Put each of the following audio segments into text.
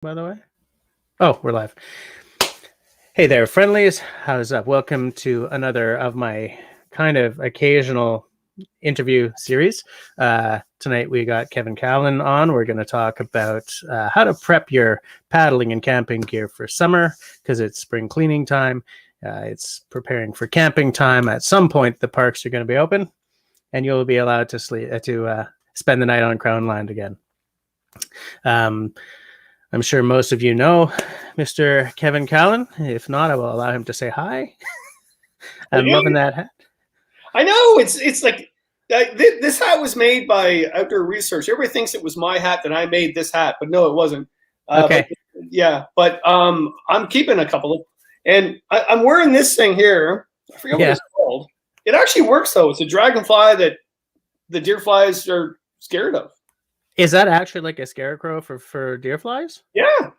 By the way. Oh, we're live. Hey there, friendlies. How's up? Welcome to another of my kind of occasional interview series. Tonight we got Kevin Callan on. We're going to talk about how to prep your paddling and camping gear for summer because it's spring cleaning time. It's preparing for camping time. At some point, the parks are going to be open, and you'll be allowed to spend the night on Crown Land again. I'm sure most of you know Mr. Kevin Callan. If not, I will allow him to say hi. I'm loving that hat. I know it's like this hat was made by Outdoor Research. Everybody thinks it was my hat that I made this hat, but no, it wasn't. Okay. But I'm keeping a couple of, and I'm wearing this thing here. I forget what it's called. It actually works though. It's a dragonfly that the deer flies are scared of. Is that actually like a scarecrow for deer flies? Yeah.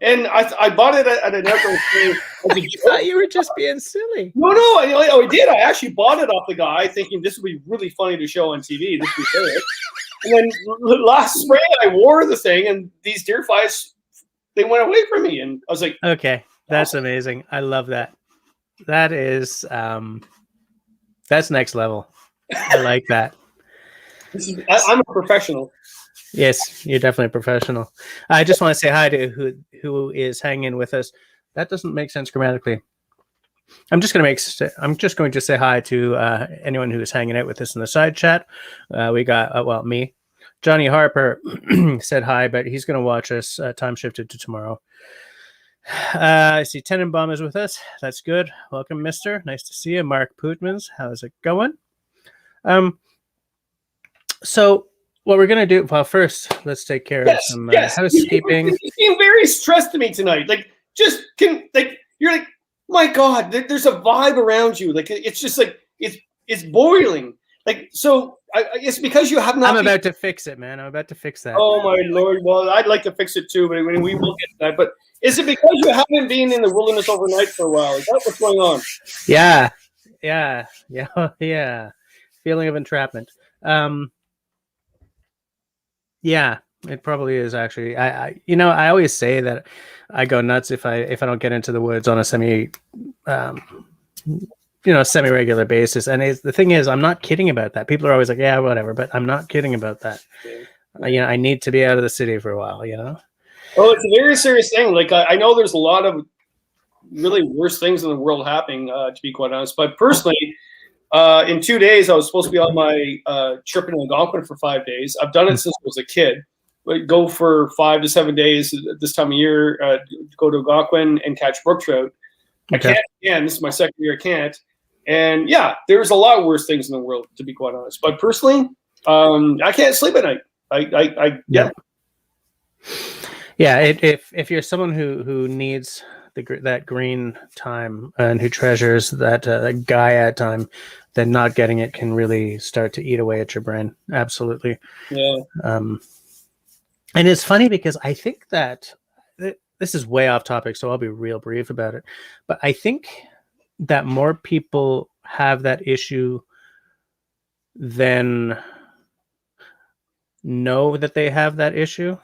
And I bought it at an outdoor thing. I thought you were just being silly. No, I did. I actually bought it off the guy thinking this would be really funny to show on TV. This would be great. And then last spring I wore the thing and these deer flies, they went away from me. And I was like, okay, that's amazing. I love that. That is, that's next level. I like that. I'm a professional. Yes, you're definitely a professional. I just want to say hi to who is hanging with us. That doesn't make sense grammatically. I'm just going to say hi to anyone who is hanging out with us in the side chat. We got me, Johnny Harper said hi, but he's going to watch us time shifted to tomorrow. I see Tenenbaum is with us. That's good. Welcome, Mister. Nice to see you, Mark Pootmans. How's it going? So. What we're gonna do? Well, first, let's take care of some housekeeping. You seem very stressed to me tonight. You're like, my God, there's a vibe around you. Like it's just like it's boiling. Like so, it's because you have not. I'm about to fix it, man. I'm about to fix that. Oh my Lord! Well, I'd like to fix it too, but we will get to that. But is it because you haven't been in the wilderness overnight for a while? Is that what's going on? Yeah. Feeling of entrapment. Yeah, it probably is actually. I always say that I go nuts if I don't get into the woods on a semi-regular basis. And the thing is, I'm not kidding about that. People are always like, yeah, whatever, but I'm not kidding about that. Yeah. I need to be out of the city for a while, Oh, it's a very serious thing. Like I know there's a lot of really worse things in the world happening, to be quite honest. But personally, in 2 days, I was supposed to be on my trip in Algonquin for 5 days. I've done it since I was a kid. But go for 5 to 7 days this time of year, go to Algonquin and catch brook trout. Okay. I can't again. This is my second year. I can't. And yeah, there's a lot worse things in the world, to be quite honest. But personally, I can't sleep at night. Yeah. If you're someone who needs that green time and who treasures that Gaia time, then not getting it can really start to eat away at your brain. Absolutely. Yeah. And it's funny because I think that this is way off topic, so I'll be real brief about it. But I think that more people have that issue than know that they have that issue.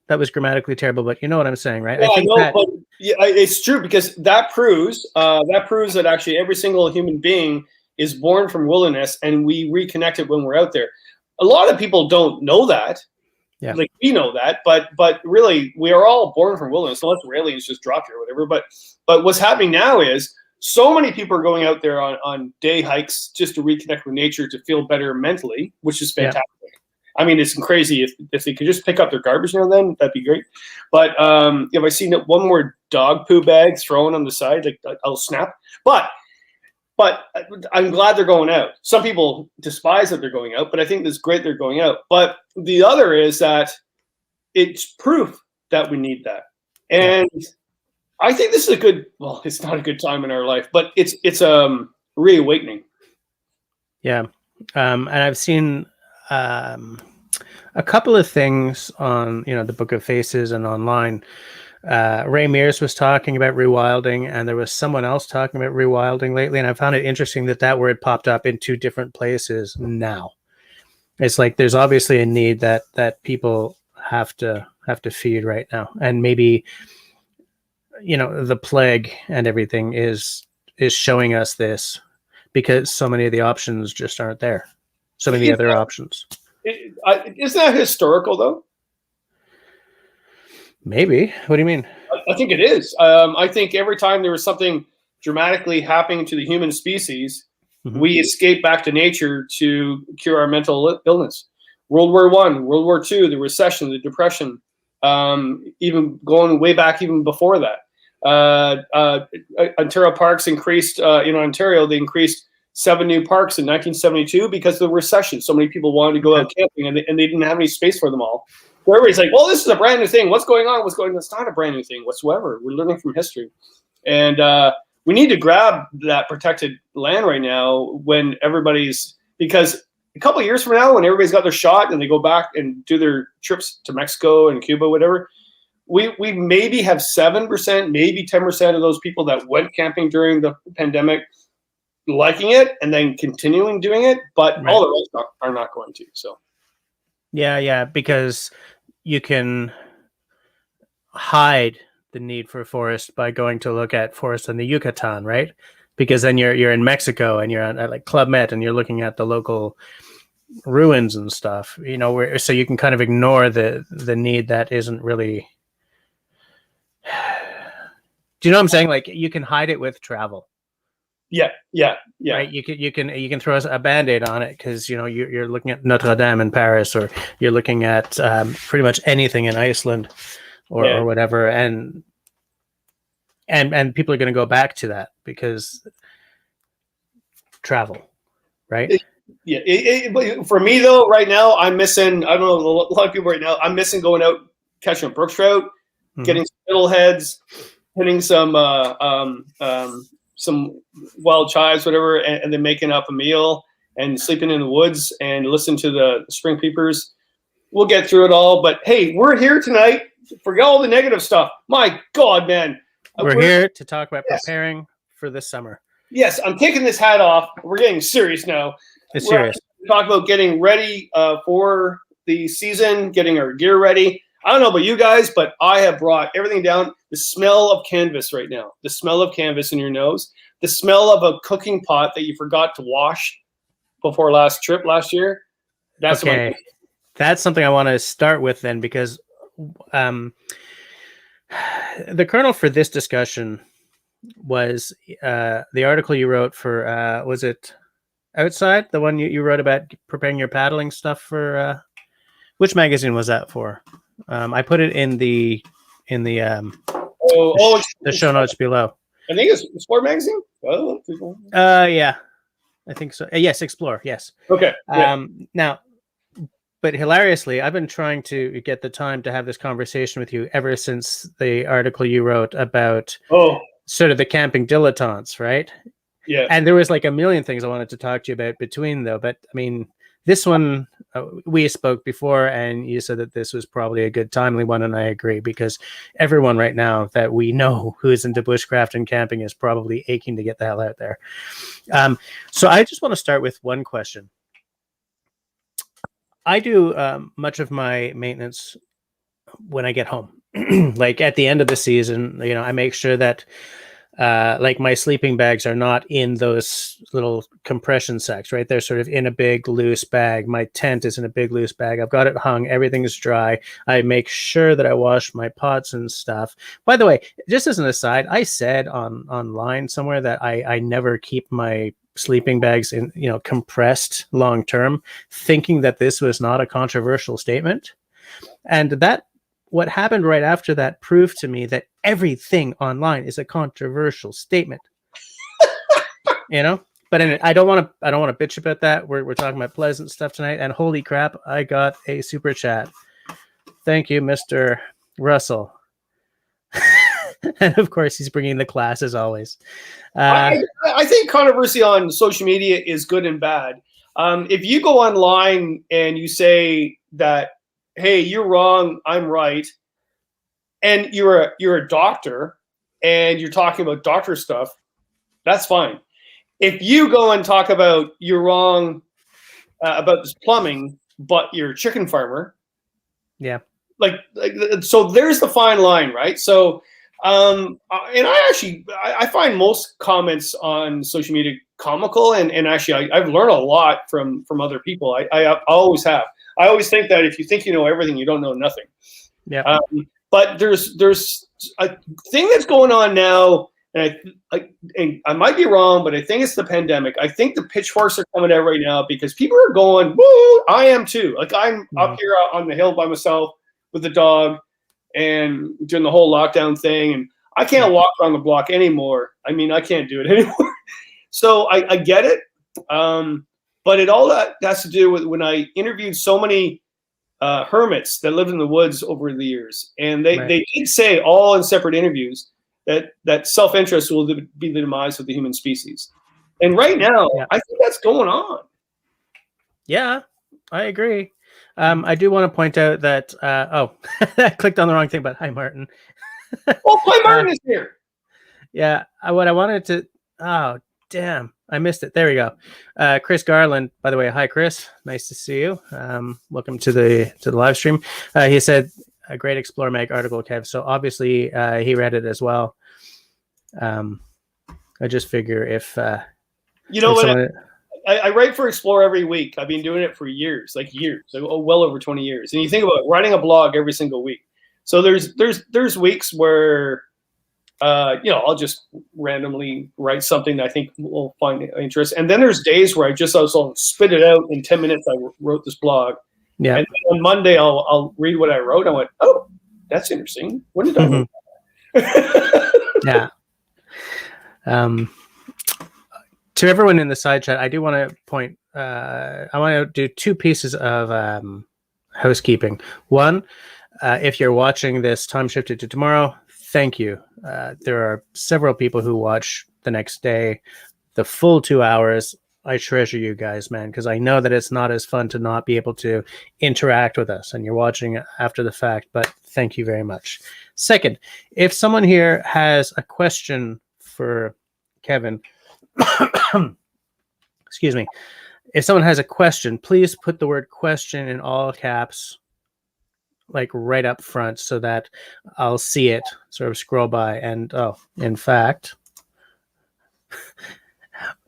That was grammatically terrible, but you know what I'm saying, right? Yeah, I think it's true because that proves that actually every single human being is born from wilderness, and we reconnect it when we're out there. A lot of people don't know that. Yeah. Like we know that, but really we are all born from wilderness, unless aliens just dropped here or whatever. But what's happening now is so many people are going out there on day hikes just to reconnect with nature to feel better mentally, which is fantastic. Yeah. I mean, it's crazy if they could just pick up their garbage now and then, that'd be great. But if I see one more dog poo bag thrown on the side, like I'll snap. But I'm glad they're going out. Some people despise that they're going out, but I think it's great they're going out. But the other is that it's proof that we need that. And I think this is it's not a good time in our life, but it's reawakening. Yeah. And I've seen a couple of things on, the Book of Faces and online. Ray Mears was talking about rewilding, and there was someone else talking about rewilding lately, and I found it interesting that word popped up in two different places now. It's like there's obviously a need that people have to have to feed right now, and maybe the plague and everything is showing us this because so many of the options just aren't there. So many other options. Isn't that historical though? Maybe. What do you mean? I think it is. I think every time there was something dramatically happening to the human species, we escape back to nature to cure our mental illness. World War I, World War II, the recession, the depression, even going way back even before that. Ontario Parks increased, in Ontario, they increased 7 new parks in 1972 because of the recession. So many people wanted to go out camping, and they didn't have any space for them all. So everybody's like, well, this is a brand new thing. What's going on? It's not a brand new thing whatsoever. We're learning from history. And we need to grab that protected land right now when because a couple of years from now, when everybody's got their shot and they go back and do their trips to Mexico and Cuba, whatever, we maybe have 7%, maybe 10% of those people that went camping during the pandemic liking it and then continuing doing it, but all the rest are not going to. So, yeah, because you can hide the need for forest by going to look at forest in the Yucatan, right? Because then you're in Mexico and you're at like Club Med and you're looking at the local ruins and stuff, so you can kind of ignore the need that isn't really. Do you know what I'm saying? Like you can hide it with travel. Yeah. Right. You can throw a Band-Aid on it because you're looking at Notre Dame in Paris, or you're looking at pretty much anything in Iceland, or whatever, and people are going to go back to that because travel, right? For me though, right now I'm missing. I don't know, a lot of people right now. I'm missing going out catching a brook trout, getting some fiddleheads, hitting some wild chives, whatever, and then making up a meal and sleeping in the woods and listen to the spring peepers. We'll get through it all. But hey, we're here tonight. Forget all the negative stuff. My God, man. We're here to talk about preparing for the summer. Yes, I'm taking this hat off. We're getting serious now. It's serious. Talk about getting ready for the season, getting our gear ready. I don't know about you guys, but I have brought everything down. The smell of canvas right now, the smell of canvas in your nose, the smell of a cooking pot that you forgot to wash before last year. That's okay. That's something I want to start with then, because the kernel for this discussion was the article you wrote for, was it Outside? The one you wrote about preparing your paddling stuff for, which magazine was that for? I put it in the show notes below. I think it's Sport magazine. Yeah, I think so. Yes, Explore. Yes. Okay. Now, but hilariously, I've been trying to get the time to have this conversation with you ever since the article you wrote about sort of the camping dilettantes, right? Yeah. And there was like a million things I wanted to talk to you about between, though. But I mean, this one, we spoke before and you said that this was probably a good timely one. And I agree, because everyone right now that we know who is into bushcraft and camping is probably aching to get the hell out there. So I just want to start with one question. I do much of my maintenance when I get home. Like at the end of the season, I make sure that like my sleeping bags are not in those little compression sacks, right? They're sort of in a big loose bag. My tent is in a big loose bag. I've got it hung. Everything is dry. I make sure that I wash my pots and stuff. By the way, just as an aside, I said online somewhere that I never keep my sleeping bags in, compressed long term, thinking that this was not a controversial statement. And that what happened right after that proved to me that everything online is a controversial statement. But anyway, I don't want to bitch about that. We're talking about pleasant stuff tonight. And holy crap, I got a super chat. Thank you, Mr. Russell. And of course, he's bringing the class as always. I think controversy on social media is good and bad. If you go online and you say that, hey, you're wrong, I'm right, and you're a doctor and you're talking about doctor stuff, that's fine. If you go and talk about you're wrong about this plumbing, but you're a chicken farmer, yeah, so there's the fine line, right? So, and I find most comments on social media comical, and actually I've learned a lot from other people. I always have. I always think that if you think you know everything, you don't know nothing. Yeah. But there's a thing that's going on now, and I might be wrong, but I think it's the pandemic. I think the pitchforks are coming out right now because people are going, woo, I am too. Like I'm up here on the hill by myself with the dog and doing the whole lockdown thing, and I can't walk around the block anymore. I mean, I can't do it anymore. So I get it. But it all that has to do with when I interviewed so many hermits that lived in the woods over the years, and they did say all in separate interviews that self-interest will be the demise of the human species. And right now, I think that's going on. Yeah, I agree. I do want to point out that I clicked on the wrong thing, but hi, Martin. Oh, hi, Martin is here. Yeah, what I wanted to. Oh, damn. I missed it. There we go. Chris Garland, by the way. Hi, Chris. Nice to see you. Welcome to the live stream. He said a great Explore Mag article, Kev. So obviously he read it as well. I just figure if you know what, I write for Explore every week. I've been doing it for years, well over 20 years. And you think about it, writing a blog every single week. So there's weeks where I'll just randomly write something that I think will find interest. And then there's days where I just also spit it out in 10 minutes. I wrote this blog. Yeah. And on Monday, I'll read what I wrote. I went, oh, that's interesting. When did I write that? Yeah. To everyone in the side chat, I do want to point, I want to do two pieces of housekeeping. One, if you're watching this time shifted to tomorrow, thank you. There are several people who watch the next day, the full 2 hours. I treasure you guys, man, because I know that it's not as fun to not be able to interact with us, and you're watching after the fact, but thank you very much. Second, if someone here has a question for Kevin, excuse me, if someone has a question, please put the word question in all caps, like right up front, so that I'll see it sort of scroll by. And in fact,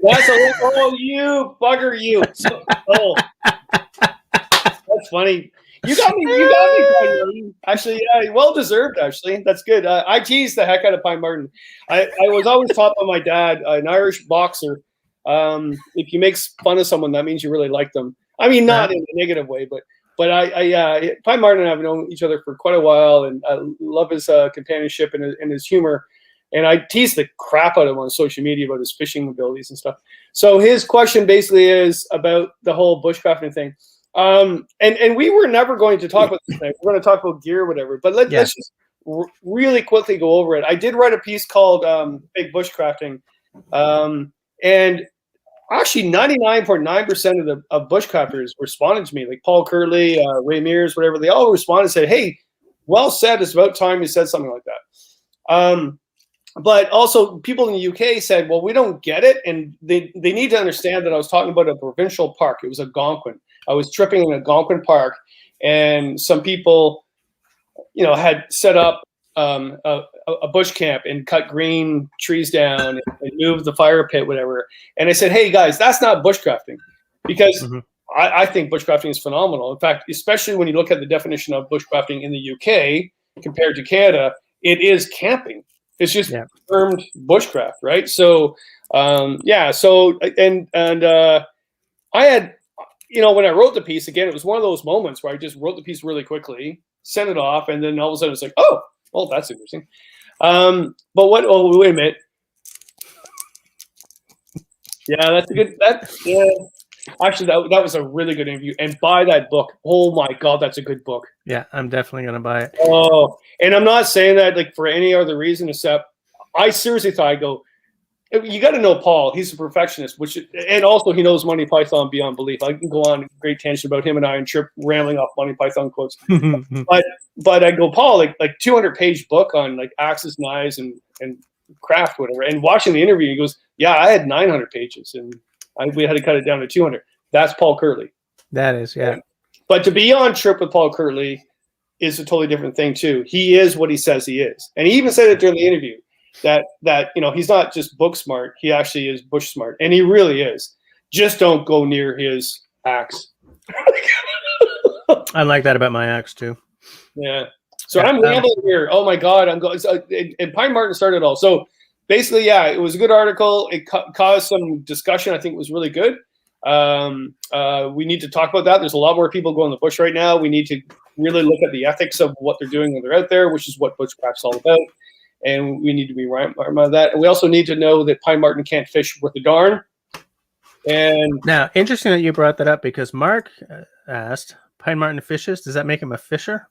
that's you bugger you. That's funny. You got me. Actually, yeah, well deserved. Actually, that's good. I tease the heck out of Pine Martin. I was always taught by my dad, an Irish boxer. If you make fun of someone, that means you really like them. I mean, not in a negative way, but Pine Martin and I have known each other for quite a while, and I love his companionship and his humor. And I tease the crap out of him on social media about his fishing abilities and stuff. So his question basically is about the whole bushcrafting thing. And we were never going to talk about this thing. We're going to talk about gear or whatever. But let's just really quickly go over it. I did write a piece called Big Bushcrafting. And actually 99.9% of bushcrafters responded to me, like Paul Curley, Ray Mears, whatever. They all responded and said, hey, well said. It's about time you said something like that. But also people in the UK said, well, we don't get it. And they need to understand that I was talking about a provincial park. It was a Algonquin. I was tripping in a Algonquin park, and some people, had set up a bush camp and cut green trees down and moved the fire pit, whatever. And I said, hey, guys, that's not bushcrafting, because I think bushcrafting is phenomenal. In fact, especially when you look at the definition of bushcrafting in the UK compared to Canada, it is camping. It's just termed bushcraft, right? So, So, I had, when I wrote the piece, again, it was one of those moments where I just wrote the piece really quickly, sent it off, and then all of a sudden it's like, oh, well, that's interesting. But what? Oh, wait a minute. Yeah, that's a good. Actually, that was a really good interview. And buy that book. Oh my God, that's a good book. Yeah, I'm definitely gonna buy it. Oh, and I'm not saying that like for any other reason except I seriously thought you got to know Paul. He's a perfectionist, and also he knows Monty Python beyond belief. I can go on great tangent about him and I and Trip rambling off Monty Python quotes. but I go, Paul, like 200-page book on like axes, knives, and craft, whatever. And watching the interview, he goes, yeah, I had 900 pages, and we had to cut it down to 200. That's Paul Curley. That is, yeah. But to be on Trip with Paul Curley, is a totally different thing too. He is what he says he is, and he even said it during the interview that he's not just book smart. He actually is bush smart, and he really is. Just don't go near his axe. I like that about my axe too. Yeah. So I'm rambling here. Oh my God, I'm going. And Pine Martin started it all. So basically, yeah, it was a good article. It caused some discussion. I think it was really good. We need to talk about that. There's a lot more people going in the bush right now. We need to really look at the ethics of what they're doing when they're out there, which is what bushcraft's all about. And we need to be reminded of that. And we also need to know that Pine Martin can't fish with the darn. And now, interesting that you brought that up, because Mark asked, Pine Martin fishes, does that make him a fisher?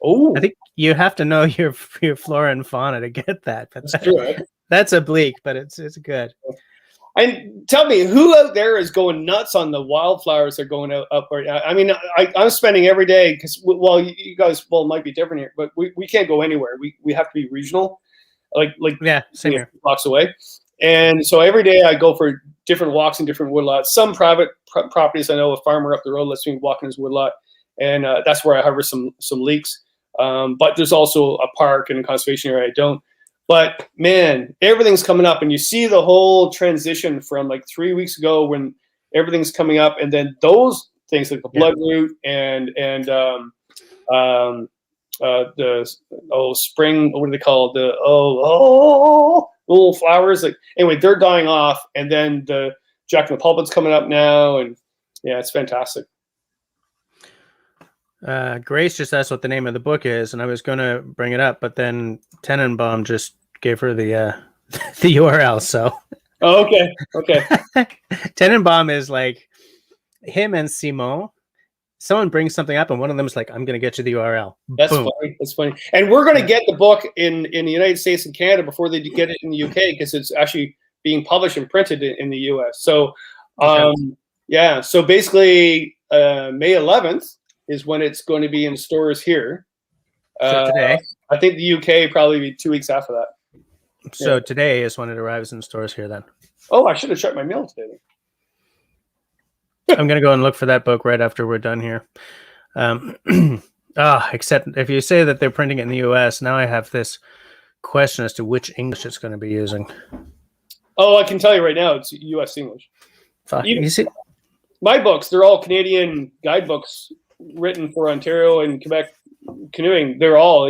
Oh, I think you have to know your flora and fauna to get that. But that's true. That's oblique, but it's good. And tell me, who out there is going nuts on the wildflowers that are going up right now? I mean, I'm spending every day because, well, you guys, well, it might be different here, but we can't go anywhere. We have to be regional, like yeah, same here. Blocks away. And so every day I go for different walks in different woodlots. Some private properties, I know a farmer up the road lets me walk in his woodlot, and that's where I harvest some leeks. But there's also a park and a conservation area I don't. But man, everything's coming up, and you see the whole transition from like 3 weeks ago when everything's coming up, and then those things like the bloodroot and the spring, what do they call it? The little flowers. Like anyway, they're dying off, and then the Jack in the Pulpit's coming up now, and yeah, it's fantastic. Grace just asked what the name of the book is, and I was going to bring it up, but then Tenenbaum just gave her the the URL. So, okay. Tenenbaum is like him and Simon. Someone brings something up, and one of them is like, "I'm going to get you the URL." That's Boom. funny. That's funny. And we're going to get the book in the United States and Canada before they get it in the UK, because it's actually being published and printed in the US. So, yeah. So basically, May 11th. Is when it's going to be in stores here. So today, I think the UK probably be 2 weeks after that. So today is when it arrives in stores here. Then. Oh, I should have checked my mail today. I'm gonna go and look for that book right after we're done here. Except if you say that they're printing it in the US, now I have this question as to which English it's going to be using. Oh, I can tell you right now, it's US English. You see, my books, they're all Canadian guidebooks written for Ontario and Quebec canoeing. They're all.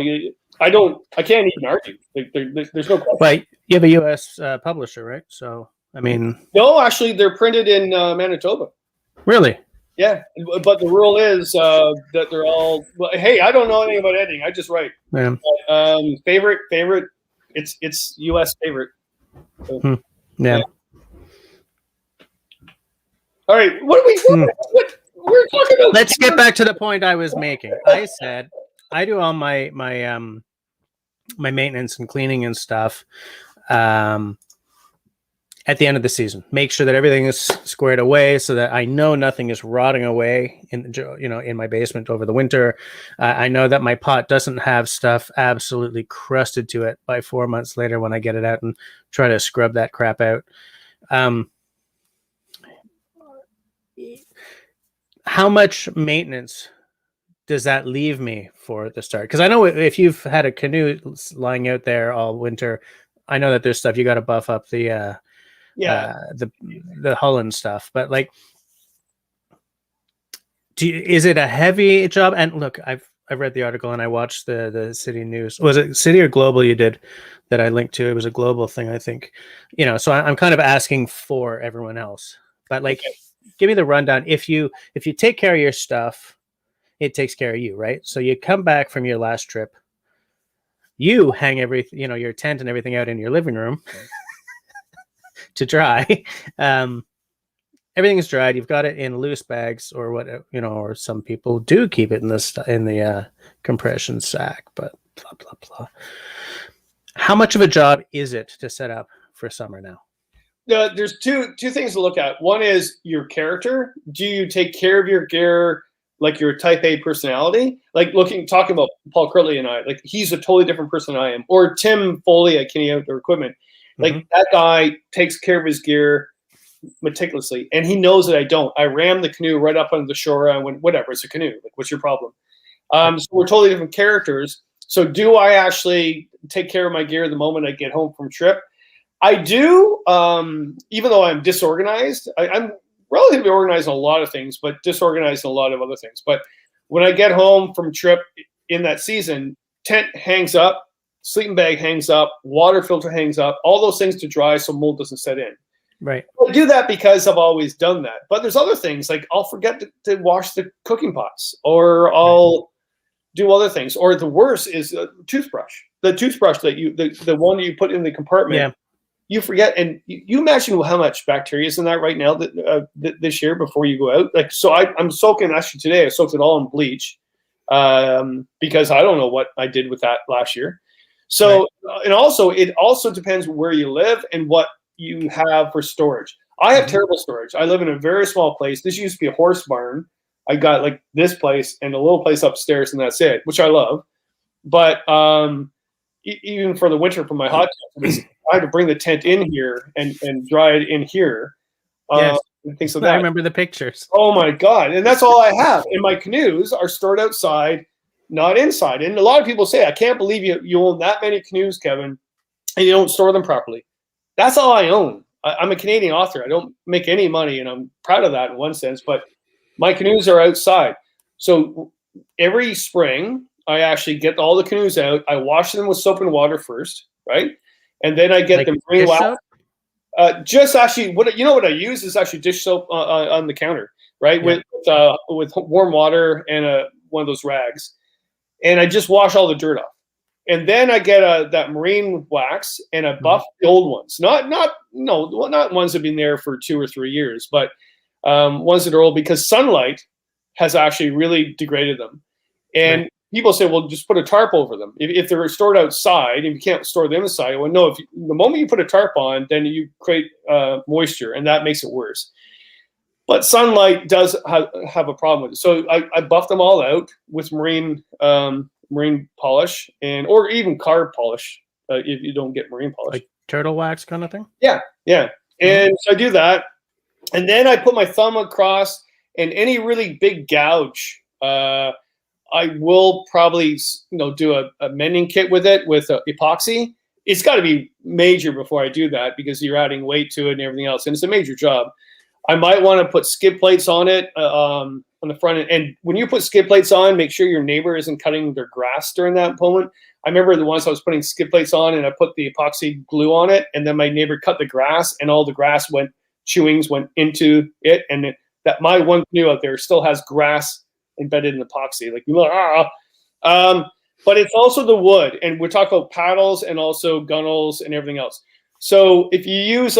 I can't even argue. Like, there's no question. Well, you have a U.S. Publisher, right? So, I mean, no, actually, they're printed in Manitoba. Really? Yeah, but the rule is that they're all. Well, hey, I don't know anything about editing. I just write. Yeah. Favorite. It's U.S. favorite. So, yeah. All right. What what we're talking about? Let's get back to the point I was making. I said I do all my maintenance and cleaning and stuff at the end of the season. Make sure that everything is squared away so that I know nothing is rotting away in my basement over the winter. I know that my pot doesn't have stuff absolutely crusted to it by 4 months later when I get it out and try to scrub that crap out. How much maintenance does that leave me for the start? Because I know if you've had a canoe lying out there all winter, I know that there's stuff you got to buff up the hull and stuff. But like, is it a heavy job? And look, I've read the article and I watched the City News. Was it City or Global you did that I linked to? It was a global thing, I think. So I'm kind of asking for everyone else. But like, give me the rundown. If you take care of your stuff, it takes care of you, right? So you come back from your last trip, you hang everything, your tent and everything out in your living room to dry. Everything is dried. You've got it in loose bags or what, or some people do keep it in the compression sack, but blah, blah, blah. How much of a job is it to set up for summer now? There's two things to look at. One is your character. Do you take care of your gear like your type A personality? Like talking about Paul Curtley and I, like he's a totally different person than I am. Or Tim Foley at Kenny Outdoor Equipment. Like that guy takes care of his gear meticulously, and he knows that I don't. I ram the canoe right up under the shore. I went, whatever, it's a canoe. Like, what's your problem? So we're totally different characters. So do I actually take care of my gear the moment I get home from trip? I do, even though I'm disorganized. I'm relatively organized in a lot of things, but disorganized in a lot of other things. But when I get home from trip in that season, tent hangs up, sleeping bag hangs up, water filter hangs up, all those things to dry so mold doesn't set in. Right. I do that because I've always done that. But there's other things, like I'll forget to wash the cooking pots, or I'll do other things. Or the worst is a toothbrush. The toothbrush that the one that you put in the compartment, you forget. And you imagine how much bacteria is in that right now this year before you go out. Like, so I'm soaking, actually today, I soaked it all in bleach because I don't know what I did with that last year. So, and also, it also depends where you live and what you have for storage. I have terrible storage. I live in a very small place. This used to be a horse barn. I got like this place and a little place upstairs, and that's it, which I love. But even for the winter, for my hot tub, I had to bring the tent in here and dry it in here. Yes. And things like that. I remember the pictures. Oh my God. And that's all I have. And my canoes are stored outside, not inside. And a lot of people say, I can't believe you own that many canoes, Kevin, and you don't store them properly. That's all I own. I'm a Canadian author. I don't make any money, and I'm proud of that in one sense, but my canoes are outside. So every spring, I actually get all the canoes out. I wash them with soap and water first, right? And then I get them green wax. Just actually, what I use is actually dish soap on the counter, right? Yeah. With warm water and one of those rags, and I just wash all the dirt off. And then I get that marine wax and I buff the old ones. Not ones that have been there for 2 or 3 years, but ones that are old, because sunlight has actually really degraded them. And people say, well, just put a tarp over them. If they're stored outside and you can't store them inside, well, no, the moment you put a tarp on, then you create moisture, and that makes it worse. But sunlight does have a problem with it. So I buff them all out with marine polish or even carb polish if you don't get marine polish. Like turtle wax kind of thing? Yeah. And so I do that. And then I put my thumb across, and any really big gouge, I will probably do a mending kit with it with epoxy. It's got to be major before I do that, because you're adding weight to it and everything else, and it's a major job. I might want to put skid plates on it on the front end. And when you put skid plates on, make sure your neighbor isn't cutting their grass during that moment. I remember the ones I was putting skid plates on, and I put the epoxy glue on it, and then my neighbor cut the grass, and all the grass chewings went into it, and that my one canoe out there still has grass embedded in epoxy. But it's also the wood, and we're talking about paddles and also gunnels and everything else. So if you use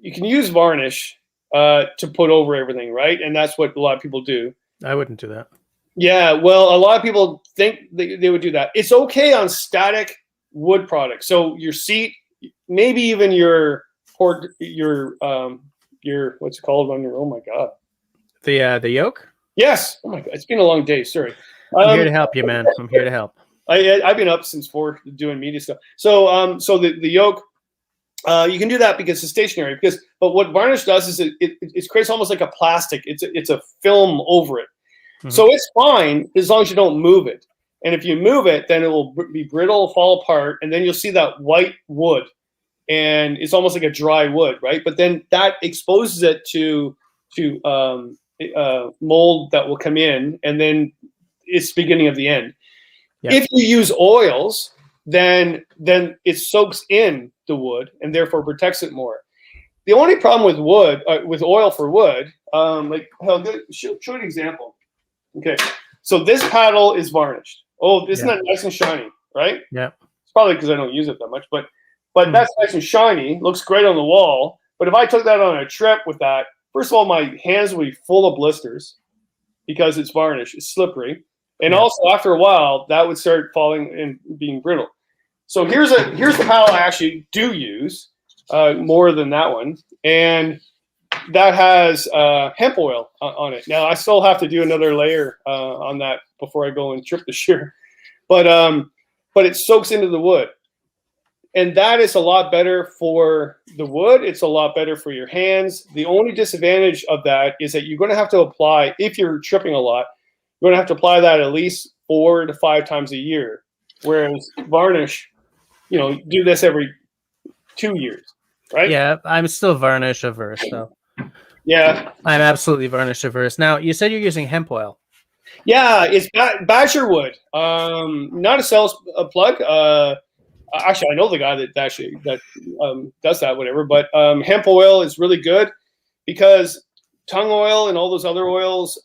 you can use varnish to put over everything, right? And that's what a lot of people do. I wouldn't do that. Yeah, well, a lot of people think they would do that. It's okay on static wood products. So your seat, maybe even your what's it called on your? Oh my God, the yoke. Yes. Oh my God, it's been a long day. Sorry. I'm here to help you, man. I'm here to help. I've been up since 4 doing media stuff. So so the yoke. You can do that because it's stationary. But what varnish does is it creates almost like a plastic. It's a film over it, so it's fine as long as you don't move it. And if you move it, then it will be brittle, fall apart, and then you'll see that white wood, and it's almost like a dry wood, right? But then that exposes it to mold that will come in, and then it's the beginning of the end. Yeah. If you use oils, then it soaks in the wood and therefore protects it more. The only problem with wood, with oil for wood, I'll show an example. Okay, so this paddle is varnished. Oh, isn't that nice and shiny, right? Yeah. It's probably because I don't use it that much, but that's nice and shiny. Looks great on the wall. But if I took that on a trip with that, first of all, my hands would be full of blisters because it's varnish. It's slippery. And also, after a while, that would start falling and being brittle. So here's the paddle I actually do use more than that one, and that has hemp oil on it. Now I still have to do another layer on that before I go and trip this year, but it soaks into the wood. that is a lot better for the wood. It's a lot better for your hands. The only disadvantage of that is that you're going to have to apply, if you're tripping a lot, you're going to have to apply that at least 4 to 5 times a year. Whereas varnish, do this every 2 years, right? Yeah, I'm still varnish averse, though. Yeah. I'm absolutely varnish averse. Now, you said you're using hemp oil. Yeah, it's badger wood. Not a sales plug. Actually, I know the guy that does that, whatever. But hemp oil is really good because tung oil and all those other oils,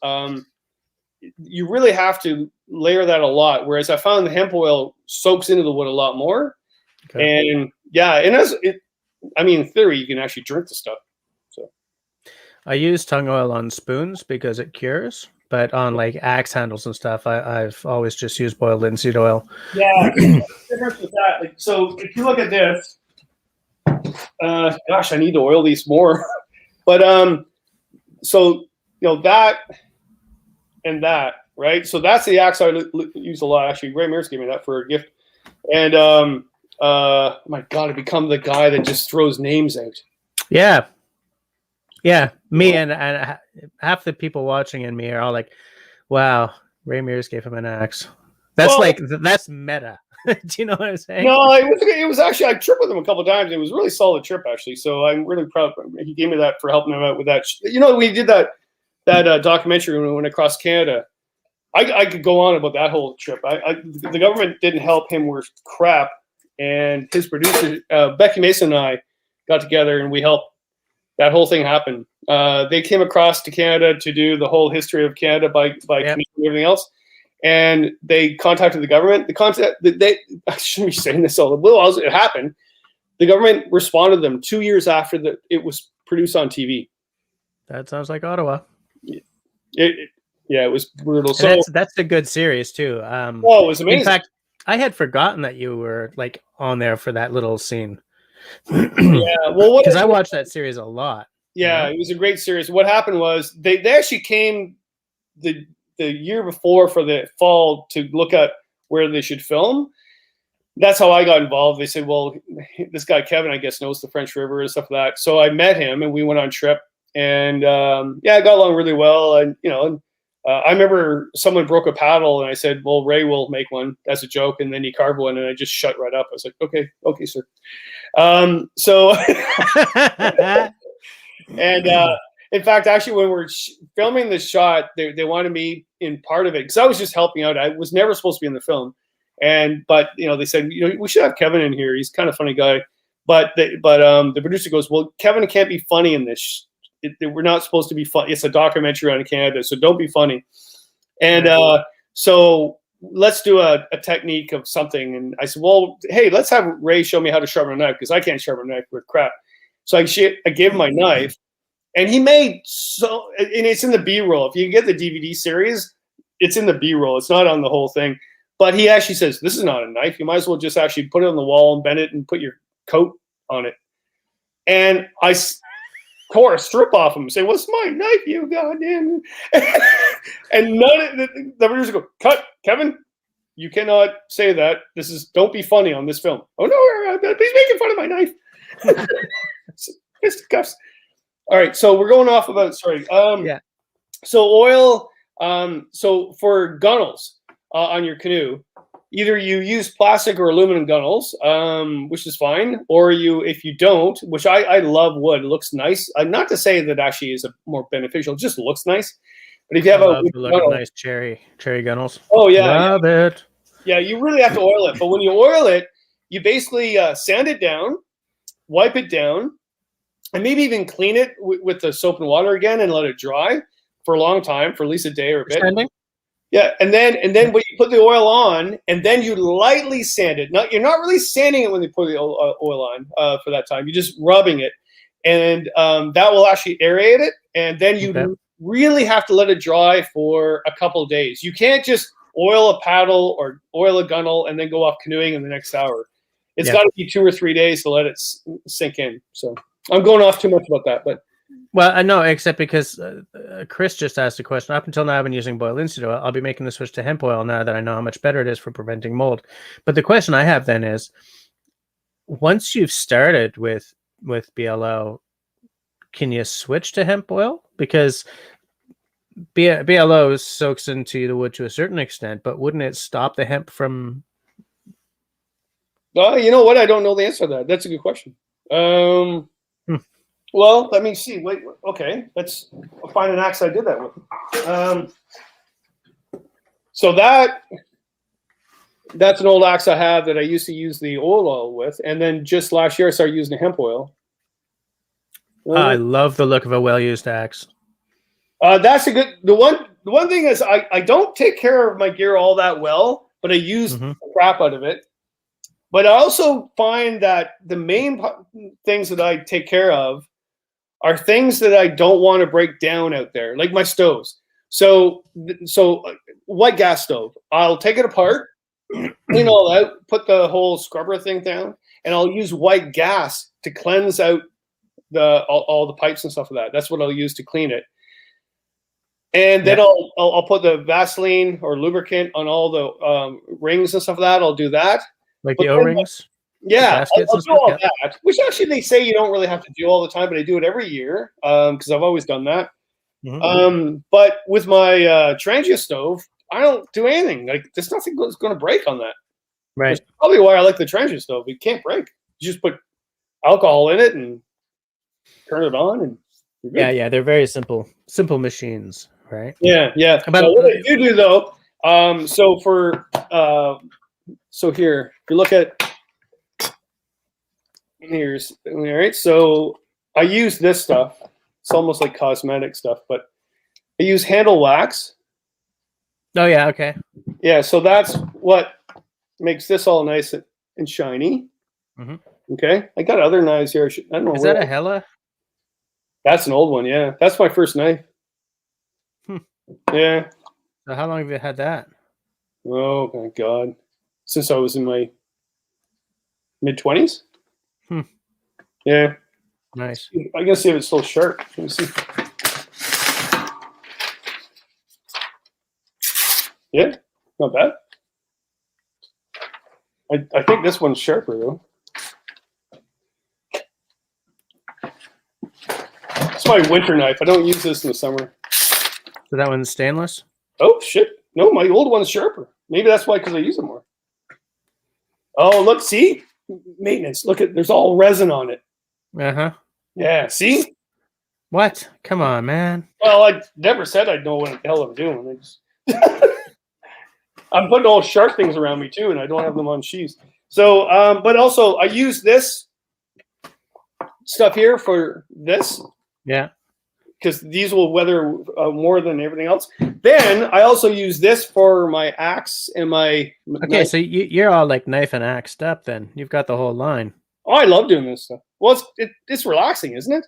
you really have to layer that a lot. Whereas I found the hemp oil soaks into the wood a lot more. Okay. And yeah, in theory, you can actually drink the stuff. So I use tung oil on spoons because it cures. But on like axe handles and stuff, I've always just used boiled linseed oil. Yeah, difference with that. Like, so if you look at this, gosh, I need to oil these more. But so that and that, right? So that's the axe I use a lot. Actually, Ray Mears gave me that for a gift. And my God, I become the guy that just throws names out. Yeah. Yeah, me and half the people watching and me are all like, "Wow, Ray Mears gave him an axe." That's that's meta. Do you know what I'm saying? No, it was actually, I tripped with him a couple of times. It was a really solid trip, actually. So I'm really proud. He gave me that for helping him out with that. We did that documentary when we went across Canada. I could go on about that whole trip. The government didn't help him worth crap, and his producer Becky Mason and I got together and we helped. That whole thing happened. They came across to Canada to do the whole history of Canada by canoe and everything else, and they contacted the government. I shouldn't be saying this all. Well, it happened. The government responded to them 2 years after it was produced on TV. That sounds like Ottawa. It was brutal. So that's a good series too. It was amazing. In fact, I had forgotten that you were like on there for that little scene. Yeah, well, because I watched that series a lot. Yeah, It was a great series. What happened was they actually came the year before for the fall to look at where they should film. That's how I got involved. They said, well, this guy Kevin, I guess, knows the French River and stuff like that. So I met him and we went on a trip, and I got along really well. And I remember someone broke a paddle, and I said, well, Ray will make one as a joke. And then he carved one, and I just shut right up. I was like, okay, sir. And in fact, actually, when we're filming the shot, they wanted me in part of it because I was just helping out. I was never supposed to be in the film. But they said, we should have Kevin in here. He's kind of funny guy. But the producer goes, well, Kevin can't be funny in this. We're not supposed to be fun. It's a documentary on Canada, so don't be funny. And so let's do a technique of something. And I said, well, hey, let's have Ray show me how to sharpen a knife because I can't sharpen a knife with crap. So I gave him my knife, and he made and it's in the B-roll. If you get the DVD series, it's in the B-roll. It's not on the whole thing. But he actually says, this is not a knife. You might as well just actually put it on the wall and bend it and put your coat on it. And I tore a strip off him and say, what's my knife, you goddamn? And none of the producers go, cut, Kevin. You cannot say that. Don't be funny on this film. Oh, no, he's making fun of my knife. Fisticuffs. All right, so we're going off about, sorry. So oil, so for gunnels on your canoe, either you use plastic or aluminum gunnels, which is fine, or if you don't, which I love wood, it looks nice. Not to say that actually is more beneficial, it just looks nice. But if you have nice cherry gunnels. Oh yeah, love it. Yeah, you really have to oil it. But when you oil it, you basically sand it down, wipe it down, and maybe even clean it with the soap and water again and let it dry for a long time, for at least a day or a bit. Sanding? Yeah, and then when you put the oil on, and then you lightly sand it. You're not really sanding it when you put the oil on for that time. You're just rubbing it, and that will actually aerate it. And then you really have to let it dry for a couple of days. You can't just oil a paddle or oil a gunnel and then go off canoeing in the next hour. It's got to be 2 or 3 days to let it sink in. So I'm going off too much about that, but. Well, no, except because Chris just asked a question. Up until now, I've been using boiled linseed oil. I'll be making the switch to hemp oil now that I know how much better it is for preventing mold. But the question I have then is, once you've started with BLO, can you switch to hemp oil? Because BLO soaks into the wood to a certain extent, but wouldn't it stop the hemp from? You know what? I don't know the answer to that. That's a good question. Well, let me see. Wait, okay. Let's find an axe I did that with. So that's an old axe I have that I used to use the oil with, and then just last year I started using the hemp oil. I love the look of a well-used axe. That's a good. The one thing is I don't take care of my gear all that well, but I use the crap out of it. But I also find that the main things that I take care of are things that I don't want to break down out there, like my stoves. So white gas stove, I'll take it apart, clean all out, put the whole scrubber thing down, and I'll use white gas to cleanse out all the pipes and stuff like that. That's what I'll use to clean it. And then I'll put the Vaseline or lubricant on all the rings and stuff like that. I'll do that. Like the O-rings? Yeah, I'll do all that. Which actually they say you don't really have to do all the time, but I do it every year because I've always done that. But with my Trangia stove, I don't do anything. Like there's nothing that's going to break on that. Right. That's probably why I like the Trangia stove. It can't break. You just put alcohol in it and turn it on, and yeah, they're very simple machines, right? Yeah. So what I do though, so here, if you look at here's all right. So I use this stuff. It's almost like cosmetic stuff, but I use handle wax. Oh yeah, okay. Yeah, so that's what makes this all nice and shiny. Okay, I got other knives here. I don't know. Is that a Hella? That's an old one. Yeah, that's my first knife. Yeah. So how long have you had that? Oh my God, since I was in my mid-20s. Yeah. Nice. I gotta see if it's still sharp. Let me see. Yeah, not bad. I think this one's sharper though. It's my winter knife. I don't use this in the summer. So that one's stainless? Oh shit! No, my old one's sharper. Maybe that's why, because I use it more. Oh, look, see? Maintenance. Look at, there's all resin on it. Yeah, see? What? Come on, man. Well, I never said I'd know what the hell I'm doing. I just I'm putting all sharp things around me too, and I don't have them on sheaths. So, but also I use this stuff here for this. Yeah. Because these will weather more than everything else. Then I also use this for my axe and my. Okay, knife. So you're all like knife and axe up. Then you've got the whole line. Oh, I love doing this stuff. Well, it's relaxing, isn't it?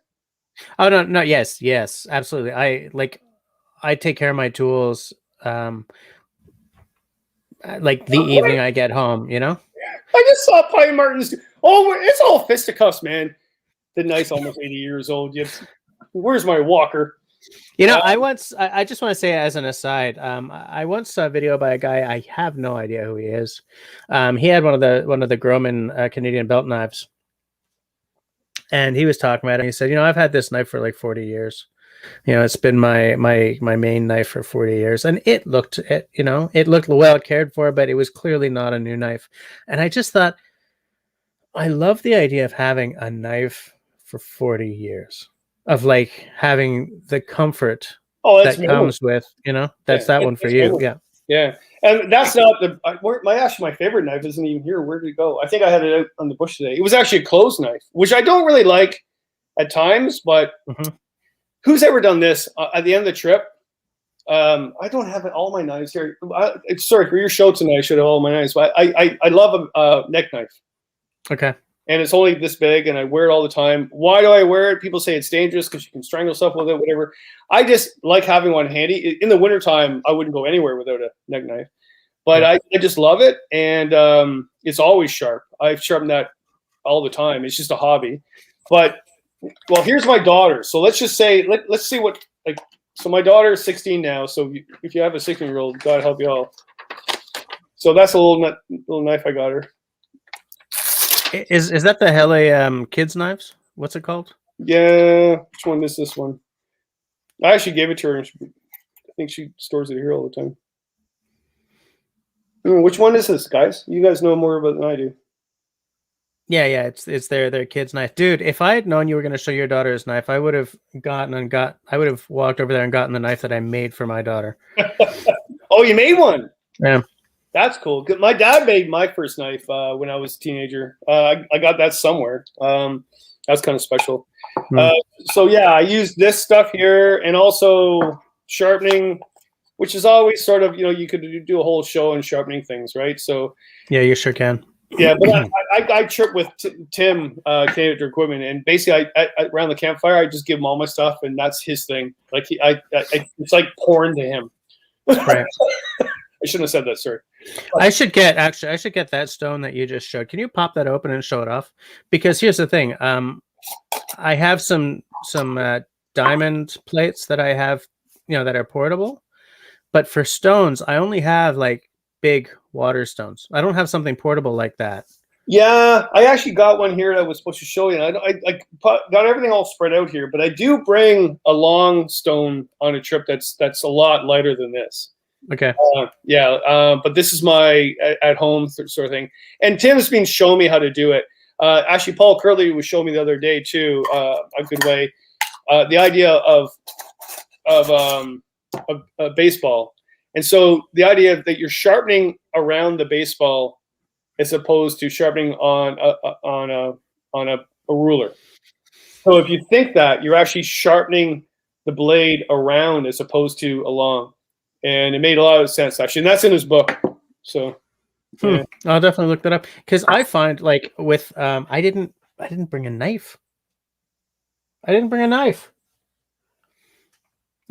Oh no, yes, absolutely. I take care of my tools. Like the evening I get home, you know. I just saw Pine Martin's. Oh, it's all fisticuffs, man. The knife's almost 80 years old. Where's my walker? You know, I just want to say as an aside, I once saw a video by a guy, I have no idea who he is. He had one of the Groman Canadian belt knives, and he was talking about it. He said, you know, I've had this knife for like 40 years. You know, it's been my main knife for 40 years, and it looked well cared for, but it was clearly not a new knife. And I just thought, I love the idea of having a knife for 40 years. Of like having the comfort that comes with, you know, that one for you. Yeah. And that's not my favorite knife isn't even here. Where did it go? I think I had it out on the bush today. It was actually a closed knife, which I don't really like at times, but who's ever done this at the end of the trip? I don't have all my knives here. Sorry, for your show tonight, I should have all my knives, but I love a neck knife. Okay. And it's only this big, and I wear it all the time. Why do I wear it? People say it's dangerous because you can strangle stuff with it, whatever. I just like having one handy. In the wintertime, I wouldn't go anywhere without a neck knife. But I just love it, and it's always sharp. I sharpen that all the time. It's just a hobby. But, well, here's my daughter. So let's just say, let's see what, like, so my daughter is 16 now. So if you have a 16-year-old, God help you all. So that's a little knife I got her. Is that the Hele kids knives? What's it called? Yeah, which one is this one? I actually gave it to her. And I think she stores it here all the time. Which one is this, guys? You guys know more about it than I do. Yeah, it's their kids knife, dude. If I had known you were going to show your daughter's knife, I would have I would have walked over there and gotten the knife that I made for my daughter. Oh, you made one? Yeah. That's cool. My dad made my first knife when I was a teenager. I got that somewhere. That's kind of special. So yeah, I use this stuff here, and also sharpening, which is always sort of, you could do a whole show on sharpening things, right? So yeah, you sure can. Yeah, but I trip with Tim, Canadian Equipment, and basically, I around the campfire, I just give him all my stuff, and that's his thing. Like it's like porn to him. Right. I shouldn't have said that, sir. I should get that stone that you just showed. Can you pop that open and show it off? Because here's the thing. I have some diamond plates that I have, that are portable, but for stones, I only have like big water stones. I don't have something portable like that. Yeah, I actually got one here that I was supposed to show you. I got everything all spread out here, but I do bring a long stone on a trip that's a lot lighter than this. Okay. But this is my at home sort of thing. And Tim's been showing me how to do it. Actually, Paul Curley was showing me the other day too. A good way. The idea of baseball, and so the idea that you're sharpening around the baseball as opposed to sharpening on a ruler. So if you think that, you're actually sharpening the blade around as opposed to along. And it made a lot of sense, actually. And that's in his book. So yeah. I'll definitely look that up. Because I find, like, with I didn't bring a knife. Oh,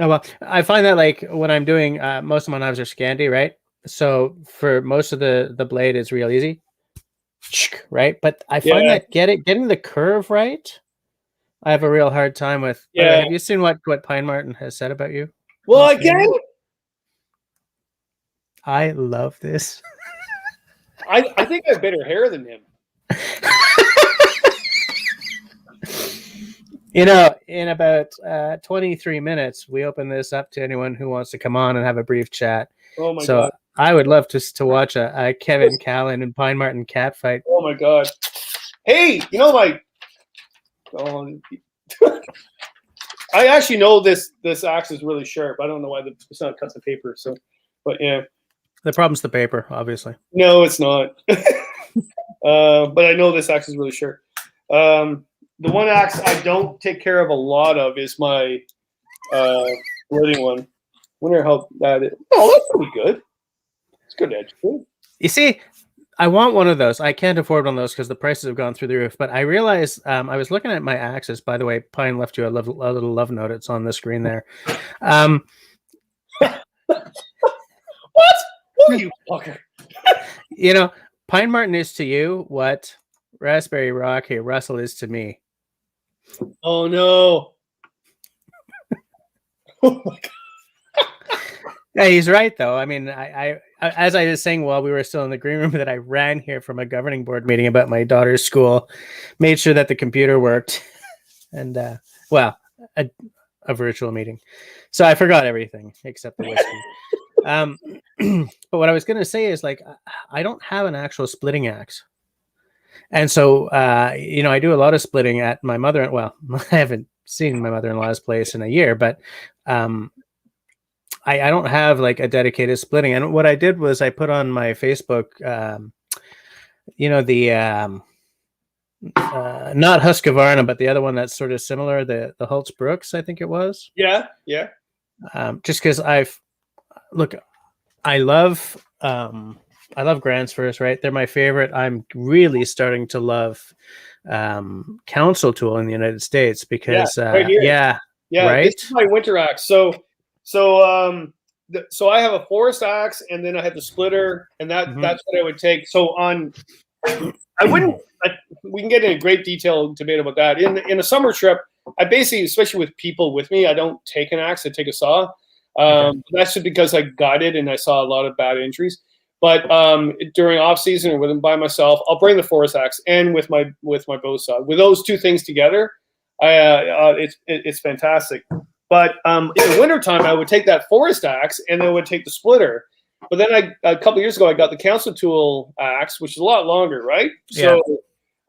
well, I find that, like, when I'm doing most of my knives are Scandi, right? So for most of the blade is real easy. Right? But I find that getting the curve right, I have a real hard time with. Yeah. Have you seen what Pine Martin has said about you? Well, again, I love this. I think I have better hair than him. In about 23 minutes, we open this up to anyone who wants to come on and have a brief chat. Oh my God. I would love to watch a Kevin Callan and Pine Martin cat fight. Oh my God. Hey, I actually know this axe is really sharp. I don't know why it's not cut the paper. So, but yeah. The problem's the paper, obviously. No, it's not. But I know this axe is really sharp. The one axe I don't take care of a lot of is my splitting one. Wonder how that is. Oh, that's pretty good. It's good edge. You see, I want one of those. I can't afford one of those because the prices have gone through the roof. But I realized I was looking at my axes. By the way, Pine left you a little love note. It's on the screen there. What? Oh, you fucker. Pine Martin is to you what Raspberry Rocky Russell is to me. Oh no. Oh my God. Yeah, he's right though. I mean, I as I was saying while we were still in the green room, that I ran here from a governing board meeting about my daughter's school, made sure that the computer worked, and a virtual meeting. So I forgot everything except the whiskey. But what I was going to say is, like, I don't have an actual splitting axe. And so, I do a lot of splitting at my mother. Well, I haven't seen my mother-in-law's place in a year, but I don't have like a dedicated splitting. And what I did was I put on my Facebook, not Husqvarna, but the other one that's sort of similar, the Holtz Brooks, I think it was. Yeah. Just because I love Grants First, right? They're my favorite. I'm really starting to love Council Tool in the United States because right here. Right. This is my winter axe. So I have a forest axe, and then I have the splitter, and that's what I would take. So we can get into great debate about that. In a summer trip, I basically, especially with people with me, I don't take an axe. I take a saw. That's just because I got it and I saw a lot of bad injuries. But during off season or when I'm by myself, I'll bring the forest axe and with my bow saw. With those two things together, it's fantastic. But in the wintertime, I would take that forest axe and then I would take the splitter. But then a couple of years ago, I got the council tool axe, which is a lot longer, right? Yeah. So,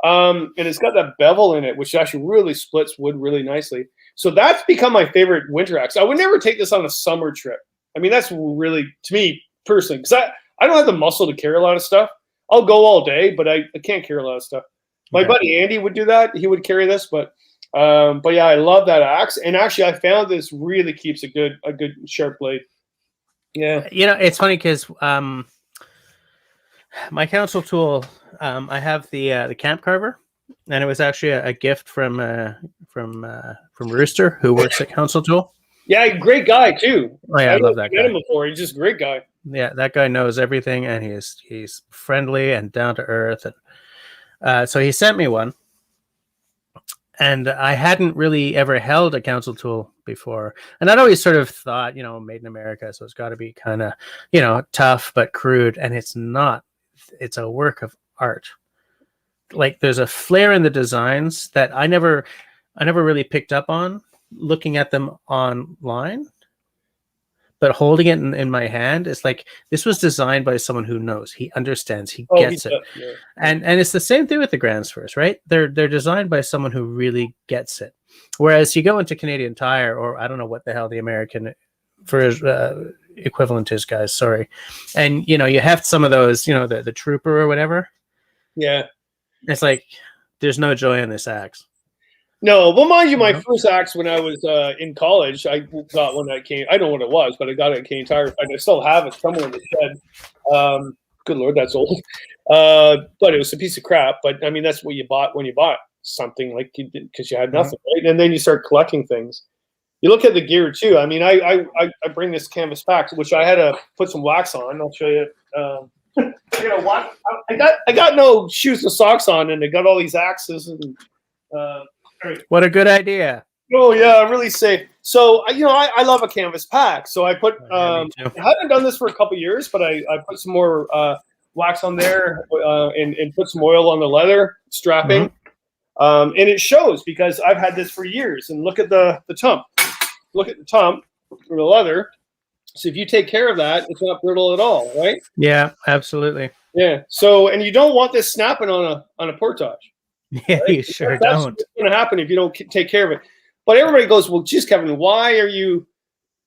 and it's got that bevel in it, which actually really splits wood really nicely. So that's become my favorite winter axe. I would never take this on a summer trip. I mean, that's really, to me personally, because I don't have the muscle to carry a lot of stuff. I'll go all day, but I can't carry a lot of stuff. My buddy Andy would do that. He would carry this, but yeah, I love that axe. And actually, I found this really keeps a good sharp blade. Yeah. You know, it's funny because my council tool, I have the camp carver, and it was actually a gift from Rooster, who works at Council Tool. Yeah, great guy too. Oh yeah, I love that guy. I've met him before. He's just a great guy. Yeah, that guy knows everything, and he's friendly and down to earth. And so he sent me one, and I hadn't really ever held a council tool before, and I'd always sort of thought, you know, made in America, so it's got to be kind of, you know, tough but crude, and it's not. It's a work of art. Like there's a flair in the designs that I never really picked up on looking at them online. But holding it in my hand, it's like this was designed by someone who knows. He understands. He gets it. Yeah. And it's the same thing with the Grand Spurs, right? They're designed by someone who really gets it. Whereas you go into Canadian Tire, or I don't know what the hell the American equivalent is, guys. Sorry. And you know, you have some of those, you know, the Trooper or whatever. Yeah. It's like there's no joy in this axe. No, well, mind you, my first axe when I was in college, I got one that came. I don't know what it was, but I got it at Canadian Tire. I still have it somewhere in the shed. Good Lord, that's old. But it was a piece of crap. But I mean, that's what you bought when you bought something, like you did, because you had nothing, right? And then you start collecting things. You look at the gear too. I mean, I bring this canvas pack, which I had to put some wax on. I'll show you. You know what? I got no shoes and socks on, and I got all these axes and. What a good idea. Oh yeah, really safe. So you know, I love a canvas pack. So I put I haven't done this for a couple of years, but I put some more wax on there and put some oil on the leather strapping. And it shows because I've had this for years. And look at the tump. Look at the tump for the leather. So if you take care of that, it's not brittle at all, right? Yeah, absolutely. Yeah. So and you don't want this snapping on a portage. Yeah, right? You sure That's don't. what's going to happen if you don't take care of it. But everybody goes, well, geez, Kevin, why are you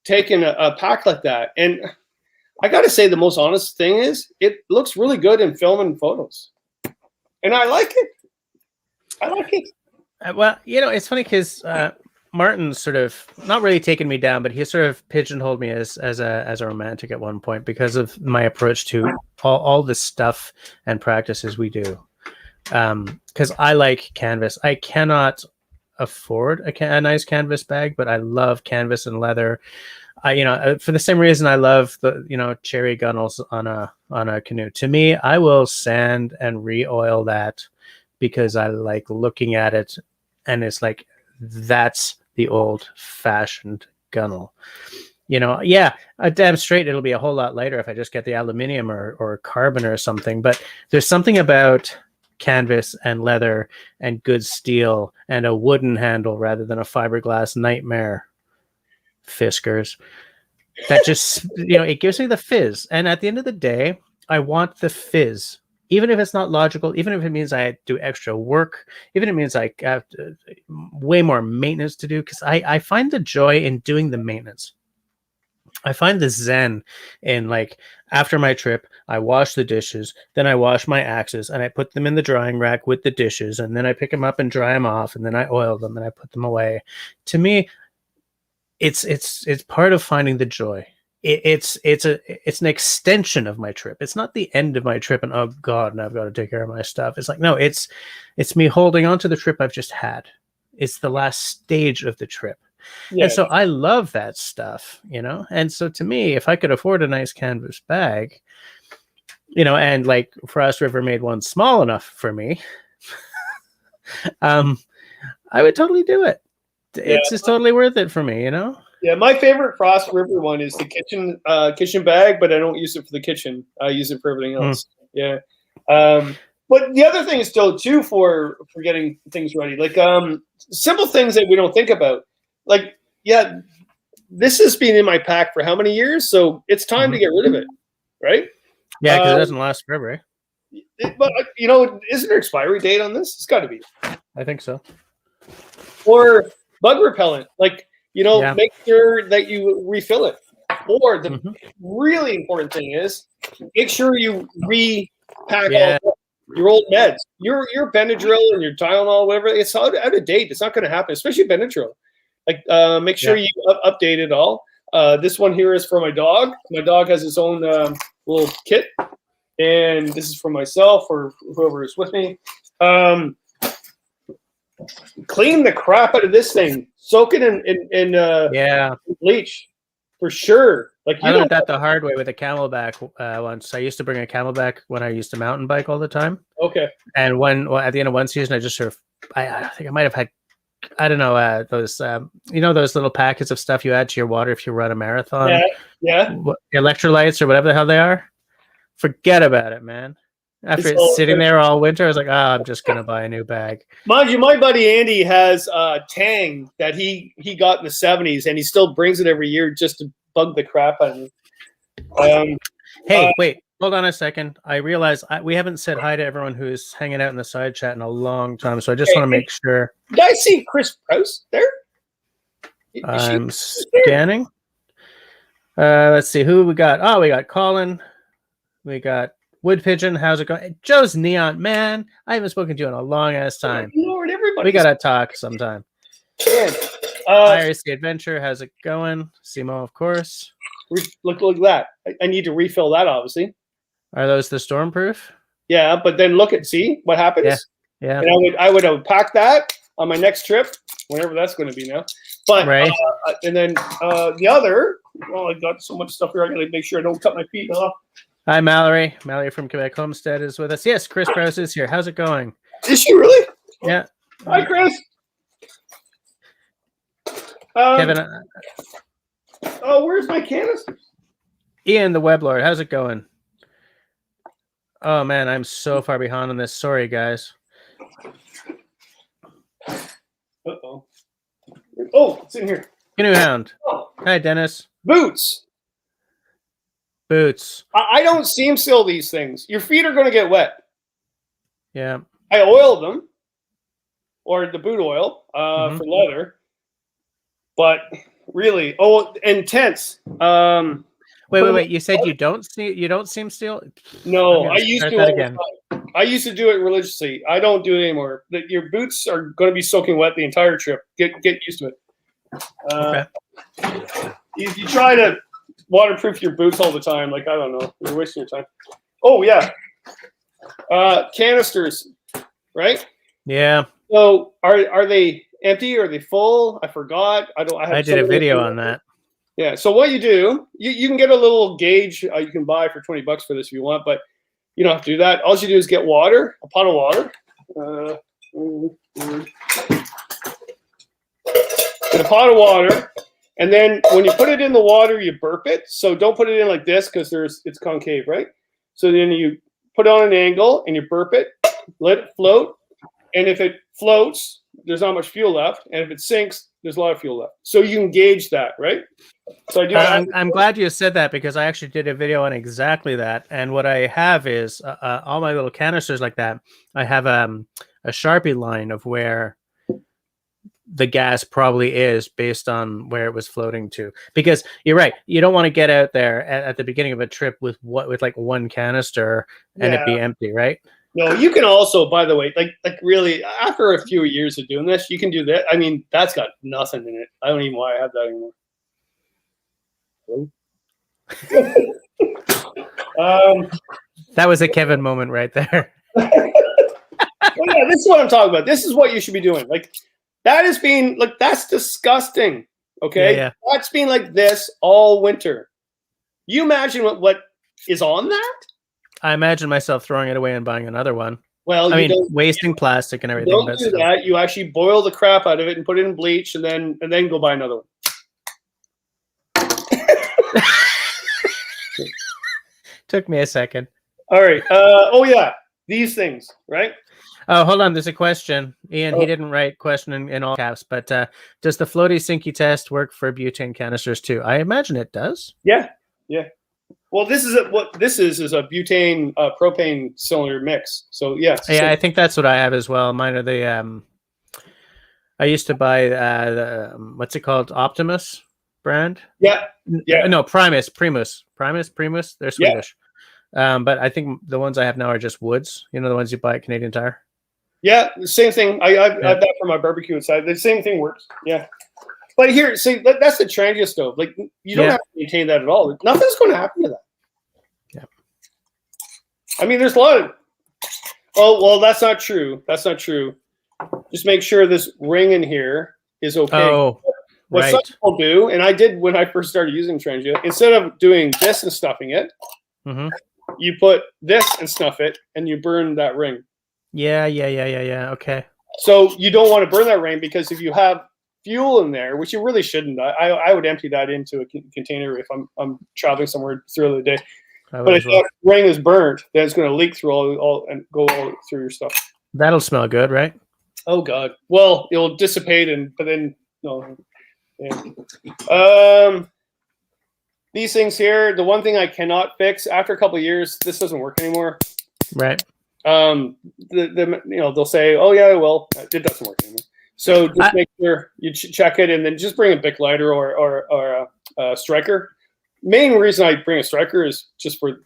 taking a pack like that? And I got to say, the most honest thing is it looks really good in film and photos. And I like it. I like it. Well, you know, it's funny because Martin's sort of not really taken me down, but he sort of pigeonholed me as a romantic at one point because of my approach to all the stuff and practices we do. Because I like canvas. I cannot afford a nice canvas bag, but I love canvas and leather. You know, for the same reason I love the, you know, cherry gunnels on a canoe. To me, I will sand and re-oil that because I like looking at it, and it's like that's the old-fashioned gunnel. You know, yeah, a damn straight it'll be a whole lot lighter if I just get the aluminium or carbon or something. But there's something about canvas and leather and good steel and a wooden handle rather than a fiberglass nightmare, Fiskars, that just, you know, it gives me the fizz. And at the end of the day, I want the fizz, even if it's not logical, even if it means I do extra work, even if it means I have way more maintenance to do, because I find the joy in doing the maintenance. I find the zen in, like, after my trip, I wash the dishes, then I wash my axes, and I put them in the drying rack with the dishes, and then I pick them up and dry them off, and then I oil them and I put them away. To me, it's part of finding the joy. It's an extension of my trip. It's not the end of my trip and, oh God, now I've got to take care of my stuff. It's like, no, it's me holding on to the trip I've just had. It's the last stage of the trip. Yeah. And so I love that stuff, you know? And so to me, if I could afford a nice canvas bag, you know, and like Frost River made one small enough for me, I would totally do it. It's just totally worth it for me, you know? Yeah, my favorite Frost River one is the kitchen bag, but I don't use it for the kitchen. I use it for everything else. Yeah. But the other thing is still too for getting things ready, like simple things that we don't think about. Like, yeah, this has been in my pack for how many years? So it's time to get rid of it, right? Yeah, because it doesn't last forever. Eh? But you know, isn't there expiry date on this? It's got to be. I think so. Or bug repellent, like, you know, Yeah. make sure that you refill it. Or the really important thing is make sure you repack all your old meds. Your Benadryl and your Tylenol, whatever, it's out of date. It's not going to happen, especially Benadryl. Like, make sure you update it all. This one here is for my dog. My dog has his own little kit, and this is for myself or whoever is with me. Clean the crap out of this thing. Soak it in bleach for sure. Like, I learned that the hard way with a Camelback once. I used to bring a Camelback when I used to mountain bike all the time. Okay. And at the end of one season, I just sort of, I think I might have had, I don't know, those, you know, those little packets of stuff you add to your water if you run a marathon. Yeah. Electrolytes or whatever the hell they are. Forget about it, man. After sitting there all winter, I was like, I'm just going to buy a new bag. Mind you, my buddy Andy has Tang that he got in the 70s, and he still brings it every year just to bug the crap out of me. Hey, wait. Hold on a second. I realize we haven't said hi to everyone who's hanging out in the side chat in a long time, so I just want to make sure. Did I see Chris Prouse there? I'm scanning. Let's see who we got. Oh, we got Callan. We got Wood Pigeon. How's it going? Joe's Neon. Man, I haven't spoken to you in a long ass time. Lord, everybody. We got to talk sometime. Yeah. Iris the Adventure. How's it going? Simo, of course. Look at that. I need to refill that, obviously. Are those the stormproof? Yeah, but then see what happens. Yeah. And I would have packed that on my next trip, whenever that's going to be now. But and then the other. Well, I got so much stuff here. I got to make sure I don't cut my feet off. Hi, Mallory. Mallory from Quebec Homestead is with us. Yes, Chris Prowse is here. How's it going? Is she really? Yeah. Hi, Chris. Kevin. Where's my canisters? Ian, the Web Lord. How's it going? Oh, man, I'm so far behind on this. Sorry, guys. Uh-oh. Oh, it's in here. Canoe Hound. Oh. Hi, Dennis. Boots. I don't seam seal these things. Your feet are going to get wet. Yeah. I oiled them, or the boot oil for leather. But really, and tents. Wait. You said you don't seam seal? No, I used to again. I used to do it religiously. I don't do it anymore. Your boots are going to be soaking wet the entire trip. Get used to it. Okay. If you try to waterproof your boots all the time, like, I don't know, you're wasting your time. Oh yeah. Canisters, right? Yeah. So are they empty or are they full? I forgot. I did a video on that. Yeah. So what you do, you can get a little gauge you can buy for $20 for this if you want, but you don't have to do that. All you do is get water, a pot of water. Get a pot of water. And then when you put it in the water, you burp it. So don't put it in like this because it's concave, right? So then you put it on an angle and you burp it, let it float. And if it floats, there's not much fuel left. And if it sinks, there's a lot of fuel left. So you can gauge that, right? So I do. I'm glad you said that because I actually did a video on exactly that. And what I have is all my little canisters like that. I have a Sharpie line of where the gas probably is based on where it was floating to, because you're right, you don't want to get out there at the beginning of a trip with like one canister and it be empty, right? No, you can also, by the way, like really after a few years of doing this, you can do that. I mean, that's got nothing in it. I don't even know why I have that anymore. That was a Kevin moment right there. Well, yeah, this is what I'm talking about. This is what you should be doing. Like, that is being like, that's disgusting. Okay. Yeah. That's been like this all winter. You imagine what is on that? I imagine myself throwing it away and buying another one. Well, I mean, wasting plastic and everything. Don't do that. You actually boil the crap out of it and put it in bleach and then go buy another one. Took me a second. All right. Oh yeah, these things, right? Oh, hold on. There's a question. Ian, he Oh. didn't write question in all caps, but does the floaty sinky test work for butane canisters too? I imagine it does. Yeah. Well, what this is a butane propane cylinder mix. So yeah. Yeah, I think that's what I have as well. Mine are the I used to buy the what's it called? Optimus brand? Yeah. No, Primus. They're Yeah. Swedish. But I think the ones I have now are just woods. You know, the ones you buy at Canadian Tire. Yeah, same thing. I have that for my barbecue inside. The same thing works. Yeah. But here, see, that's the Trangia stove. Like, you don't have to maintain that at all. Nothing's going to happen to that. Yeah. I mean, there's a lot of. Oh, well, that's not true. That's not true. Just make sure this ring in here is okay. Oh, what right. some people do, and I did when I first started using Trangia, instead of doing this and stuffing it, you put this and stuff it, and you burn that ring. Yeah. Okay. So you don't want to burn that ring because if you have fuel in there, which you really shouldn't, I would empty that into a container if I'm traveling somewhere through the day. But if that ring is burnt, then it's going to leak through all and go all through your stuff. That'll smell good, right? Oh God! Well, it'll dissipate, but then no. Yeah. These things here. The one thing I cannot fix after a couple of years, this doesn't work anymore. Right. They'll say, "Oh yeah, well, it doesn't work anymore." So just make sure you check it, and then just bring a Bic Lighter or a striker. Main reason I bring a striker is just for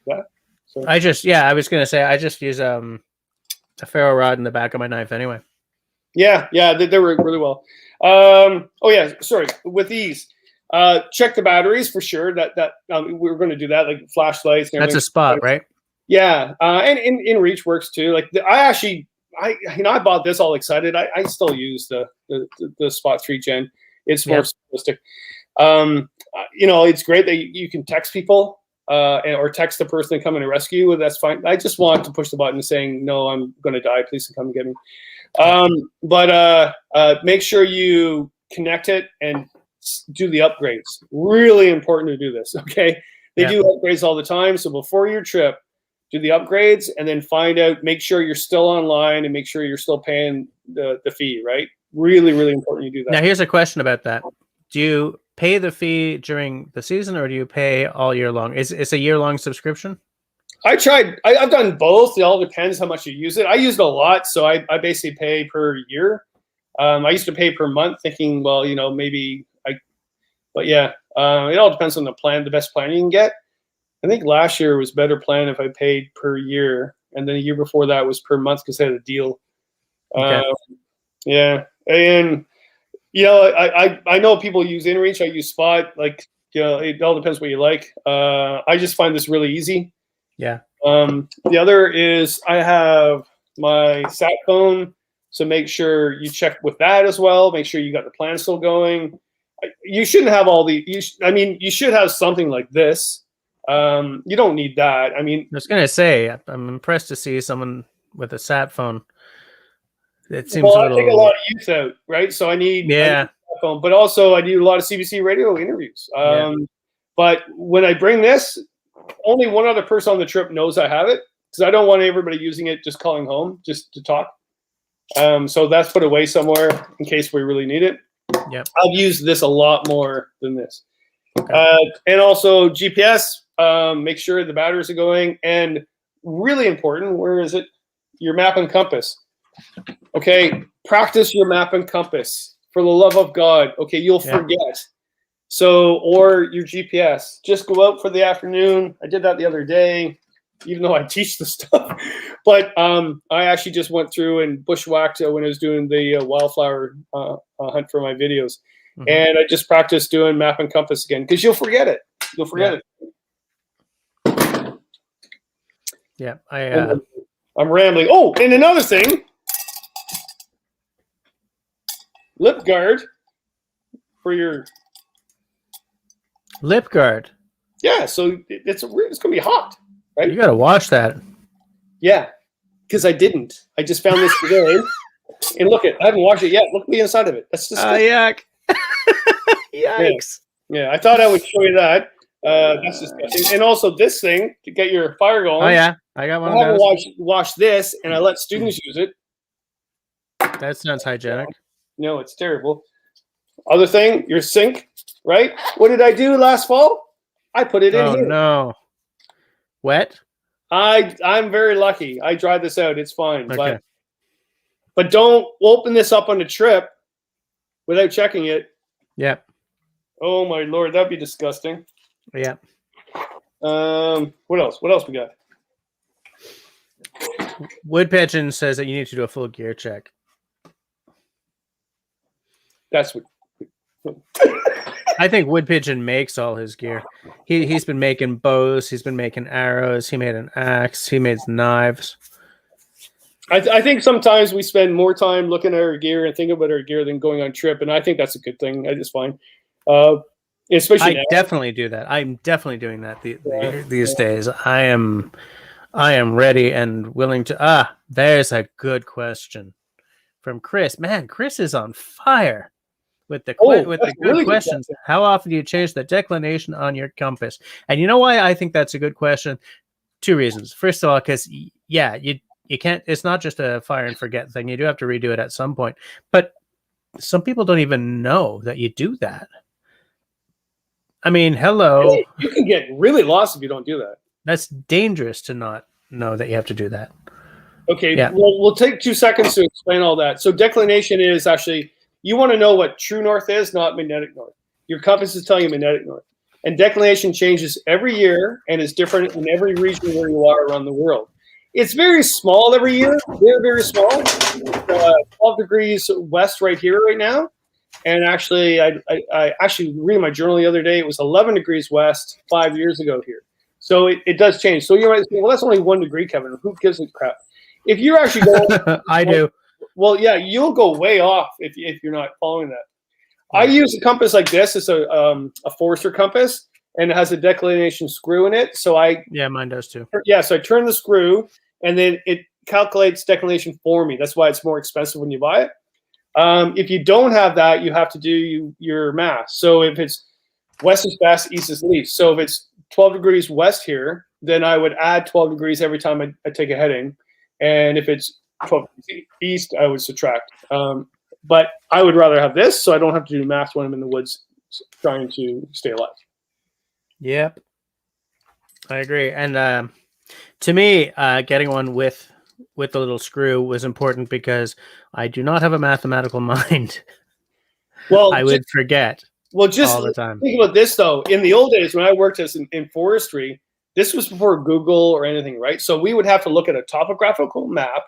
that. So I was gonna say I just use a ferro rod in the back of my knife anyway. Yeah, they work really well. Oh yeah, sorry. With these, check the batteries for sure. That we're going to do that, like flashlights. And that's a spot, right? Yeah, and in reach works too. Like I bought this all excited. I still use the Spot 3 Gen. It's more simplistic. It's great that you can text people or text the person coming to rescue you. That's fine. I just want to push the button saying, no, I'm going to die. Please come and get me. But make sure you connect it and do the upgrades. Really important to do this. Okay. They do upgrades all the time. So before your trip, do the upgrades and then make sure you're still online and make sure you're still paying the fee, right? Really, really important you do that. Now, here's a question about that. Do you pay the fee during the season or do you pay all year long? It's a year-long subscription? I tried. I've done both. It all depends how much you use it. I used it a lot, so I basically pay per year. I used to pay per month thinking, well, maybe but yeah, it all depends on the plan, the best plan you can get. I think last year was better plan if I paid per year, and then the year before that was per month because they had a deal. Okay. Yeah, and I know people use InReach. I use Spot. Like, it all depends what you like. I just find this really easy. Yeah. The other is I have my sat phone, so make sure you check with that as well. Make sure you got the plan still going. You shouldn't have all you should have something like this. You don't need that. I was gonna say I'm impressed to see someone with a sat phone. It seems I take a lot of use out, right? So I need a phone, but also I do a lot of CBC radio interviews. But when I bring this, only one other person on the trip knows I have it because I don't want everybody using it just calling home just to talk. So that's put away somewhere in case we really need it. Yeah, I've used this a lot more than this. Okay. And also GPS. Make sure the batteries are going, and really important, where is it? Your map and compass. Okay, practice your map and compass for the love of God. Okay, you'll forget. So, or your GPS. Just go out for the afternoon. I did that the other day, even though I teach the stuff. But I actually just went through and bushwhacked when I was doing the wildflower hunt for my videos. Mm-hmm. And I just practiced doing map and compass again because you'll forget it. You'll forget it. Yeah, I'm rambling. Oh, and another thing. Lip guard for your lip guard. Yeah, so it's gonna be hot, right? You gotta wash that. Yeah, because I didn't. I just found this today, and look I haven't washed it yet. Look at the inside of it. That's just yuck. Yikes. Yeah, I thought I would show you that. That's disgusting. And also this thing to get your fire going. Oh yeah, I got one I of haven't those. washed this, and I let students use it. That sounds hygienic. No, it's terrible. Other thing, your sink, right? What did I do last fall? I put it in Oh here. no, wet. I'm very lucky. I dried this out. It's fine. Okay. But don't open this up on the trip without checking it. Yep. Oh my lord, that'd be disgusting. Yep. What else? What else we got? Wood Pigeon says that you need to do a full gear check. That's what. I think Wood Pigeon makes all his gear. He's been making bows. He's been making arrows. He made an axe. He made knives. I think sometimes we spend more time looking at our gear and thinking about our gear than going on trip, and I think that's a good thing. I just find, especially I definitely do that. I'm definitely doing that these days. I am ready and willing to. There's a good question from Chris. Man, Chris is on fire with the good really questions. Good. How often do you change the declination on your compass? And you know why I think that's a good question? 2 reasons. First of all, because you can't. It's not just a fire and forget thing. You do have to redo it at some point. But some people don't even know that you do that. I mean, hello. You can get really lost if you don't do that. That's dangerous to not know that you have to do that. Okay, yeah. We'll take 2 seconds to explain all that. So declination is actually, you want to know what true north is, not magnetic north. Your compass is telling you magnetic north. And declination changes every year and is different in every region where you are around the world. It's very small every year, very, very small. 12 degrees west right here right now. And actually, I actually read my journal the other day. It was 11 degrees west 5 years ago here. So it does change. So you might say, well, that's only 1 degree, Kevin. Who gives a crap? If you're actually going, I do. Well, yeah, you'll go way off if you're not following that. I use a compass like this. It's a Forster compass, and it has a declination screw in it. So mine does too. Yeah, so I turn the screw, and then it calculates declination for me. That's why it's more expensive when you buy it. If you don't have that, you have to do your math. So if it's west is best, east is least. So if it's 12 degrees west here, then I would add 12 degrees every time I take a heading. And if it's 12 degrees east, I would subtract. But I would rather have this so I don't have to do math when I'm in the woods trying to stay alive. Yep. I agree. And to me, getting one with the little screw was important because I do not have a mathematical mind. Well, I would forget. Well, just all the time. Think about this though. In the old days, when I worked in forestry, this was before Google or anything, right? So we would have to look at a topographical map,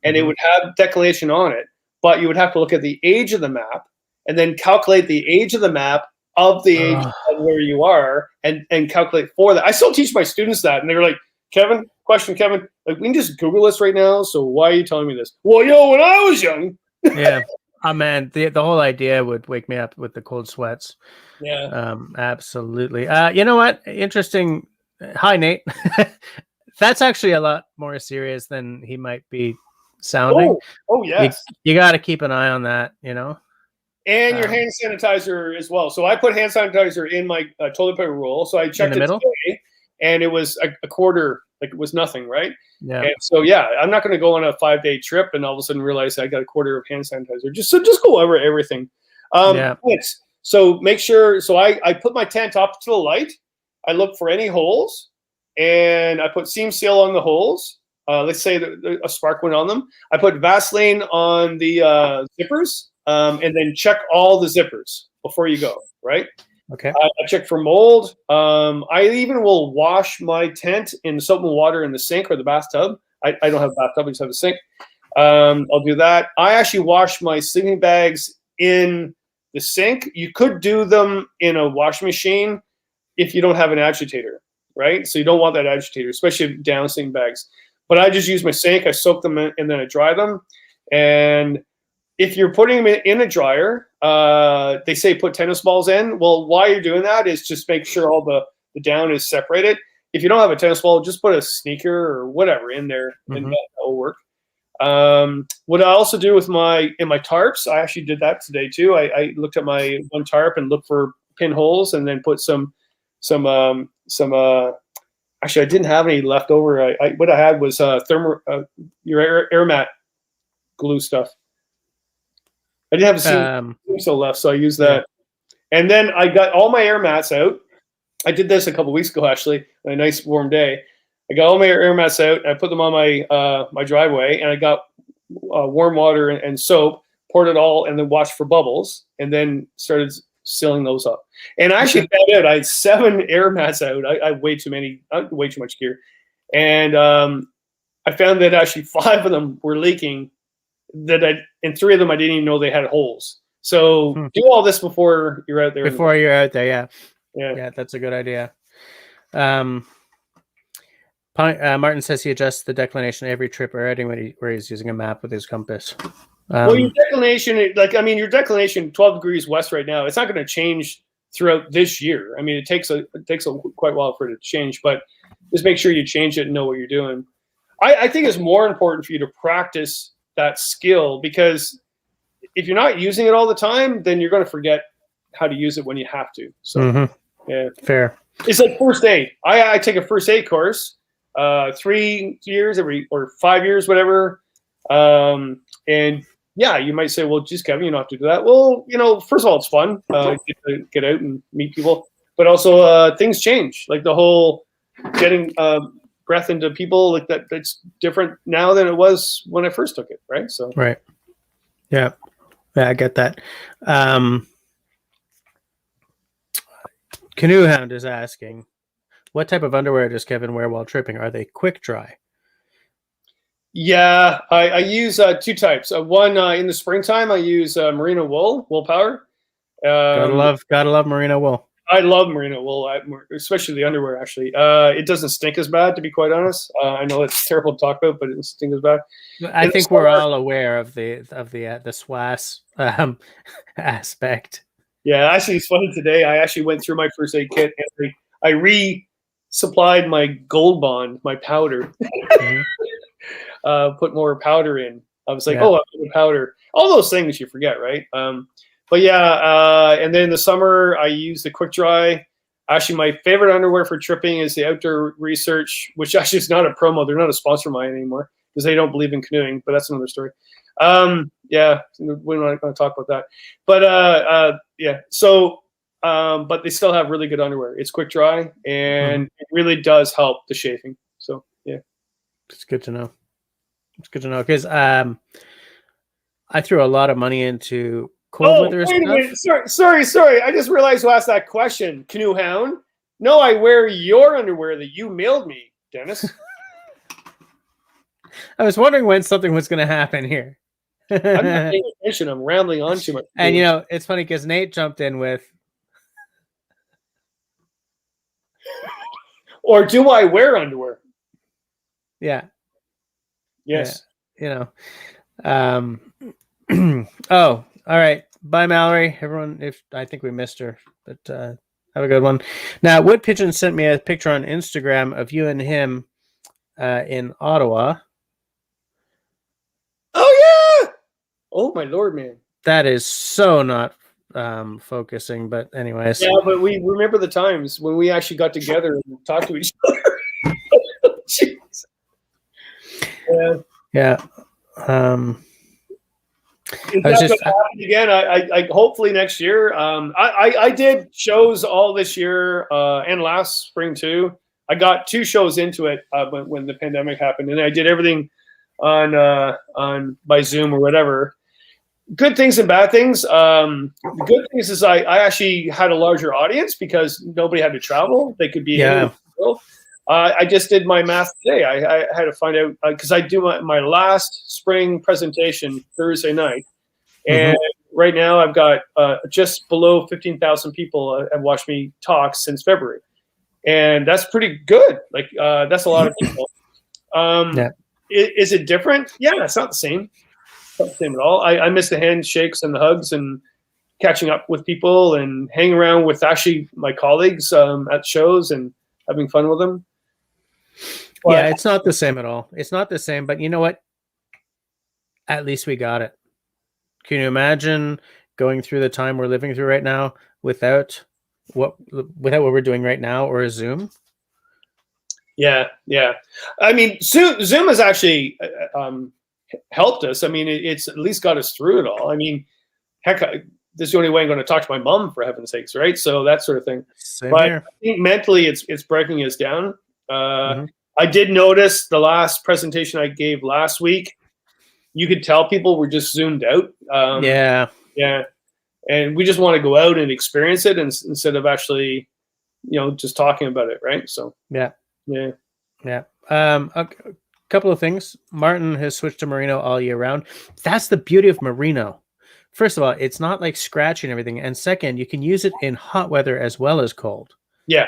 and it would have declination on it. But you would have to look at the age of the map, and then calculate the age of the map of the age of where you are, and calculate for that. I still teach my students that, and they're like, Kevin, like, we can just Google this right now. So why are you telling me this? Well, when I was young. Yeah. Oh man, the whole idea would wake me up with the cold sweats. Yeah. Absolutely. You know what? Interesting. Hi, Nate. That's actually a lot more serious than he might be sounding. Oh yes. You got to keep an eye on that, you know. And your hand sanitizer as well. So I put hand sanitizer in my toilet paper roll. So I checked in the middle, today, and it was a quarter. Like, it was nothing, right? Yeah. And so I'm not going to go on a 5-day trip and all of a sudden realize I got a quarter of hand sanitizer. Just go over everything. So make sure. So I put my tent up to the light. I look for any holes, and I put seam seal on the holes. Let's say that a spark went on them. I put Vaseline on the zippers, and then check all the zippers before you go. Right. Okay. I check for mold. I even will wash my tent in soap and water in the sink or the bathtub. I don't have a bathtub, I just have a sink. I'll do that. I actually wash my sleeping bags in the sink. You could do them in a washing machine if you don't have an agitator, right? So you don't want that agitator, especially down sleeping bags. But I just use my sink. I soak them in, and then I dry them. And if you're putting them in a dryer, they say put tennis balls in. Well, why you're doing that is just make sure all the down is separated. If you don't have a tennis ball, just put a sneaker or whatever in there, and that will work. What I also do with my tarps, I actually did that today too. I looked at my one tarp and looked for pin holes and then put some actually, I didn't have any left over. What I had was your air mat glue stuff. I didn't have so left, so I used that. Yeah. And then I got all my air mats out. I did this a couple weeks ago, actually, on a nice warm day. I got all my air mats out. I put them on my my driveway, and I got warm water and soap, poured it all, and then watched for bubbles, and then started sealing those up. And I actually found out I had 7 air mats out. I had way too much gear. And I found that actually 5 of them were leaking, and 3 of them I didn't even know they had holes. So do all this before you're out there. Before you're out there, yeah, that's a good idea. Martin says he adjusts the declination every trip or outing where he's using a map with his compass. Well, your declination, your declination 12 degrees west right now, it's not going to change throughout this year. I mean, it takes a quite a while for it to change, but just make sure you change it and know what you're doing. I think it's more important for you to practice that skill, because if you're not using it all the time, then you're going to forget how to use it when you have to. So, yeah, fair. It's like first aid. I take a first aid course, 3 years or 5 years, whatever. And yeah, you might say, well, geez, Kevin, you don't have to do that. Well, first of all, it's fun. Get out and meet people, but also things change. Like the whole getting breath into people, like that's different now than it was when I first took it. Right. So. Right. Yeah. Yeah, I get that. Canoe Hound is asking, what type of underwear does Kevin wear while tripping? Are they quick dry? Yeah, I use 2 types. One in the springtime, I use merino wool power. Gotta love merino wool. I love merino wool, especially the underwear. Actually, it doesn't stink as bad, to be quite honest. I know it's terrible to talk about, but it doesn't stink as bad. I think we're all aware of the SWAS aspect. Yeah, actually, it's funny today. I actually went through my first aid kit and I resupplied my Gold Bond, my powder. Put more powder in. I was like, I put powder. All those things you forget, right? But yeah, and then in the summer I use the quick dry. Actually, my favorite underwear for tripping is the Outdoor Research, which actually is not a promo. They're not a sponsor of mine anymore because they don't believe in canoeing, but that's another story. Yeah, we're not going to talk about that. But yeah, so but they still have really good underwear. It's quick dry, and it really does help the chafing. So yeah, it's good to know. It's good to know because I threw a lot of money into cold weather stuff. Wait a minute. Sorry. I just realized who asked that question. Canoe Hound. No, I wear your underwear that you mailed me, Dennis. I was wondering when something was going to happen here. I'm not paying attention. I'm rambling on too much. And it's funny because Nate jumped in with, or do I wear underwear? Yeah. Yes. Yeah, oh, all right. Bye, Mallory. Everyone, I think we missed her, but have a good one. Now, Wood Pigeon sent me a picture on Instagram of you and him in Ottawa. Oh, yeah. Oh, my Lord, man. That is so not focusing, but anyways. Yeah, but we remember the times when we actually got together and talked to each other. Jeez. Yeah. Is that going to happen again? I hopefully next year. I did shows all this year and last spring too. I got 2 shows into it when the pandemic happened, and I did everything on by Zoom or whatever. Good things and bad things. The good things is I actually had a larger audience because nobody had to travel. They could be in the world. I just did my math today. I had to find out because I do my last spring presentation Thursday night, and right now I've got just below 15,000 people have watched me talk since February, and that's pretty good. Like that's a lot of people. Is it different? Yeah, it's not the same. It's not the same at all. I miss the handshakes and the hugs and catching up with people and hanging around with actually my colleagues at shows and having fun with them. But, yeah, it's not the same at all. It's not the same, but you know what? At least we got it. Can you imagine going through the time we're living through right now without without what we're doing right now or a Zoom. Yeah. I mean, Zoom has actually helped us. I mean, it's at least got us through it all. I mean, heck, this is the only way I'm going to talk to my mom, for heaven's sakes, right? So that sort of thing. Same But here. I think mentally, it's breaking us down. Mhm. I did notice the last presentation I gave last week. You could tell people were just zoomed out. Yeah. And we just want to go out and experience it instead of actually, just talking about it, right? So Yeah. yeah. A couple of things. Martin has switched to merino all year round. That's the beauty of merino. First of all, it's not like scratchy and everything, and second, you can use it in hot weather as well as cold. Yeah.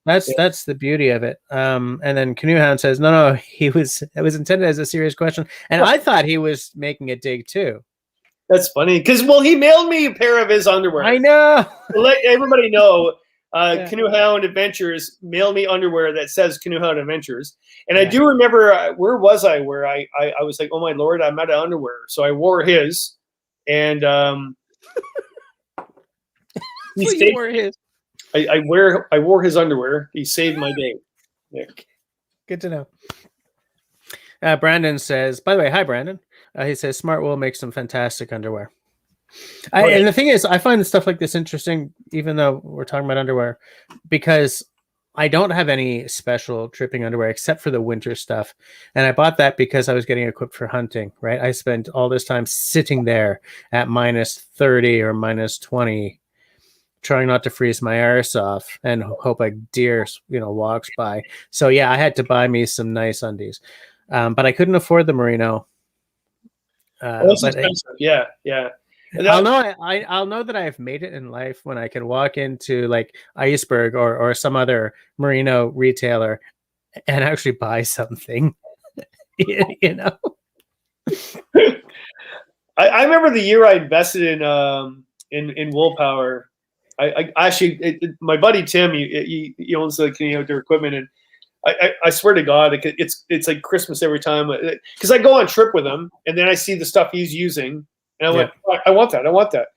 That's the beauty of it. And then Canoe Hound says, no, it was intended as a serious question, and I thought he was making a dig too. That's funny because he mailed me a pair of his underwear. I know. To let everybody know, Canoe Hound Adventures mailed me underwear that says Canoe Hound Adventures, and I do remember where was I? Where I was like, oh my lord, I'm out of underwear, so I wore his, and You wore his. I wore his underwear. He saved my day. Yeah. Good to know. Brandon says, by the way, hi, Brandon. He says, Smart Wool makes some fantastic underwear. And the thing is, I find stuff like this interesting, even though we're talking about underwear, because I don't have any special tripping underwear except for the winter stuff. And I bought that because I was getting equipped for hunting, right? I spent all this time sitting there at -30 or -20, trying not to freeze my arse off and hope a deer, walks by. So yeah, I had to buy me some nice undies. But I couldn't afford the merino. That's expensive. Yeah. I'll know that I've made it in life when I can walk into like Iceberg or some other merino retailer and actually buy something. I remember the year I invested in Wool Power. I actually, my buddy Tim, he owns the Canadian Outdoor Equipment, and I swear to God, it's like Christmas every time because I go on trip with him, and then I see the stuff he's using, and I went, I want that,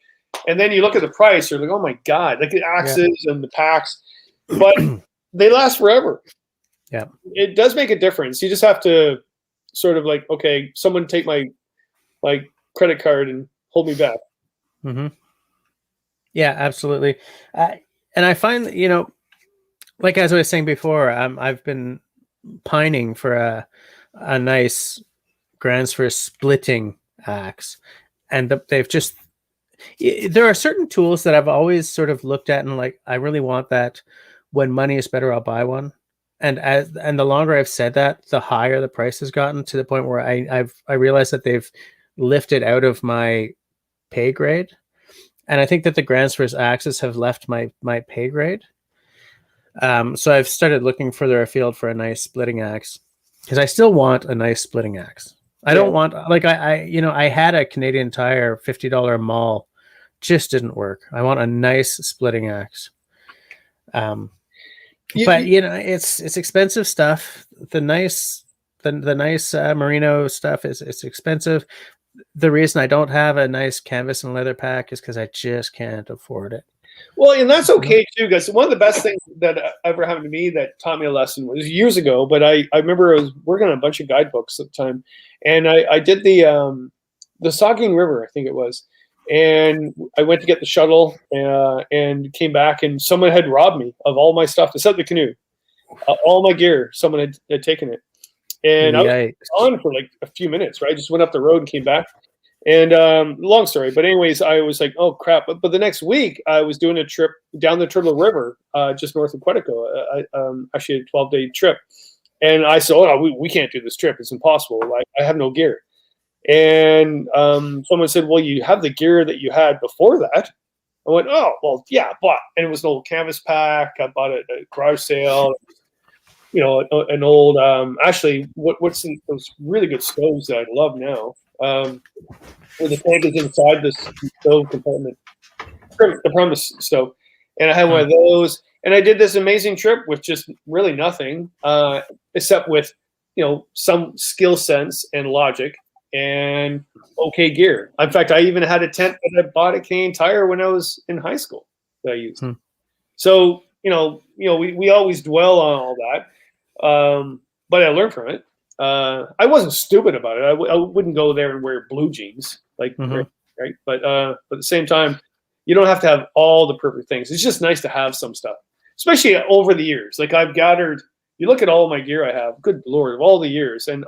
and then you look at the price, you're like, oh my God, like the axes and the packs, but they last forever. Yeah, it does make a difference. You just have to sort of like, okay, someone take my credit card and hold me back. Mm-hmm. Yeah, absolutely. And I find that, like as I was saying before, I've been pining for a nice Gransfir splitting axe, and there are certain tools that I've always sort of looked at and like, I really want that. When money is better, I'll buy one. And the longer I've said that, the higher the price has gotten, to the point where I realized that they've lifted out of my pay grade. And I think that the Gransfir's axes have left my pay grade. So I've started looking further afield for a nice splitting axe, because I still want a nice splitting axe. I don't want, like, I had a Canadian Tire $50 maul, just didn't work. I want a nice splitting axe. But it's expensive stuff. The nice merino stuff it's expensive. The reason I don't have a nice canvas and leather pack is because I just can't afford it. Well, and that's okay too, because one of the best things that ever happened to me that taught me a lesson was years ago. But I remember I was working on a bunch of guidebooks at the time, and I did the Saugeen River, I think it was, and I went to get the shuttle and came back, and someone had robbed me of all my stuff except the canoe, all my gear. Someone had taken it, and I was on for like a few minutes. Right, I just went up the road and came back. And long story, but anyways, I was like, oh crap. But the next week I was doing a trip down the Turtle River, just north of Quetico, actually a 12-day trip. And I said, oh no, we can't do this trip. It's impossible. I have no gear. And someone said, well, you have the gear that you had before that. I went, oh, well, yeah, and it was an old canvas pack. I bought it at a garage sale. An old, actually, what's those really good stoves that I love now. Where the tank is inside the stove compartment, the premise stove, and I had one of those. And I did this amazing trip with just really nothing, except with some skill sense and logic and okay gear. In fact, I even had a tent that I bought at Canadian Tire when I was in high school that I used. So we always dwell on all that, but I learned from it. I wasn't stupid about it. I wouldn't go there and wear blue jeans, like right. But at the same time, you don't have to have all the perfect things. It's just nice to have some stuff, especially over the years. Like I've gathered. You look at all my gear I have. Good Lord, of all the years, and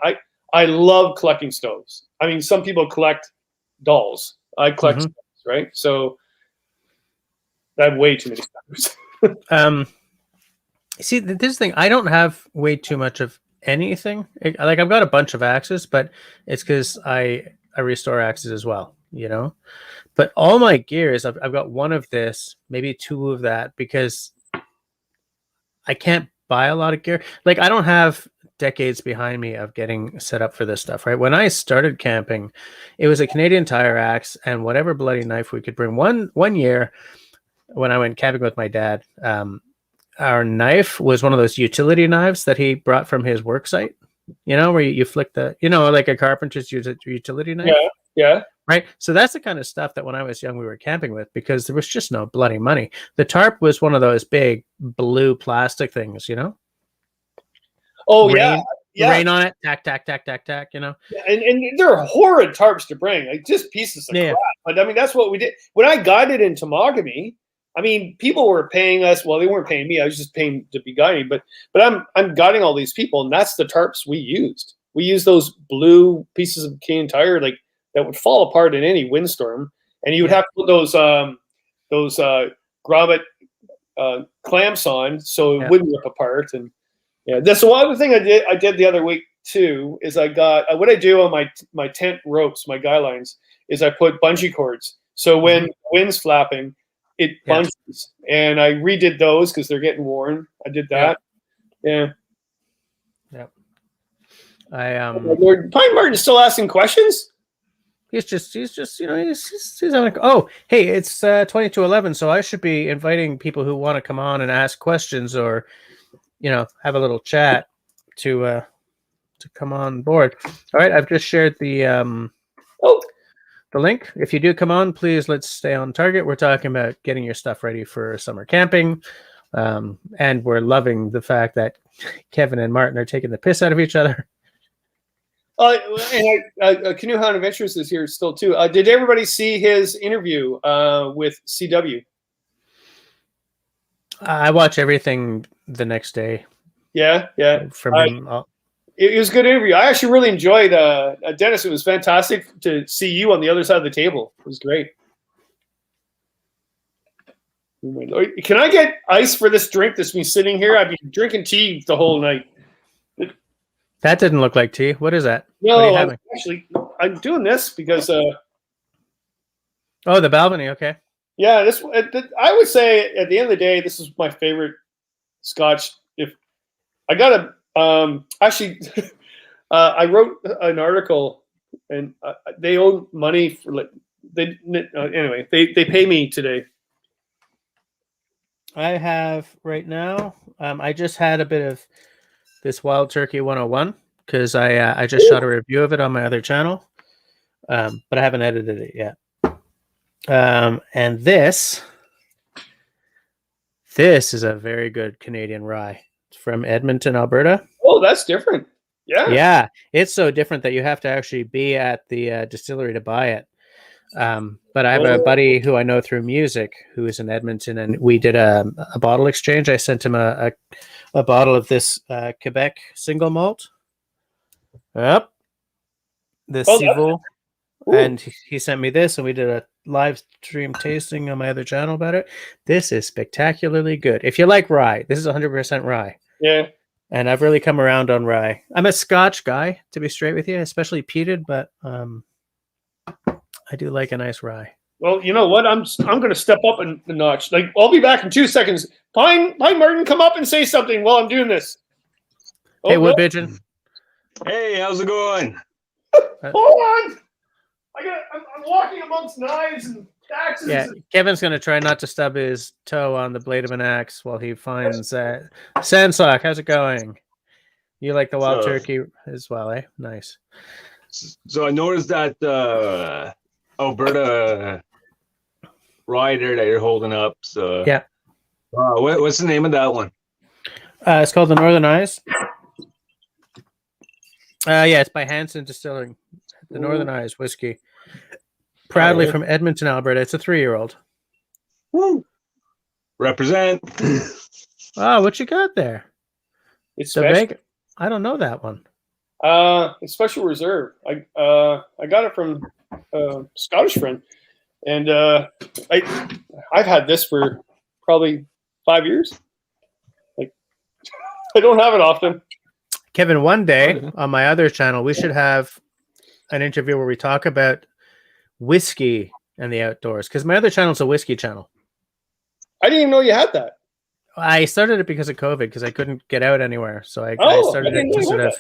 I love collecting stoves. I mean, some people collect dolls. I collect stoves, right? So I have way too many stoves. See, this thing, I don't have way too much of anything. Like I've got a bunch of axes, but it's because I restore axes as well, But all my gear is I've got one of this, maybe two of that, because I can't buy a lot of gear. Like I don't have decades behind me of getting set up for this stuff, right? When I started camping, it was a Canadian Tire axe and whatever bloody knife we could bring. One year when I went camping with my dad, our knife was one of those utility knives that he brought from his work site, where you flick the, like a carpenter's utility knife. Yeah. Right. So that's the kind of stuff that when I was young, we were camping with, because there was just no bloody money. The tarp was one of those big blue plastic things, Oh, rain on it, tack, Yeah, and they're horrid tarps to bring, like just pieces of crap. But I mean, that's what we did. When I guided in Temagami, I mean, people were paying us. Well, they weren't paying me. I was just paying to be guiding. But I'm guiding all these people, and that's the tarps we used. We used those blue pieces of Canadian Tire, like that would fall apart in any windstorm, and you would have to put those grommet clamps on so it wouldn't rip apart. And that's the one other thing I did the other week too. Is I got what I do on my tent ropes, my guy lines, is I put bungee cords. So when the wind's flapping, it bunches, and I redid those because they're getting worn. I did that. Yeah. Lord, Pine Martin's still asking questions. He's just having oh, hey, it's 22:11, so I should be inviting people who want to come on and ask questions or, have a little chat to come on board. All right, I've just shared the link. If you do come on, please let's stay on target. We're talking about getting your stuff ready for summer camping, and we're loving the fact that Kevin and Martin are taking the piss out of each other. And Canoe Hound Adventures is here still too. Did everybody see his interview with CW? I watch everything the next day. Yeah. From him. It was a good interview. I actually really enjoyed Dennis. It was fantastic to see you on the other side of the table. It was great. Can I get ice for this drink that's been sitting here? I've been drinking tea the whole night. That didn't look like tea. What is that? No, I'm doing this because. The Balvenie. Okay. Yeah, I would say at the end of the day, this is my favorite Scotch. If I got actually, I wrote an article, and they owe money for anyway. They pay me today. I have right now. I just had a bit of this Wild Turkey 101 because I just shot a review of it on my other channel, but I haven't edited it yet. And this is a very good Canadian rye. It's from Edmonton, Alberta. Oh, that's different. Yeah, it's so different that you have to actually be at the distillery to buy it. But I have a buddy who I know through music who is in Edmonton, and we did a bottle exchange. I sent him a bottle of this Quebec single malt. Yep. This Civaux. And he sent me this, and we did a live stream tasting on my other channel about it. This is spectacularly good. If you like rye, this is 100% rye. Yeah. And I've really come around on rye. I'm a Scotch guy, to be straight with you, especially peated, but I do like a nice rye. Well, you know what? I'm going to step up a notch. Like, I'll be back in 2 seconds. Pine Martin, come up and say something while I'm doing this. Hey, Wood Pigeon. Hey, how's it going? Hold on. I'm walking amongst knives and axes. Yeah, Kevin's going to try not to stub his toe on the blade of an axe while he finds Sandsock. How's it going? You like the Wild Turkey as well, eh? Nice. So I noticed that Alberta rye there that you're holding up. So yeah, What's the name of that one? It's called the Northern Eyes. Yeah, it's by Hanson Distilling. The Northern Eyes whiskey. Proudly from Edmonton, Alberta. It's a 3-year-old. Woo. Represent. Oh, what you got there? It's The special. Vegas. I don't know that one. It's special reserve. I got it from a Scottish friend, and I've had this for probably 5 years. Like, I don't have it often. Kevin, one day on my other channel, we should have an interview where we talk about whiskey and the outdoors, because my other channel is a whiskey channel. I didn't even know you had that. I started it because of COVID, because I couldn't get out anywhere. So I started it to sort of,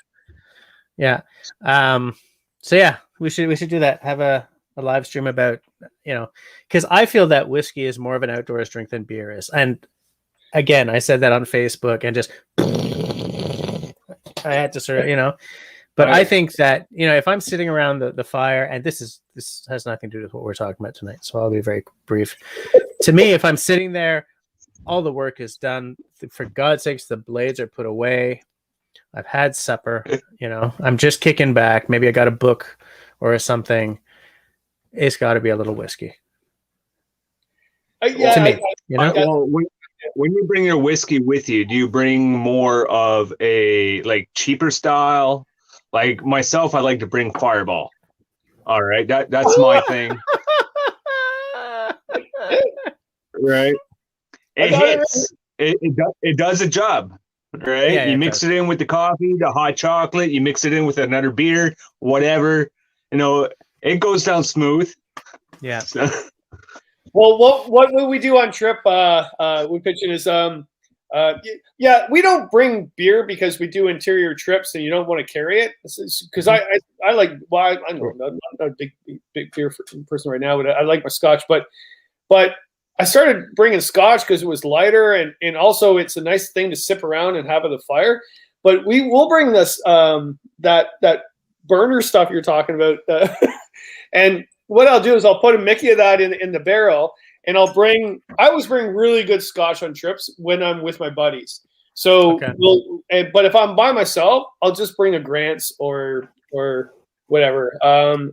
yeah. So yeah, we should do that. Have a live stream about, because I feel that whiskey is more of an outdoors drink than beer is. And again, I said that on Facebook and just I had to sort of, but I think that, if I'm sitting around the fire, and this has nothing to do with what we're talking about tonight, so I'll be very brief. To me, if I'm sitting there, all the work is done. For God's sakes, the blades are put away. I've had supper, I'm just kicking back. Maybe I got a book or something. It's got to be a little whiskey. To me, Well, when you bring your whiskey with you, do you bring more of a cheaper style? Like myself, I like to bring Fireball. All right, that's my thing. Right, it hits. It does a job. Right, Yeah, you mix it in with the coffee, the hot chocolate. You mix it in with another beer, whatever. It goes down smooth. Yeah. So. Well, what will we do on trip? We pitching is we don't bring beer because we do interior trips and you don't want to carry it. Because I like, well, I know I'm not a big beer person right now, but I like my Scotch. But I started bringing Scotch because it was lighter and also it's a nice thing to sip around and have at the fire. But we will bring this that burner stuff you're talking about, and what I'll do is I'll put a Mickey of that in the barrel, and I always bring really good Scotch on trips when I'm with my buddies. So, but if I'm by myself, I'll just bring a Grant's or whatever,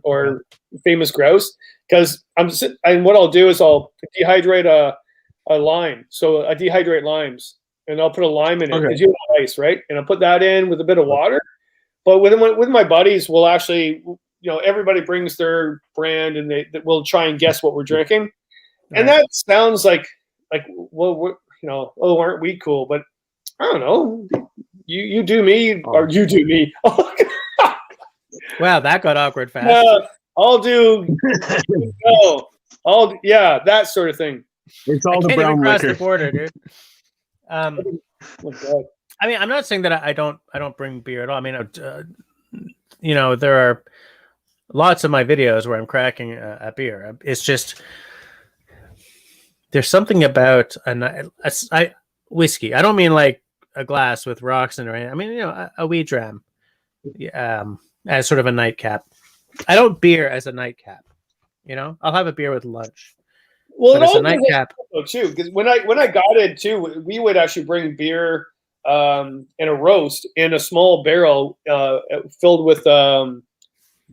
or Famous Grouse, because and what I'll do is I'll dehydrate a lime. So I dehydrate limes, and I'll put a lime in it because you have ice, right? And I'll put that in with a bit of water. But with my buddies, we'll actually, everybody brings their brand, and we'll try and guess what we're drinking. Right. And that sounds like, well, aren't we cool? But I don't know. You do me, or you do me. Wow, that got awkward fast. I'll do. That sort of thing. It's all the brown cross liquor. The border, dude. I mean, I'm not saying that I don't bring beer at all. I mean, there are lots of my videos where I'm cracking a beer. It's just there's something about whiskey. I don't mean like a glass with rocks in it. I mean, a wee dram, as sort of a nightcap. I don't beer as a nightcap. I'll have a beer with lunch. Well, but it's a nightcap too. Because when I got it too, we would actually bring beer and a roast in a small barrel filled with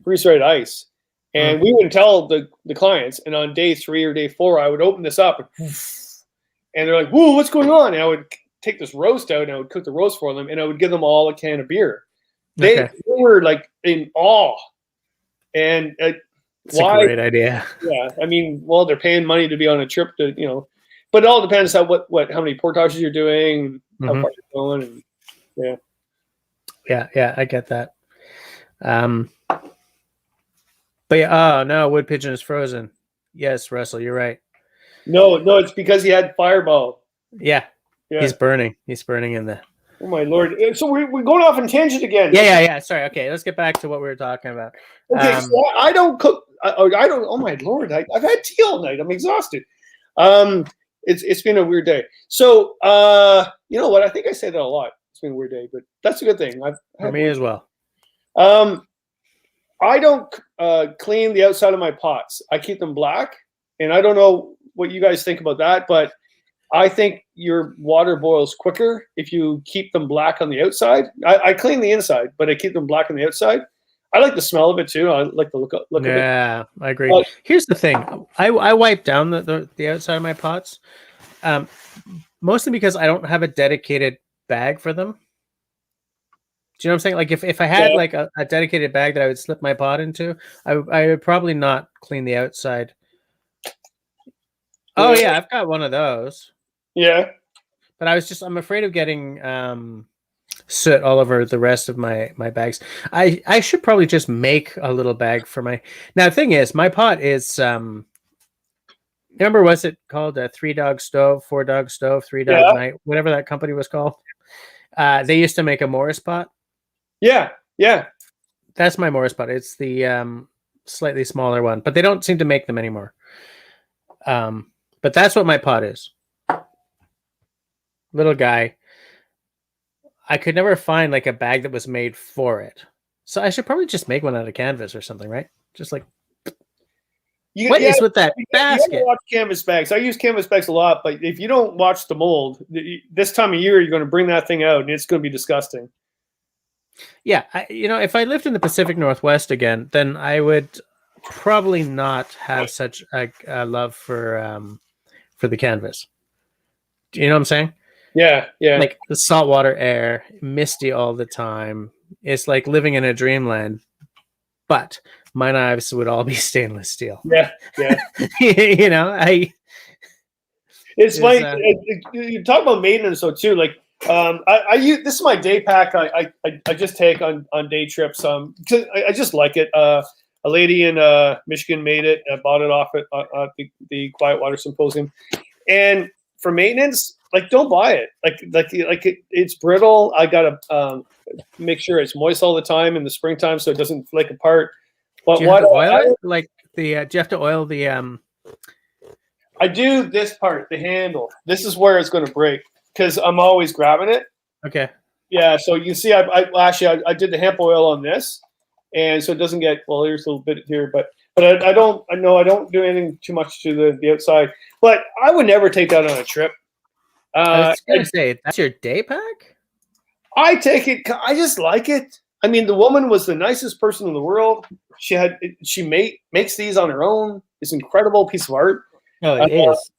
freeze-dried ice. And we would tell the clients, and on day 3 or day 4, I would open this up, and they're like, "Whoa, what's going on?" And I would take this roast out, and I would cook the roast for them, and I would give them all a can of beer. They were like in awe. And it's a great idea. Yeah, I mean, well, they're paying money to be on a trip to, but it all depends on how many portages you're doing, how far you're going, and yeah, I get that. But yeah, oh no, wood pigeon is frozen. Yes, Russell, you're right. No, it's because he had Fireball. Yeah. He's burning. He's burning in the. Oh my Lord! So we're going off on tangent again. Yeah. Sorry. Okay, let's get back to what we were talking about. Okay, so I don't cook. I don't. Oh my Lord! I've had tea all night. I'm exhausted. It's been a weird day. So you know what? I think I say that a lot. It's been a weird day, but that's a good thing. For me as well. I don't clean the outside of my pots. I keep them black, and I don't know what you guys think about that, but I think your water boils quicker if you keep them black on the outside. I clean the inside, but I keep them black on the outside. I like the smell of it too. I like the look of it. Yeah, I agree. But- Here's the thing: I wipe down the outside of my pots, mostly because I don't have a dedicated bag for them. Do you know what I'm saying? Like if I had like a dedicated bag that I would slip my pot into, I would probably not clean the outside. Oh yeah, I've got one of those. Yeah. But I'm afraid of getting soot all over the rest of my bags. I should probably just make a little bag for my. Now the thing is, my pot is remember, was it called a 3-dog stove, 4-dog stove, 3-dog night, whatever that company was called? They used to make a Morris pot. Yeah. Yeah. That's my Morris pot. It's the slightly smaller one, but they don't seem to make them anymore. But that's what my pot is. Little guy. I could never find like a bag that was made for it. So I should probably just make one out of canvas or something, right? Just like what is with that basket? You watch canvas bags. I use canvas bags a lot, but if you don't watch the mold, this time of year you're going to bring that thing out and it's going to be disgusting. Yeah, if I lived in the Pacific Northwest again, then I would probably not have such a love for the canvas. Do you know what I'm saying? Yeah, yeah. Like the saltwater air, misty all the time. It's like living in a dreamland. But my knives would all be stainless steel. Yeah, yeah. It's funny. You talk about maintenance though too. Like I use this is my day pack. I just take on day trips. Cause I just like it. A lady in Michigan made it. I bought it off at the Quiet Water Symposium. And for maintenance, like don't buy it. It's brittle. I gotta make sure it's moist all the time in the springtime so it doesn't flake apart. But do you have to oil it? Like do you have to oil the I do this part, the handle. This is where it's going to break because I'm always grabbing it. Okay. Yeah, so you see, I did the hemp oil on this, and so it doesn't get Here's a little bit here, but I don't do anything too much to the outside. But I would never take that on a trip. I was gonna say that's your day pack. I take it. I just like it. I mean, the woman was the nicest person in the world. She makes these on her own. It's an incredible piece of art. Oh, it is.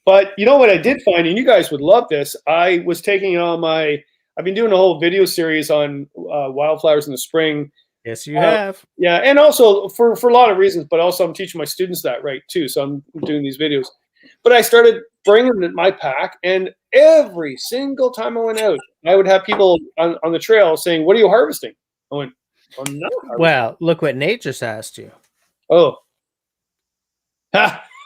But you know what I did find, and you guys would love this. I was taking on I've been doing a whole video series on wildflowers in the spring. Yes, you have. Yeah, and also for a lot of reasons, but also I'm teaching my students that right too. So I'm doing these videos. But I started bringing my pack, and every single time I went out, I would have people on the trail saying, "What are you harvesting?" I went, "I'm not harvesting." Well, look what Nate just asked you. Oh.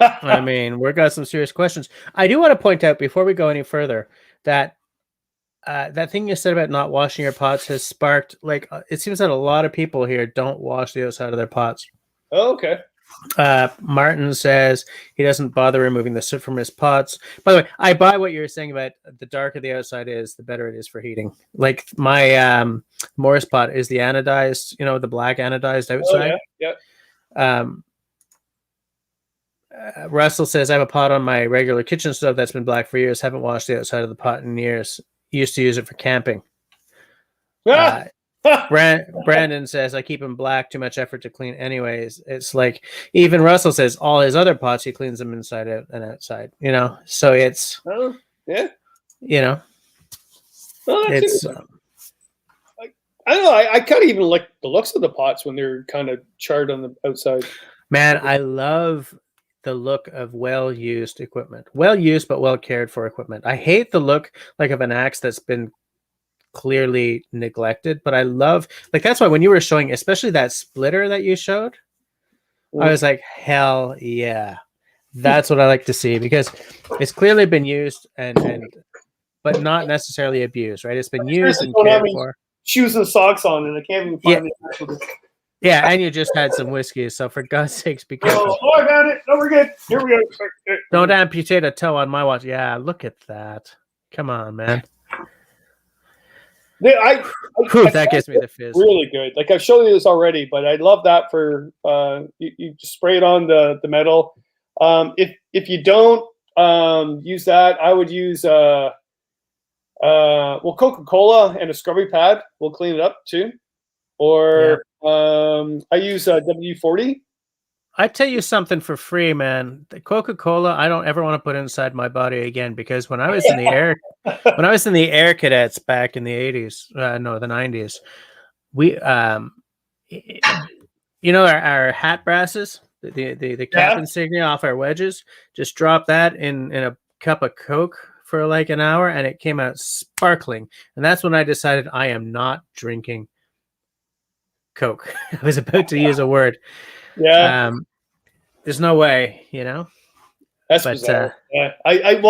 I mean, we've got some serious questions. I do want to point out before we go any further that that thing you said about not washing your pots has sparked, it seems that a lot of people here don't wash the outside of their pots. Oh, okay. Martin says he doesn't bother removing the soot from his pots. By the way, I buy what you're saying about the darker the outside is, the better it is for heating. Like my Morris pot is the anodized, the black anodized outside. Oh, yeah. Russell says, I have a pot on my regular kitchen stove that's been black for years. Haven't washed the outside of the pot in years. Used to use it for camping. Brandon says, I keep them black. Too much effort to clean anyways. It's like, even Russell says all his other pots, he cleans them inside out and outside. So it's, yeah. It's... I don't know. I kind of even like the looks of the pots when they're kind of charred on the outside. Man, I love the look of well-used equipment. Well-used but well-cared-for equipment. I hate the look of an axe that's been clearly neglected, but I love, that's why when you were showing, especially that splitter that you showed, I was like, hell yeah. That's what I like to see, because it's clearly been used but not necessarily abused, right? It's been used and cared for. Shoes and socks on, and I can't even find it. Yeah, and you just had some whiskey, so for God's sakes, be careful. Oh, I got it. No, we're good. Here we go. Don't amputate a toe on my watch. Yeah, look at that. Come on, man. That gives me the fizz. Really good. I've shown you this already, but I love that for you spray it on the metal. If you don't, use that. I would use Coca-Cola and a scrubby pad will clean it up too. Or I use WD-40. I tell you something for free, man. The Coca-Cola, I don't ever want to put inside my body again, because when I was in the air cadets back in the 80s, the 90s, we our hat brasses, the cap insignia off our wedges, just drop that in a cup of Coke for like an hour, and it came out sparkling. And that's when I decided I am not drinking Coke. I was about to use a word. Yeah. There's no way, That's but bizarre. Yeah. I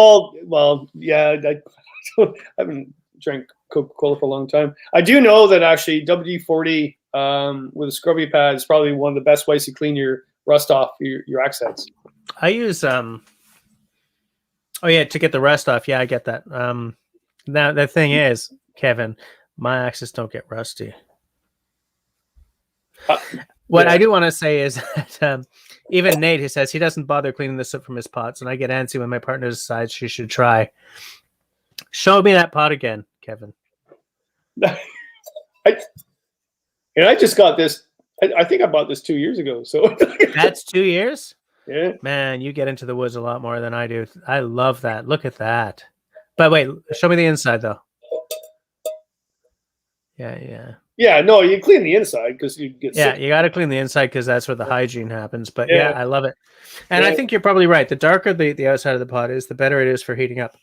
haven't drank Coca-Cola for a long time. I do know that actually WD-40 with a scrubby pad is probably one of the best ways to clean your rust off your accents. I use to get the rust off. Yeah, I get that. Now the thing is, Kevin, my axes don't get rusty. What I do want to say is that even Nate, who says he doesn't bother cleaning this up from his pots, and I get antsy when my partner decides she should try. Show me that pot again, Kevin. I just got this. I think I bought this 2 years ago. So that's 2 years? Yeah. Man, you get into the woods a lot more than I do. I love that. Look at that. But wait, show me the inside though. Yeah. Yeah, no, you clean the inside because you get sick. You got to clean the inside because that's where the hygiene happens. But yeah, I love it. And I think you're probably right. The darker the outside of the pot is, the better it is for heating up.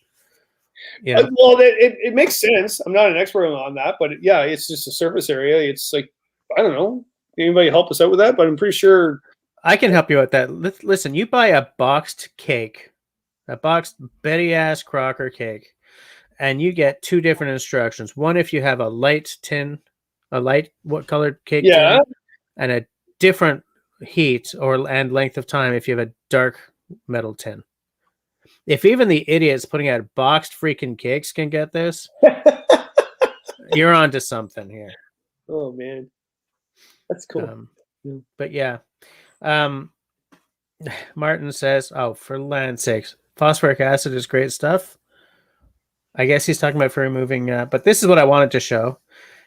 Well, it makes sense. I'm not an expert on that, but it's just a surface area. It's like, I don't know. Anybody help us out with that? But I'm pretty sure I can help you with that. Listen, you buy a boxed cake, a boxed Betty Ass Crocker cake, and you get two different instructions. One, if you have a light tin, what colored cake tin, and a different heat and length of time if you have a dark metal tin. If even the idiots putting out boxed freaking cakes can get this, you're onto something here. Oh man, that's cool. But yeah, Martin says, "Oh, for land's sakes, phosphoric acid is great stuff." I guess he's talking about for removing. But this is what I wanted to show.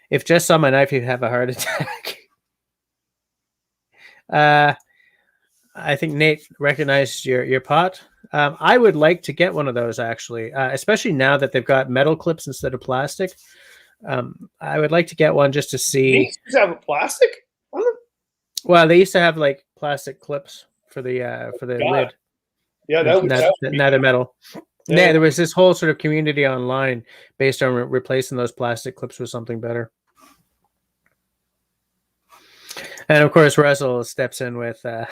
If just saw my knife, you'd have a heart attack. I think Nate recognized your pot. I would like to get one of those actually, especially now that they've got metal clips instead of plastic. I would like to get one just to see. They used to have a plastic on them? Well, they used to have like plastic clips for the lid. Yeah, now they're metal. Yeah, there was this whole sort of community online based on replacing those plastic clips with something better. And of course, Russell steps in with, but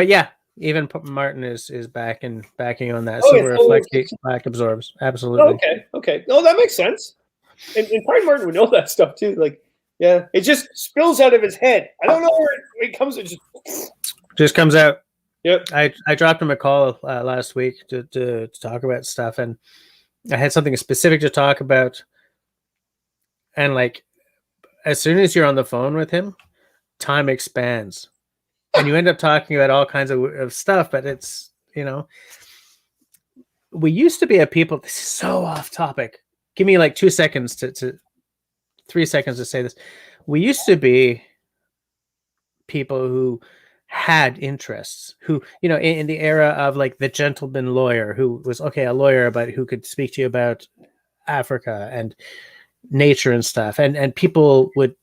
yeah, even Martin is backing on that. Silver reflects, black absorbs. Absolutely. Okay. No, that makes sense. And probably Martin would know that stuff too. Like, yeah, it just spills out of his head. I don't know where it comes. It just comes out. Yep. I dropped him a call last week to talk about stuff, and I had something specific to talk about. And like, as soon as you're on the phone with him, time expands, and you end up talking about all kinds of stuff. But it's, we used to be a people. This is so off topic. Give me like 2 seconds to 3 seconds to say this. We used to be people who had interests, who, in the era of like the gentleman lawyer, who was a lawyer, but who could speak to you about Africa and nature and stuff. And people would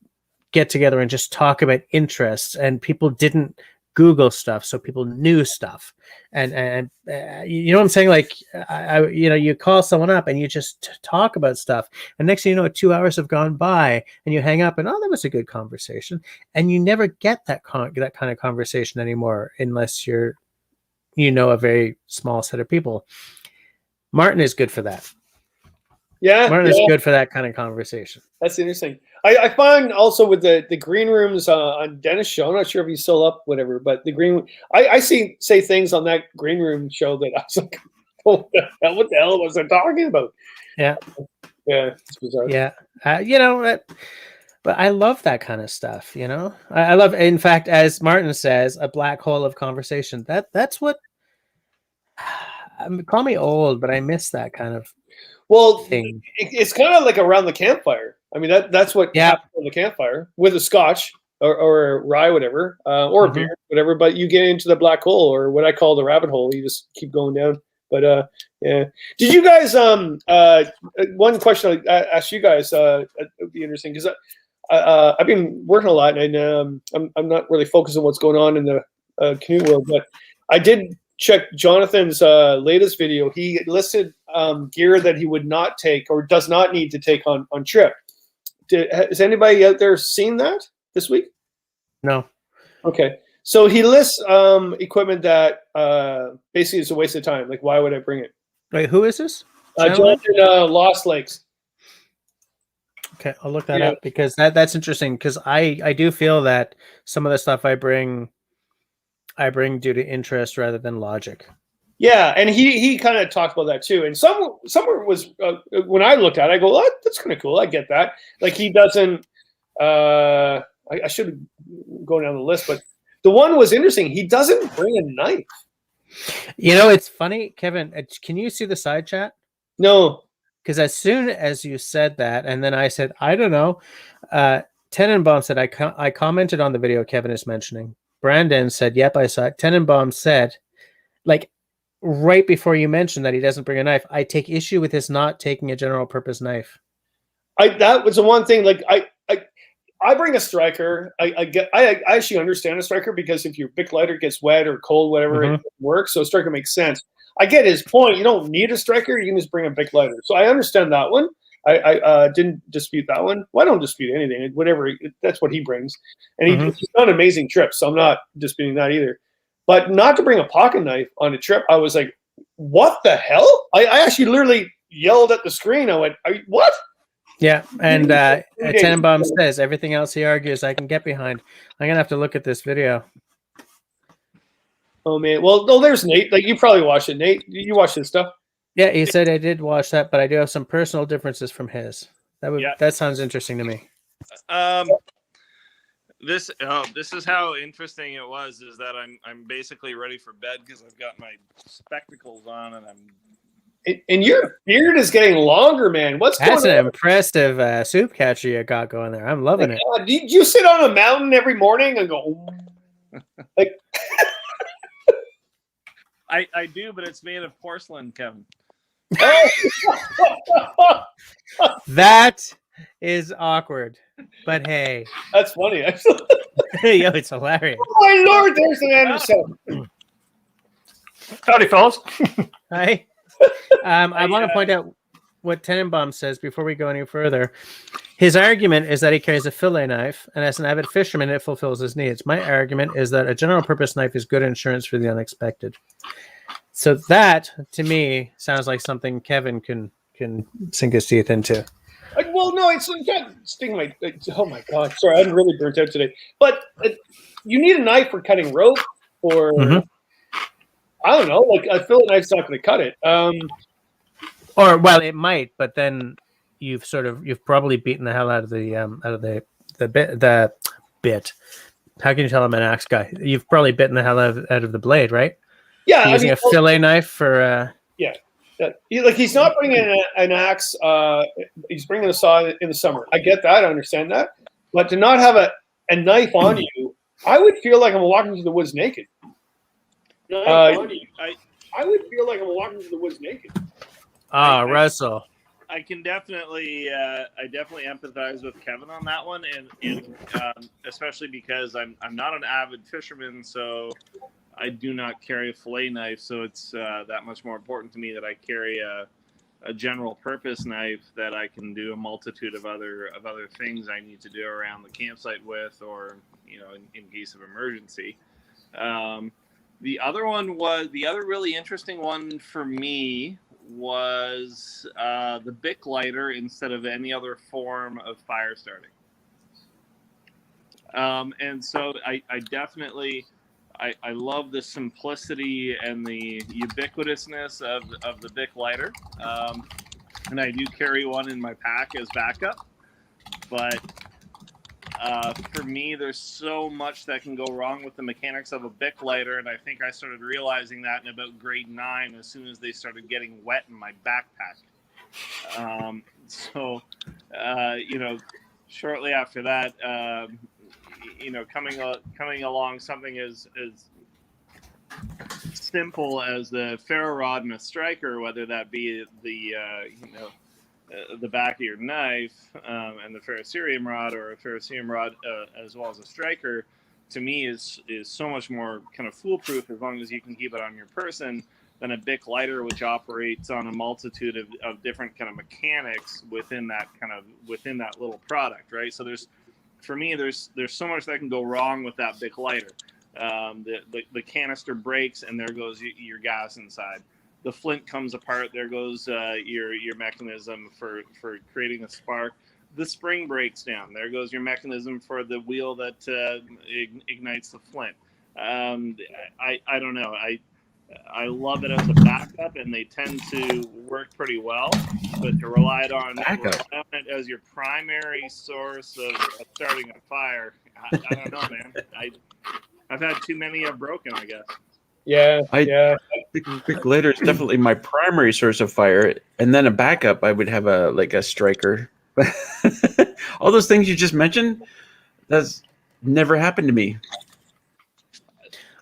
get together and just talk about interests, and people didn't Google stuff, so people knew stuff. And you know what I'm saying? Like, you call someone up and you just talk about stuff, and next thing you know, 2 hours have gone by, and you hang up, and that was a good conversation. And you never get that kind of conversation anymore, unless you're, a very small set of people. Martin is good for that. Yeah, Martin is good for that kind of conversation. That's interesting. I find also with the green rooms on Dennis' show, I'm not sure if he's still up, whatever, but the green, I say things on that green room show that I was like, what the hell was I talking about? Yeah, it's bizarre. Yeah, But I love that kind of stuff, you know. I love, in fact, as Martin says, a black hole of conversation. That's what. Call me old, but I miss that kind of Well, thing. it's kind of like around the campfire. I mean, that's what Yeah. happens on the campfire with a scotch or a rye, whatever, or a Mhm. beer, whatever. But you get into the black hole, or what I call the rabbit hole. You just keep going down. But yeah. Did you guys? One question I asked you guys. It would be interesting because I've been working a lot, and I'm not really focused on what's going on in the canoe world, but I did check Jonathan's latest video. He listed gear that he would not take or does not need to take on trip. Has anybody out there seen that this week? No. Okay. So he lists equipment that basically is a waste of time. Like, why would I bring it? Wait, who is this? Jonathan Lost Lakes. Okay, I'll look that up because that's interesting because I do feel that some of the stuff I bring due to interest rather than logic. Yeah, and he kind of talked about that too. And somewhere was when I looked at it, I go, oh, that's kind of cool. I get that. Like he doesn't. I should go down the list, but the one was interesting. He doesn't bring a knife. You know, it's funny, Kevin. Can you see the side chat? No. Because as soon as you said that, and then I said, I don't know, Tenenbaum said, I commented on the video Kevin is mentioning. Brandon said, yep, I saw it. Tenenbaum said, like, right before you mentioned that he doesn't bring a knife, I take issue with his not taking a general purpose knife. That was the one thing, like, I bring a striker. I actually understand a striker because if your Bic Lighter gets wet or cold, whatever, it works. So a striker makes sense. I get his point. You don't need a striker. You can just bring a Bic Lighter. So I understand that one. I didn't dispute that one. Well, I don't dispute anything. Whatever, that's what he brings. And he's done an amazing trip, so I'm not disputing that either. But not to bring a pocket knife on a trip, I was like, what the hell? I actually literally yelled at the screen. I went, what? Yeah, and Tenenbaum says, everything else he argues I can get behind. I'm going to have to look at this video. Oh, man. Well, no, there's Nate. Like, you probably watched it, Nate. You watched his stuff? Yeah, he said I did watch that, but I do have some personal differences from his. That sounds interesting to me. This is how interesting it was. Is that I'm basically ready for bed because I've got my spectacles on and I'm. And your beard is getting longer, man. That's an impressive soup catcher you got going there. I'm loving it. Did you sit on a mountain every morning and go? Like, I do, but it's made of porcelain, Kevin. That is awkward, but hey, that's funny. Actually. Yo, it's hilarious. Oh my lord, there's an Anderson. Howdy, fellas. Hi. I want to point out what Tenenbaum says before we go any further. His argument is that he carries a fillet knife, and as an avid fisherman, it fulfills his needs. My argument is that a general-purpose knife is good insurance for the unexpected. So that, to me, sounds like something Kevin can sink his teeth into. Well, no, it's not sting my. Oh my god, sorry, I'm really burnt out today. But you need a knife for cutting rope, or I don't know, like a fillet knife's not going to cut it. Or well, it might, but then you've probably beaten the hell out of the bit. How can you tell I'm an axe guy? You've probably bitten the hell out of the blade, right? Yeah, using a fillet knife for. Yeah, like he's not bringing an axe. He's bringing a saw in the summer. I get that. I understand that. But to not have a knife on you, I would feel like I'm walking through the woods naked. I would feel like I'm walking through the woods naked. Russell. I can definitely, I definitely empathize with Kevin on that one, and especially because I'm not an avid fisherman, so I do not carry a fillet knife. So it's that much more important to me that I carry a general purpose knife that I can do a multitude of other things I need to do around the campsite with, or in case of emergency. The other really interesting one for me was the Bic Lighter instead of any other form of fire starting. And so I definitely I love the simplicity and the ubiquitousness of the Bic Lighter. And I do carry one in my pack as backup. But For me, there's so much that can go wrong with the mechanics of a Bic Lighter, and I think I started realizing that in about grade 9 as soon as they started getting wet in my backpack. Shortly after that, coming along something as simple as the ferro rod and a striker, whether that be the back of your knife and the ferrocerium rod, or a ferrocerium rod as well as a striker, to me is so much more kind of foolproof as long as you can keep it on your person than a Bic Lighter, which operates on a multitude of different kind of mechanics within that little product, right? So there's so much that can go wrong with that Bic Lighter. The canister breaks, and there goes your gas inside. The flint comes apart. There goes your mechanism for creating a spark. The spring breaks down. There goes your mechanism for the wheel that ignites the flint. I don't know. I love it as a backup, and they tend to work pretty well. But to rely on it as your primary source of starting a fire, I don't know, man. I've had too many I've broken, I guess. Yeah. Bic Lighter is definitely my primary source of fire, and then a backup. I would have a striker. All those things you just mentioned, that's never happened to me.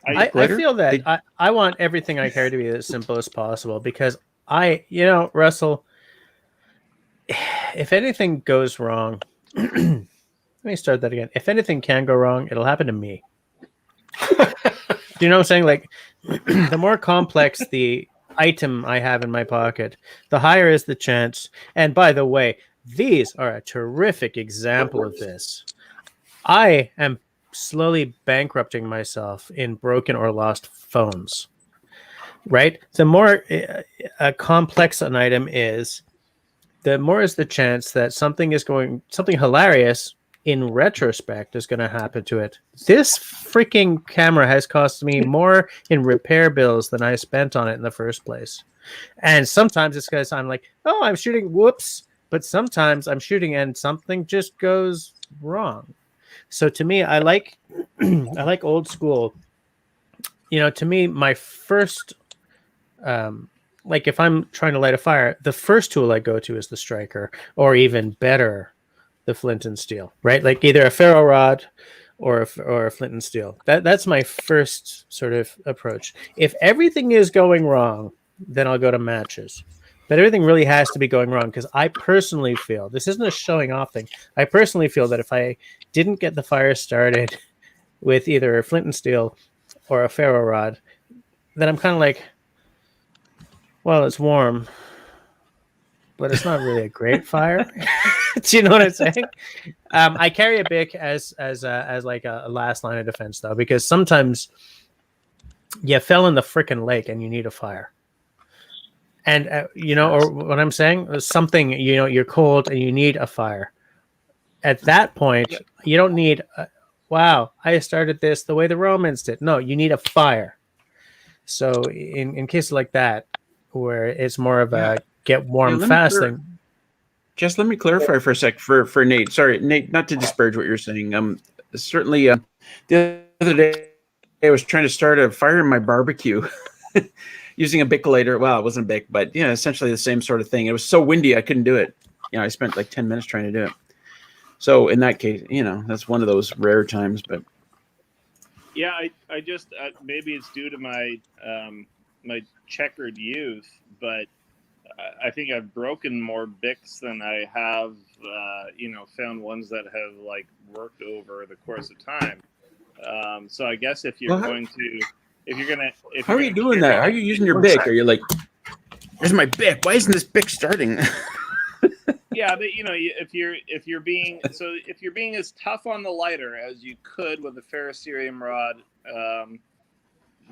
I feel that I want everything I carry to be as simple as possible, because Russell, if anything goes wrong, let me start that again. If anything can go wrong, it'll happen to me. Do you know what I'm saying? Like, the more complex the item I have in my pocket, the higher is the chance. And by the way, these are a terrific example of this. I am slowly bankrupting myself in broken or lost phones, right? The more complex an item is, the more is the chance that something hilarious in retrospect is going to happen to it. This freaking camera has cost me more in repair bills than I spent on it in the first place. And sometimes it's because I'm like, oh, I'm shooting, whoops. But sometimes I'm shooting and something just goes wrong. So to me, I like old school. To me, my first, if I'm trying to light a fire, the first tool I go to is the striker, or even better, the flint and steel, right? Like either a ferro rod or a flint and steel. That's my first sort of approach. If everything is going wrong, then I'll go to matches. But everything really has to be going wrong, because I personally feel, this isn't a showing off thing, I personally feel that if I didn't get the fire started with either a flint and steel or a ferro rod, then I'm kind of like, well, it's warm, but it's not really a great fire. Do you know what I'm saying? I carry a Bic as like a last line of defense, though, because sometimes you fell in the frickin' lake and you need a fire. And or what I'm saying, something, you're cold and you need a fire. At that point, you don't need, wow, I started this the way the Romans did. No, you need a fire. So in cases like that, where it's more of a get warm fast thing. Just let me clarify for a sec for Nate. Sorry, Nate, not to disparage what you're saying. Certainly, the other day I was trying to start a fire in my barbecue using a Bic Lighter. Well, it wasn't a Bic, but essentially the same sort of thing. It was so windy I couldn't do it. I spent like 10 minutes trying to do it. So in that case, that's one of those rare times. But yeah, I just maybe it's due to my my checkered youth, but I think I've broken more Bics than I have, found ones that have like worked over the course of time. So I guess if you're going to, how are you doing that? How are you using your Bic? Are you like, where's my Bic? Why isn't this Bic starting? Yeah, but if you're being as tough on the lighter as you could with a ferrocerium rod,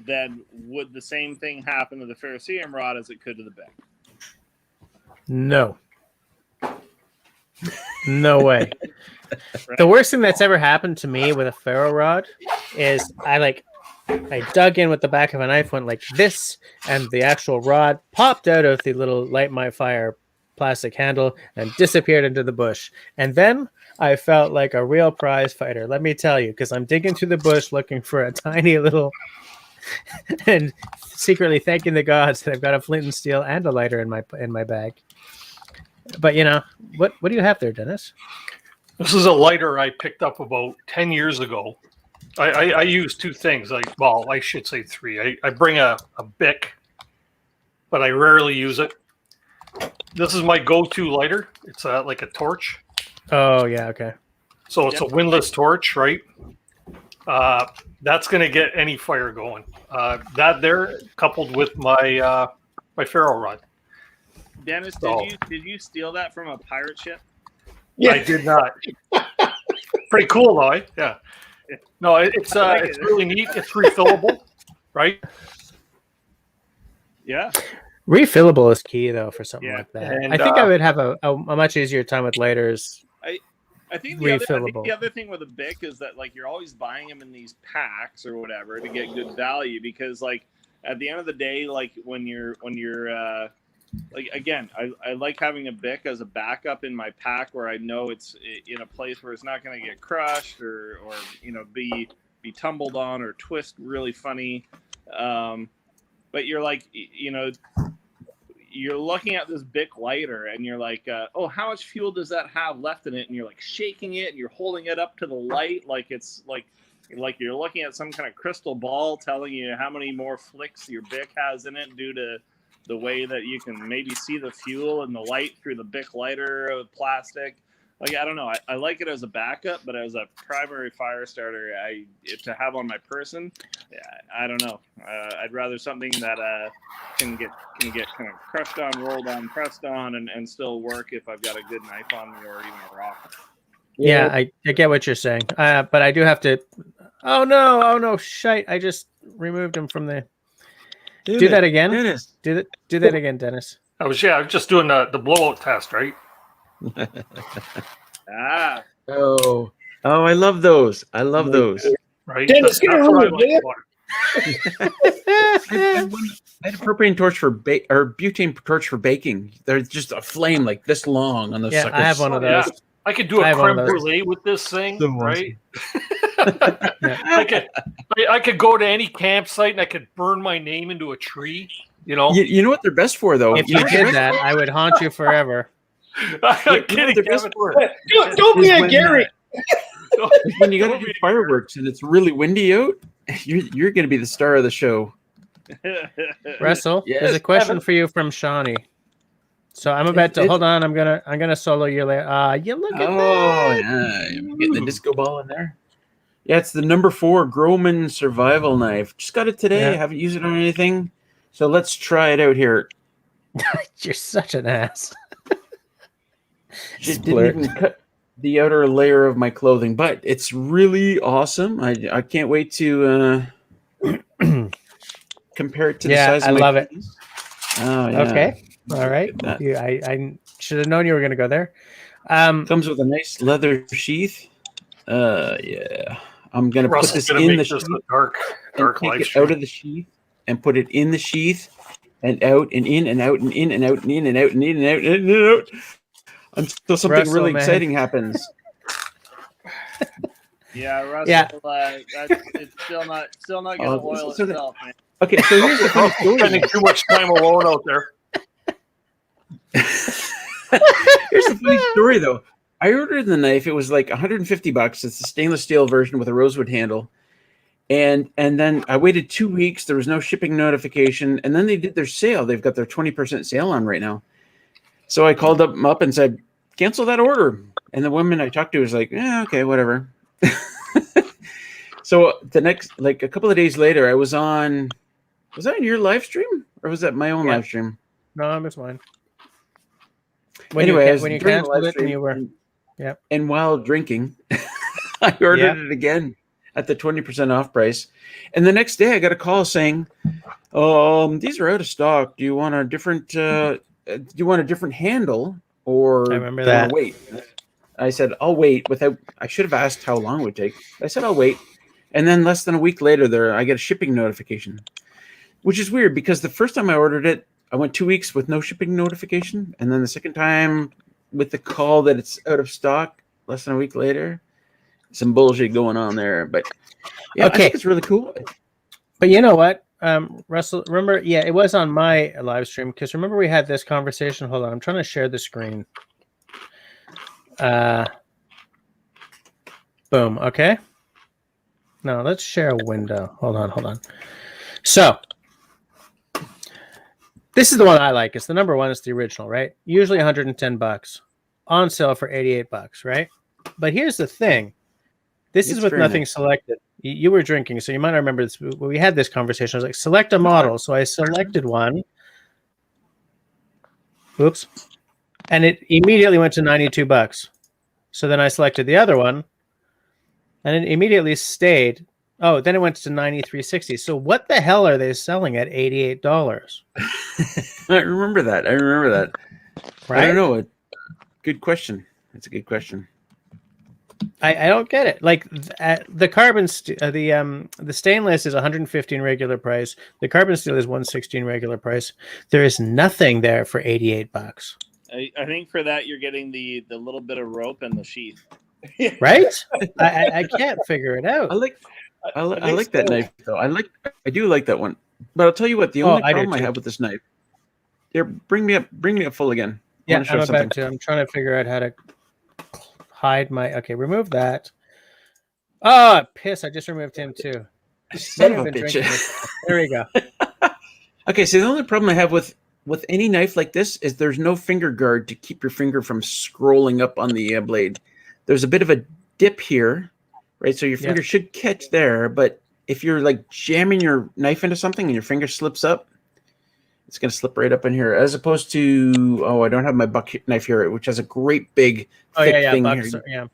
then would the same thing happen to the ferrocerium rod as it could to the Bic? No. No way. Right. The worst thing that's ever happened to me with a ferro rod is I dug in with the back of a knife, went like this, and the actual rod popped out of the little light my fire plastic handle and disappeared into the bush. And then I felt like a real prize fighter, let me tell you, because I'm digging through the bush looking for a tiny little and secretly thanking the gods that I've got a flint and steel and a lighter in my bag. But what do you have there, Dennis? This is a lighter I picked up about 10 years ago. I use two things. I should say three. I bring a Bic, but I rarely use it. This is my go-to lighter. It's like a torch. Oh, yeah, okay. So it's a windless torch, right? That's going to get any fire going. That there, coupled with my my ferro rod. Dennis, did you steal that from a pirate ship? Yeah. I did not. Pretty cool, though. Eh? Yeah. No, it's really neat. It's refillable, right? Yeah. Refillable is key, though, for something like that. And, I think I would have a much easier time with lighters. I think Refillable. the other thing with a Bic is that like you're always buying them in these packs or whatever to get good value, because like at the end of the day, like when you're like, again, I like having a Bic as a backup in my pack where I know it's in a place where it's not going to get crushed or be tumbled on or twist really funny. But you're like, you're looking at this Bic lighter and you're like, oh, how much fuel does that have left in it? And you're like shaking it and you're holding it up to the light like it's like you're looking at some kind of crystal ball telling you how many more flicks your Bic has in it due to the way that you can maybe see the fuel and the light through the Bic lighter of plastic. Like, I don't know. I like it as a backup, but as a primary fire starter, to have on my person, I don't know. I'd rather something that can get kind of crushed on, rolled on, pressed on, and still work if I've got a good knife on me or even a rock. Yeah, I get what you're saying. But I do have to. Oh no! Shite! I just removed him from the. Do that again. Dennis. Do that again, Dennis. I was just doing the blowout test, right? Ah. Oh, I love those. I love those. Right. Dennis, get a That's what I room, like yeah. about it. I had a propane torch or butane torch for baking. They're just a flame like this long on those Yeah, suckers. I have one of Yeah. those. I could do I a have one of creme those. brulee with this thing, So right? I could go to any campsite and I could burn my name into a tree. You know what they're best for, though? If You you know did that, I would haunt you forever. I'm You know kidding, what they're best Kevin. for? Don't be Is a when, Gary. When you got to do fireworks and it's really windy out, you're going to be the star of the show. Russell, Yes, there's a question Evan. for you from Shawnee. So I'm about to hold on. I'm gonna solo you later. You look at Oh, that. yeah. I'm getting the disco ball in there. Yeah, it's the number 4 Groman survival knife. Just got it today. Yeah. Haven't used it on anything. So let's try it out here. You're such an ass. It didn't even cut the outer layer of my clothing, but it's really awesome. I can't wait to compare it to the size of my love it. penis. Oh, yeah. Okay. All right. Look at that. I should have known you were going to go there. Comes with a nice leather sheath. Yeah. I'm going to put Russell's this gonna in the make this sheath a dark and take live it stream. out of the sheath and put it in the sheath and out and in and out and in and out and in and out and in and out and in and out until something Russell, really man. exciting happens. Yeah, Russell. Yeah. It's still not going to oil so the- itself, man. Okay, so here's the funny story. Spending too much time alone out there. Here's the funny story, though. I ordered the knife. It was like $150. It's a stainless steel version with a rosewood handle. And then I waited 2 weeks. There was no shipping notification. And then they did their sale. They've got their 20% sale on right now. So I called them up and said, cancel that order. And the woman I talked to was like, yeah, okay, whatever. So the next, like a couple of days later, I was on your live stream or was that my own live stream? No, it was mine. Anyway, I was when you doing the canceled live it and stream you were, and- Yep. And while drinking, I ordered it again at the 20% off price. And the next day I got a call saying, these are out of stock. Do you want a different handle or I remember do you wanna that. wait? I said, I'll wait I should have asked how long it would take. I said, I'll wait. And then less than a week later I get a shipping notification, which is weird because the first time I ordered it, I went 2 weeks with no shipping notification, and then the second time with the call that it's out of stock less than a week later. Some bullshit going on there, but yeah, I think it's really cool. But you know what, Russell? Remember, yeah, it was on my live stream because remember we had this conversation. Hold on, I'm trying to share the screen. Boom. Okay. No, let's share a window. Hold on. So this is the one I like. It's the number one. It's the original, right? Usually $110 on sale for $88, right? But here's the thing. This is with nothing selected. You were drinking, so you might not remember this. We had this conversation. I was like, select a model. So I selected one. Oops. And it immediately went to $92. So then I selected the other one. And it immediately stayed. Oh, then it went to $93.60. So what the hell are they selling at $88? I remember that. Right? I don't know. Good question. That's a good question. I don't get it. Like the carbon, the stainless is $115 regular price. The carbon steel is $116 regular price. There is nothing there for $88. I think for that you're getting the little bit of rope and the sheath. Right? I can't figure it out. I like that knife though. I do like that one. But I'll tell you what, the only problem I have with this knife. Here, bring me up full again. Yeah, I'm about to. I'm trying to figure out how to hide my. Okay, remove that. Oh, piss! I just removed him too. Son of a bitch. There we go. Okay, so the only problem I have with any knife like this is there's no finger guard to keep your finger from scrolling up on the blade. There's a bit of a dip here, right? So your finger should catch there, but if you're like jamming your knife into something and your finger slips up, it's going to slip right up in here. As opposed to, I don't have my buck knife here, which has a great big thick thing here. Yeah.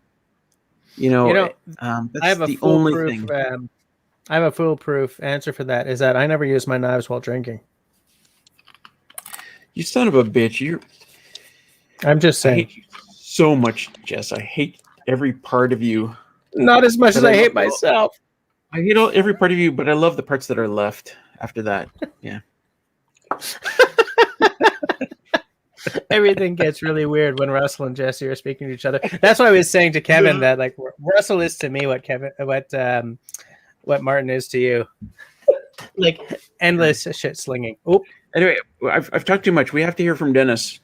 That's I have the only thing. I have a foolproof answer for that. Is that I never use my knives while drinking. You son of a bitch! I'm just saying. I hate you so much, Jess. I hate every part of you. Not as much as I hate myself. I hate every part of you, but I love the parts that are left after that. Yeah. Everything gets really weird when Russell and Jesse are speaking to each other. That's why I was saying to Kevin that like Russell is to me what Martin is to you. Like endless shit slinging. Oh, anyway, I've talked too much. We have to hear from Dennis.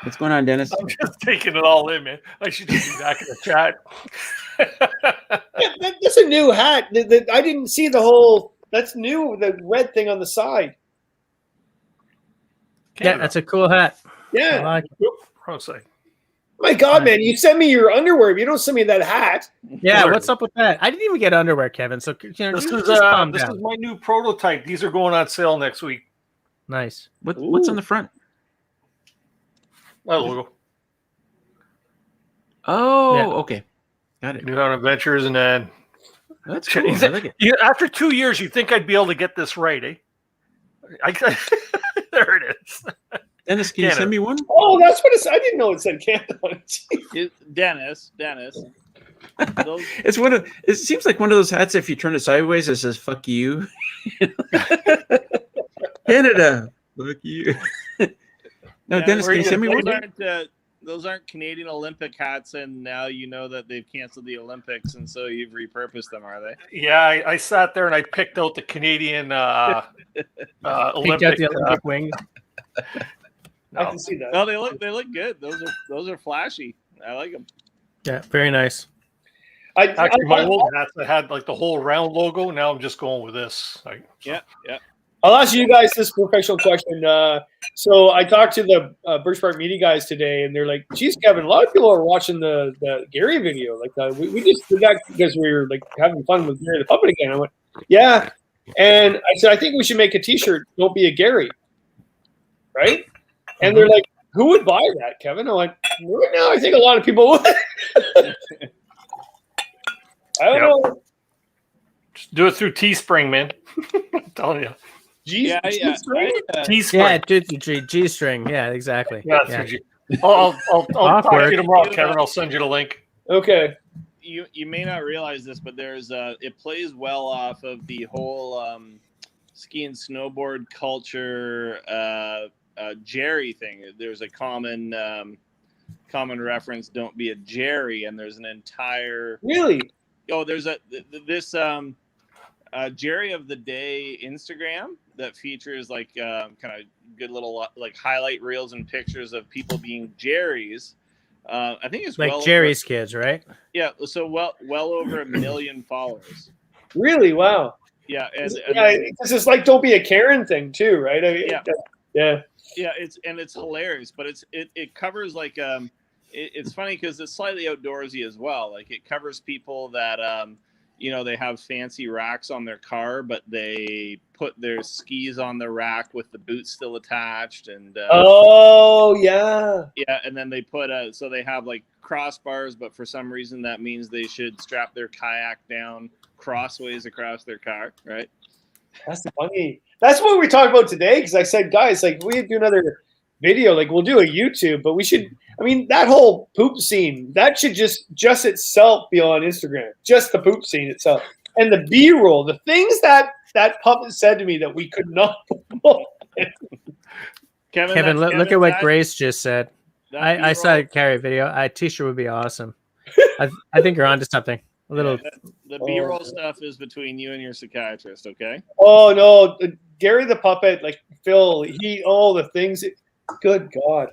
What's going on, Dennis? I'm just taking it all in, man. I should just be back in the chat. That's a new hat. I didn't see the whole. That's new. The red thing on the side. Yeah, that's a cool hat. Yeah. I like it. My God, man! You send me your underwear, but you don't send me that hat. Yeah, what's up with that? I didn't even get underwear, Kevin. So this is my new prototype. These are going on sale next week. Nice. What's on the front? My logo. Oh, okay. Got it. New Dawn Adventures, and then that's cool. I like it. After 2 years, you think I'd be able to get this right, eh? There it is. Dennis, can you send me one? Oh, that's what it's. I didn't know it said Canada on it. Dennis. It's one of. It seems like one of those hats. If you turn it sideways, it says "fuck you." Canada, fuck you. No, Dennis, can you send me one? Those aren't Canadian Olympic hats, and now you know that they've canceled the Olympics, and so you've repurposed them, are they? Yeah, I sat there and I picked out the Canadian Olympic. Picked out the Olympic wing. No. I can see that. No, they look good. Those are flashy. I like them. Yeah, very nice. Actually, my old hats that had like the whole round logo. Now I'm just going with this. Yeah. I'll ask you guys this professional question. So I talked to the Birch Park Media guys today, and they're like, "Geez, Kevin, a lot of people are watching the Gary video. Like, we just did that because we were like having fun with Gary the Puppet again." I went, "Yeah," and I said, "I think we should make a T-shirt. Don't be a Gary, right?" And they're like, "Who would buy that, Kevin?" I went, "Right now, I think a lot of people would." I don't know. Just do it through Teespring, man. I'm telling you. G-string? G-string. Yeah, exactly. Yeah. I'll talk to you tomorrow, Kevin. I'll send you the link. Okay. You may not realize this, but there's it plays well off of the whole ski and snowboard culture Jerry thing. There's a common reference, don't be a Jerry, and there's an entire there's this Jerry of the Day Instagram that features like kind of good little like highlight reels and pictures of people being Jerrys. I think it's like Jerry's kids, right? Yeah, so well over 1 million followers. Really? Wow. Yeah, it's just like don't be a Karen thing too, right? I mean, yeah. It's hilarious, but it covers like it's funny because it's slightly outdoorsy as well. Like it covers people that they have fancy racks on their car, but they put their skis on the rack with the boots still attached, and and then they put so they have like crossbars, but for some reason that means they should strap their kayak down crossways across their car, right? That's funny. That's what we talked about today, because I said, guys, like we do another video, like we'll do a YouTube, but we should. I mean, that whole poop scene, that should just itself be on Instagram. Just the poop scene itself. And the B-roll, the things that puppet said to me that we could not. Kevin, look at what Grace just said. I saw a Carrie video. A t-shirt would be awesome. I think you're onto something. A little. The B-roll stuff is between you and your psychiatrist, okay? Oh, no. Gary the puppet, like Phil, the things. Good God.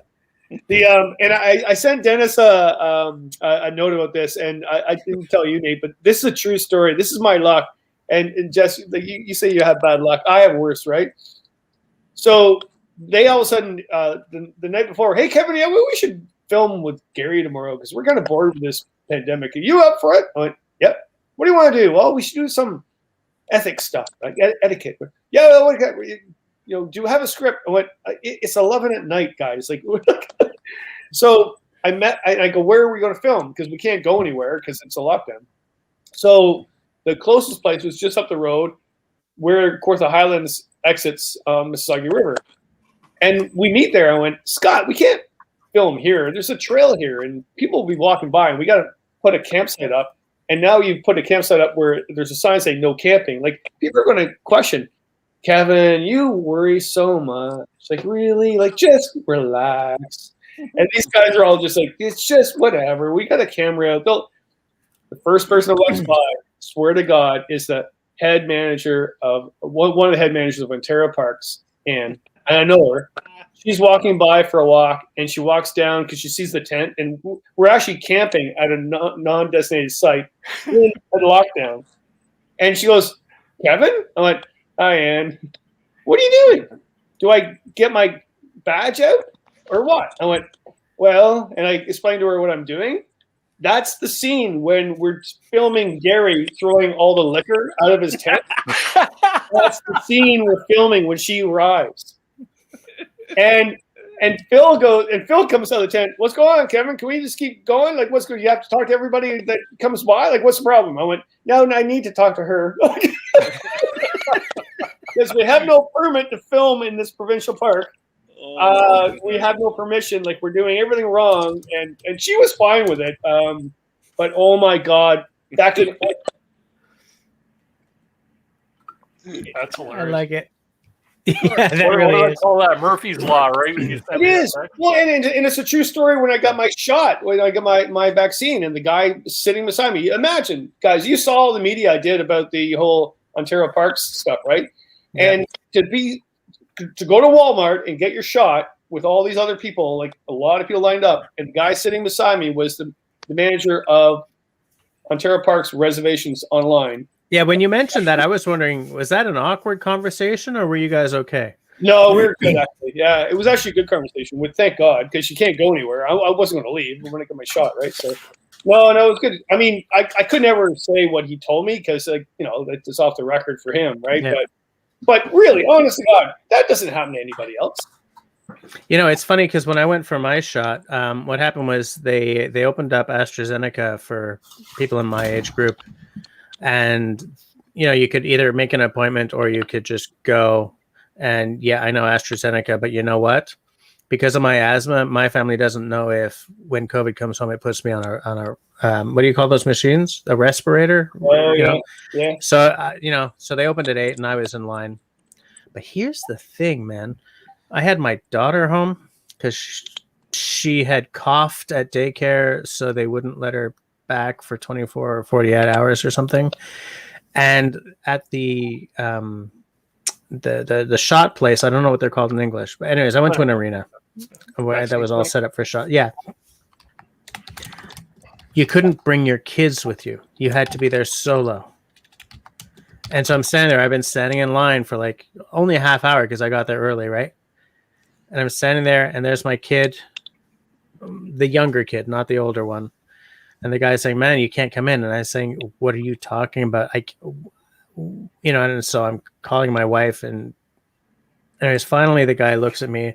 And I sent Dennis a note about this, and I didn't tell you, Nate, but this is a true story. This is my luck. And Jess, you say you have bad luck. I have worse, right? So they all of a sudden, the night before, hey, Kevin, yeah, we should film with Gary tomorrow because we're kind of bored with this pandemic. Are you up for it? I went, yep. What do you want to do? Well, we should do some ethics stuff, like etiquette. Yeah, do you have a script? I went, it's 11 at night, guys. Like, so I go, where are we going to film? Because we can't go anywhere because it's a lockdown. So the closest place was just up the road where, of course, the Highlands exits Mississauga River. And we meet there. I went, Scott, we can't film here. There's a trail here, and people will be walking by, and we got to put a campsite up. And now you put a campsite up where there's a sign saying no camping. Like, people are going to question, Kevin, you worry so much. It's like, really? Like, just relax. And these guys are all just like, it's just whatever. We got a camera out. The first person that walks by, swear to God, is the head manager of one of the head managers of Ontario Parks. And I know her. She's walking by for a walk, and she walks down because she sees the tent. And we're actually camping at a non-designated site in a lockdown. And she goes, Kevin? I went, hi, Ann. What are you doing? Do I get my badge out or what? I went, well, and I explained to her what I'm doing. That's the scene when we're filming Gary throwing all the liquor out of his tent. That's the scene we're filming when she arrives. And Phil comes out of the tent. What's going on, Kevin? Can we just keep going? Like, what's good? You have to talk to everybody that comes by? Like, what's the problem? I went, no, I need to talk to her. Because we have no permit to film in this provincial park. We have no permission. Like, we're doing everything wrong. And she was fine with it. But oh my God, that could. That's hilarious. I like it. Yeah, that really is. I call that Murphy's Law, right? It is. Well, and it's a true story. When I got my shot, when I got my vaccine, and the guy sitting beside me. Imagine, guys, you saw all the media I did about the whole Ontario Parks stuff, right? Yeah. And to go to Walmart and get your shot with all these other people, like a lot of people lined up, and the guy sitting beside me was the manager of Ontario Parks reservations online. Yeah, when you mentioned that, I was wondering, was that an awkward conversation, or were you guys okay? No, we were good, actually. Yeah, it was actually a good conversation. Thank God, because you can't go anywhere. I wasn't going to leave. I'm going to get my shot, right? So, no, it was good. I mean, I could never say what he told me because, it's off the record for him, right? Yeah. But really, honest to God, that doesn't happen to anybody else. It's funny because when I went for my shot, what happened was they opened up AstraZeneca for people in my age group. And, you could either make an appointment or you could just go. And yeah, I know AstraZeneca, but you know what? Because of my asthma, my family doesn't know if when COVID comes home, it puts me on a what do you call those machines? A respirator? Oh, yeah. Yeah. So, so they opened at 8 and I was in line. But here's the thing, man. I had my daughter home because she had coughed at daycare, so they wouldn't let her back for 24 or 48 hours or something. And at the shot place, I don't know what they're called in English, but anyways, I went to an arena where that was all set up for shot. Yeah. You couldn't bring your kids with you. You had to be there solo. And so I'm standing there. I've been standing in line for like only a half hour because I got there early, right? And I'm standing there, and there's my kid, the younger kid, not the older one. And the guy's saying, "Man, you can't come in." And I'm saying, "What are you talking about?" And so I'm calling my wife, and anyways, finally the guy looks at me,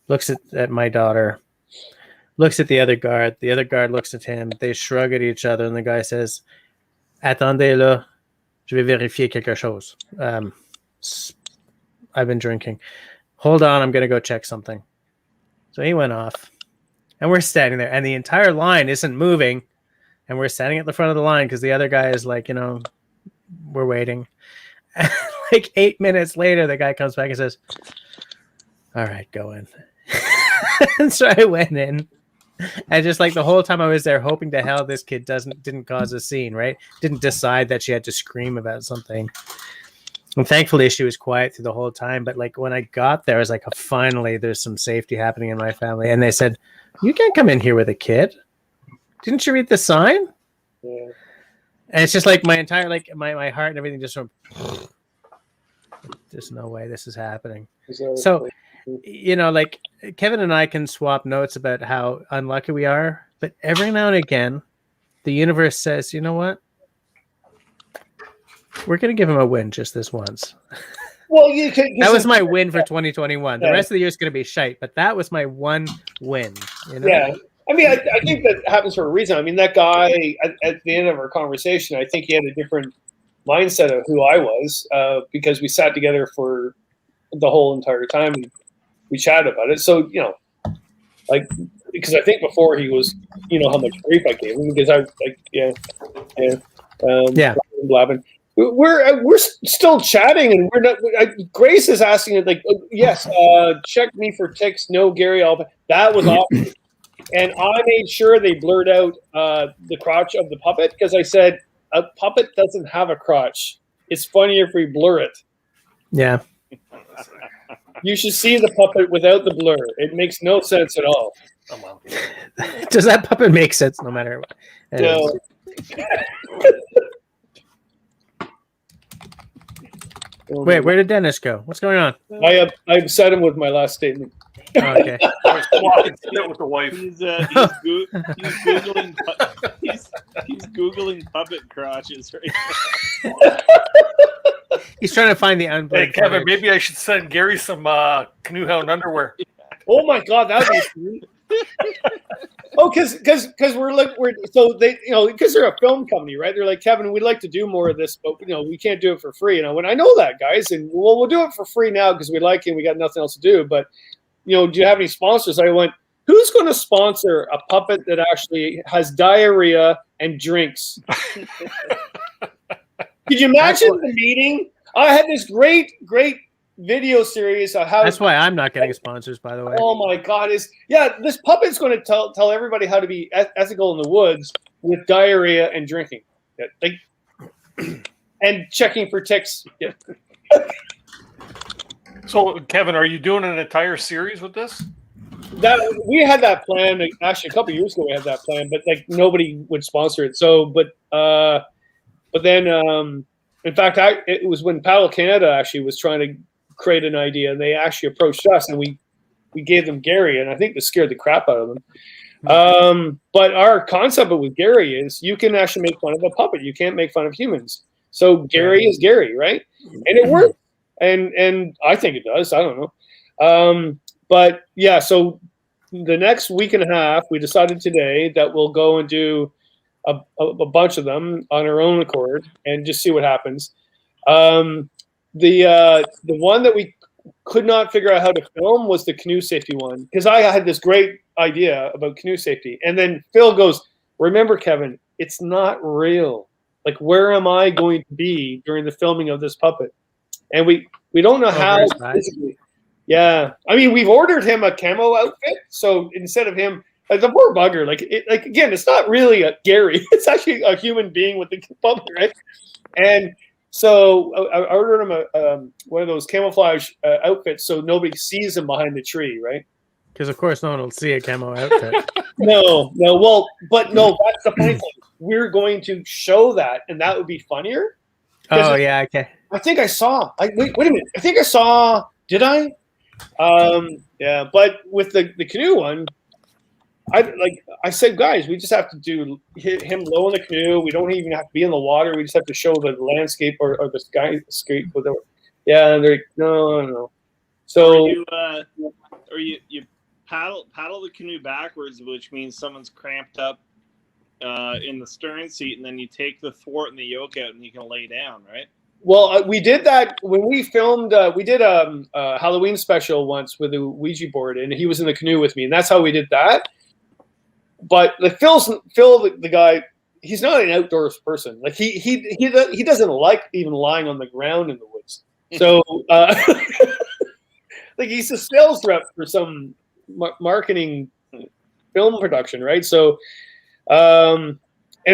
looks at my daughter, looks at the other guard. The other guard looks at him. They shrug at each other, and the guy says, "Attendez là, je vais vérifier quelque chose. I've been drinking. Hold on, I'm going to go check something." So he went off, and we're standing there, and the entire line isn't moving, and we're standing at the front of the line because the other guy is like, we're waiting. And like 8 minutes later, the guy comes back and says, "All right, go in." And so I went in, and just like the whole time I was there, hoping to hell this kid didn't cause a scene, right? Didn't decide that she had to scream about something. And thankfully, she was quiet through the whole time. But like when I got there, I was like, oh, finally, there's some safety happening in my family. And they said, "You can't come in here with a kid. Didn't you read the sign?" Yeah. And it's just like my entire, like my heart and everything just went, there's no way this is happening. So, like Kevin and I can swap notes about how unlucky we are. But every now and again, the universe says, "You know what? We're going to give him a win just this once." Well, that was my win for 2021. The rest of the year is going to be shite, but that was my one win. Yeah. I mean, I think that happens for a reason. I mean, that guy at the end of our conversation, I think he had a different mindset of who I was because we sat together for the whole entire time. We chatted about it. So, because I think before he was, how much grief I gave him because blabbing. We're still chatting, and we're not. Grace is asking, like, yes, check me for ticks. No, Gary, that was awesome. And I made sure they blurred out the crotch of the puppet because I said a puppet doesn't have a crotch. It's funnier if we blur it. Yeah. You should see the puppet without the blur. It makes no sense at all. Does that puppet make sense no matter what? No. Wait, where did Dennis go? What's going on? I upset him with my last statement. Oh, okay. I was walking with the wife. He's googling puppet crotches right now. He's trying to find the unbleed. Hey, Kevin, maybe I should send Gary some canoe hound underwear. Oh my God, that'd be sweet. Oh, because they're a film company, right? They're like, "Kevin, we'd like to do more of this, but we can't do it for free." And I went, "I know that, guys, and we'll do it for free now because we like it and we got nothing else to do. But do you have any sponsors?" I went, "Who's going to sponsor a puppet that actually has diarrhea and drinks?" Could you imagine the meeting? I had this great video series of how. That's why I'm not getting sponsors, by the way. Oh my God! This puppet's going to tell everybody how to be ethical in the woods with diarrhea and drinking, and checking for ticks. Yeah. So, Kevin, are you doing an entire series with this? That we had that plan actually a couple of years ago. We had that plan, but nobody would sponsor it. So, but then, in fact, it was when Paddle Canada actually was trying to create an idea, and they actually approached us, and we gave them Gary, and I think this scared the crap out of them. But our concept with Gary is you can actually make fun of a puppet. You can't make fun of humans. So Gary is Gary, right? And it worked. And I think it does. I don't know. But yeah, so the next week and a half, we decided today that we'll go and do a bunch of them on our own accord and just see what happens. The one that we could not figure out how to film was the canoe safety one because I had this great idea about canoe safety. And then Phil goes, "Remember, Kevin, it's not real. Like, where am I going to be during the filming of this puppet?" and we don't know Over how. his eyes? Yeah, I mean, we've ordered him a camo outfit, so instead of him, the poor bugger, like again, it's not really a Gary; it's actually a human being with the bumper, right? And so I ordered him a one of those camouflage outfits, so nobody sees him behind the tree, right? Because of course no one will see a camo outfit. No, well, but no, that's the funny thing. We're going to show that, and that would be funnier. Oh yeah, okay. I think I saw. Wait a minute. I think I saw. Did I? Yeah, but with the canoe one, I said, guys, we just have to hit him low in the canoe. We don't even have to be in the water. We just have to show the landscape or the skyscape, whatever. Yeah, and they're like, no. So you paddle the canoe backwards, which means someone's cramped up in the stern seat, and then you take the thwart and the yoke out, and you can lay down, right? Well, we did that when we filmed. We did a Halloween special once with a Ouija board, and he was in the canoe with me, and that's how we did that. But Phil, the guy, he's not an outdoors person. Like he doesn't like even lying on the ground in the woods. So, like he's a sales rep for some marketing film production, right? So, and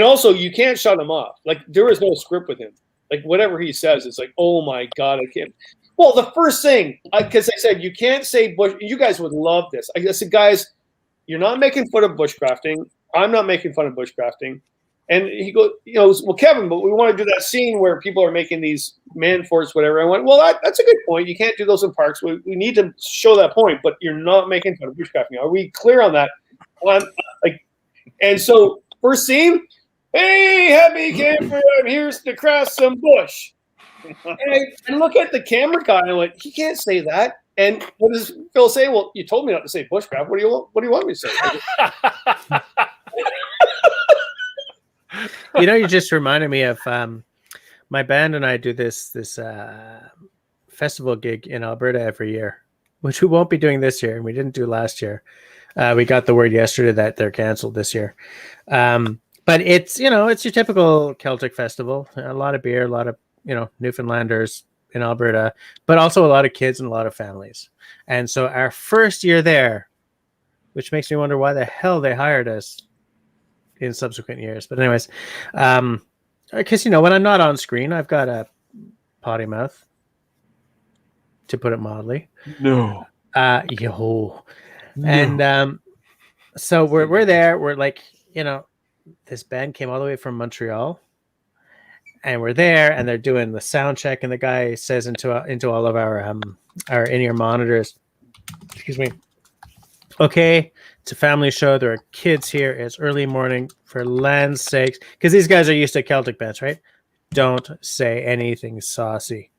also you can't shut him off. Like there is no script with him. Like whatever he says, it's like, oh my God, I can't. Well, the first thing, because I said you can't say bush. You guys would love this. I said, guys, you're not making fun of bushcrafting. I'm not making fun of bushcrafting. And he goes, well, Kevin, but we want to do that scene where people are making these man forts, whatever. I went, well, that's a good point. You can't do those in parks. We need to show that point, but you're not making fun of bushcrafting. Are we clear on that? And so first scene. Hey, happy camper, I'm here to craft some bush. And I look at the camera guy and I went, he can't say that. And what does Phil say? Well, you told me not to say bushcraft. What do you want me to say? You just reminded me of my band and I do this festival gig in Alberta every year, which we won't be doing this year, and we didn't do last year. We got the word yesterday that they're canceled this year. But it's it's your typical Celtic festival. A lot of beer, a lot of Newfoundlanders in Alberta, but also a lot of kids and a lot of families. And so our first year there, which makes me wonder why the hell they hired us in subsequent years. But anyways, because when I'm not on screen, I've got a potty mouth, to put it mildly. No. No. And so we're there. We're like this band came all the way from Montreal, and we're there, and they're doing the sound check, and the guy says into all of our in-ear monitors, excuse me, okay, it's a family show. There are kids here. It's early morning. For land's sakes, because these guys are used to Celtic bands, right? Don't say anything saucy.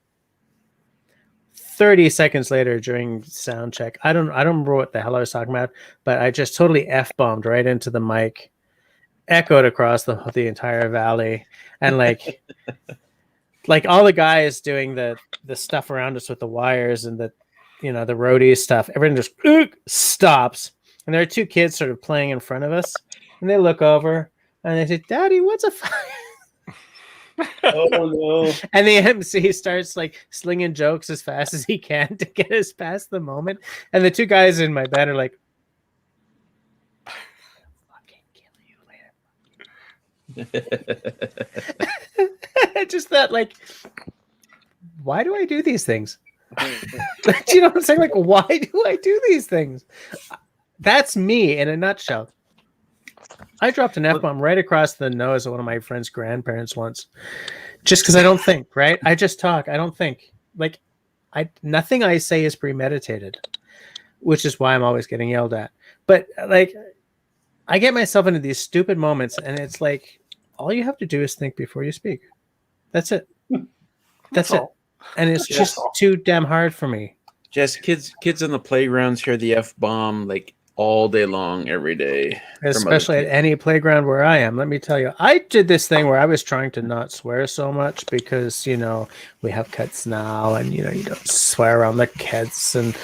30 seconds later during sound check, I don't remember what the hell I was talking about, but I just totally F-bombed right into the mic, echoed across the entire valley, and like all the guys doing the stuff around us with the wires and the the roadie stuff, everyone just stops, and there are two kids sort of playing in front of us, and they look over and they say, "Daddy, what's a fire?" Oh no! And the MC starts like slinging jokes as fast as he can to get us past the moment, and the two guys in my band are like, just that, like, why do I do these things? Do you know what I'm saying? Like, why do I do these things? That's me in a nutshell. I dropped an F-bomb right across the nose of one of my friend's grandparents once, just because I don't think, right? I just talk. I don't think. Like, nothing I say is premeditated, which is why I'm always getting yelled at. But like, I get myself into these stupid moments, and it's like, all you have to do is think before you speak. That's it. That's it. And it's just too damn hard for me. Just kids on the playgrounds hear the F-bomb like all day long, every day. Especially at any playground where I am. Let me tell you, I did this thing where I was trying to not swear so much because, we have kids now, and, you don't swear around the kids. And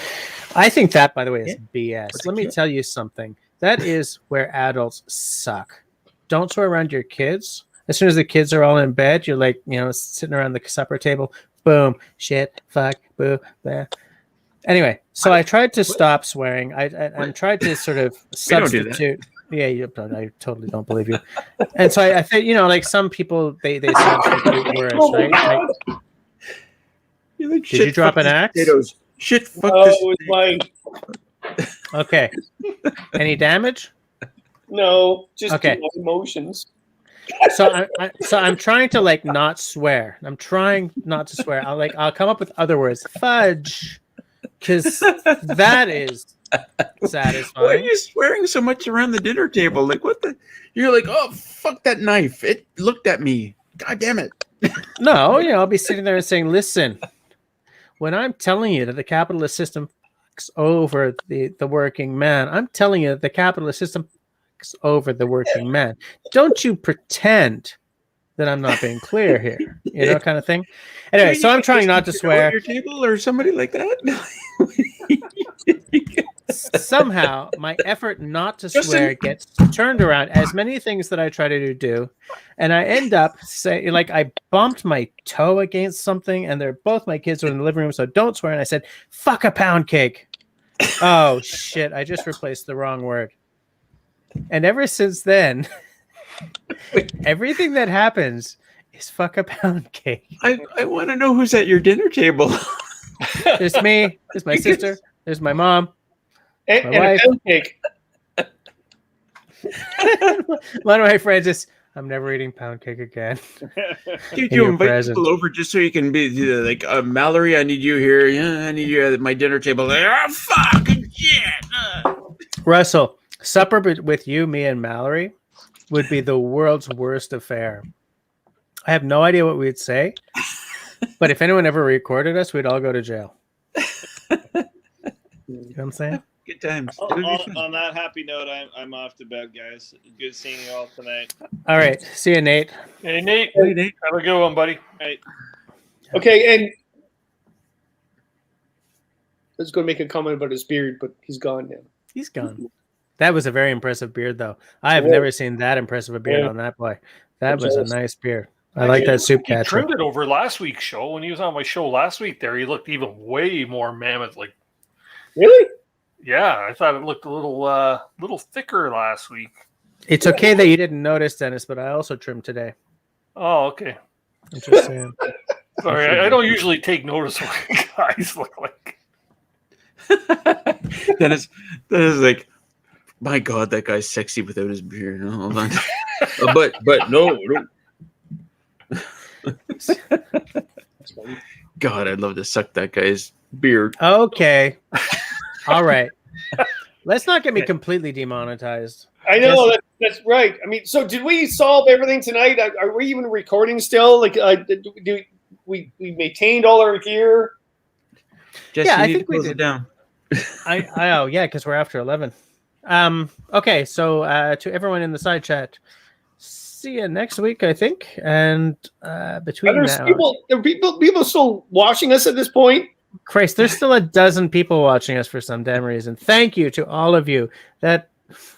I think that, by the way, is BS. Let me tell you something. That is where adults suck. Don't swear around your kids. As soon as the kids are all in bed, you're like, sitting around the supper table. boom, shit, fuck, boo, blah. Anyway, so I tried to stop swearing. I tried to sort of We don't do that. substitute. Yeah, I totally don't believe you. And so I think, like some people, they substitute words, Oh my right? God. You're like, Did you drop an axe? potatoes. Shit, fuck Oh, this. it's my Okay. Any damage? no, just Okay. my emotions. So I'm trying to like not swear. I'm trying not to swear. I'll come up with other words. Fudge, because that is Why are satisfying. you swearing so much around the dinner table? Like, what the? You're like, oh, fuck that knife. It looked at me. God damn it. No, I'll be sitting there and saying, listen, when I'm telling you that the capitalist system fucks over the working man, I'm telling you that the capitalist system fucks over the working man. Don't you pretend that I'm not being clear here, kind of thing. Anyway, so I'm trying not to swear. Your table or somebody like that. Somehow, my effort not to swear gets turned around. As many things that I try to do, and I end up saying, like, I bumped my toe against something, and both my kids were in the living room, so don't swear. And I said, "Fuck a pound cake." Oh shit! I just replaced the wrong word. And ever since then, everything that happens is "fuck a pound cake." I want to know who's at your dinner table. There's me. There's my sister. There's my mom. And, My and a wife. pound cake. One of my friends is, I'm never eating pound cake again. Dude, In you your invite presence. people over just so you can be like, Mallory, I need you here. Yeah, I need you at my dinner table. Like, oh, fucking shit. Russell, supper with you, me, and Mallory would be the world's worst affair. I have no idea what we'd say, but if anyone ever recorded us, we'd all go to jail. You know what I'm saying? Good times. It would be fun. On that happy note, I'm off to bed, guys. Good seeing you all tonight. All right. See you, Nate. Hey, Nate. Hey, Nate. Have a good one, buddy. Right. Okay, and I was going to make a comment about his beard, but he's gone now. He's gone. That was a very impressive beard, though. I have Yeah. never seen that impressive a beard Yeah. on that boy. That I'm was a jealous. nice beard. I like that soup He catcher. trimmed it over last week's show. When he was on my show last week there, he looked even way more mammoth. Like, Really? yeah, I thought it looked a little thicker last week. It's okay that you didn't notice, Dennis, but I also trimmed today. Oh, okay. I'm just saying. Sorry, I don't usually take notice of what guys look like. Dennis is like, my God, that guy's sexy without his beard. No, hold on. but no. God, I'd love to suck that guy's beard. Okay. All right. Let's not get me completely demonetized. I know that's right. I mean, so did we solve everything tonight? Are we even recording still? Like, do we maintained all our gear? Jesse, Yeah, you I need think to we close did. it down. Oh yeah, because we're after 11. Okay, so to everyone in the side chat, see you next week, I think. And between Are now, people still watching us at this point? Christ, there's still a dozen people watching us for some damn reason. Thank you to all of you. That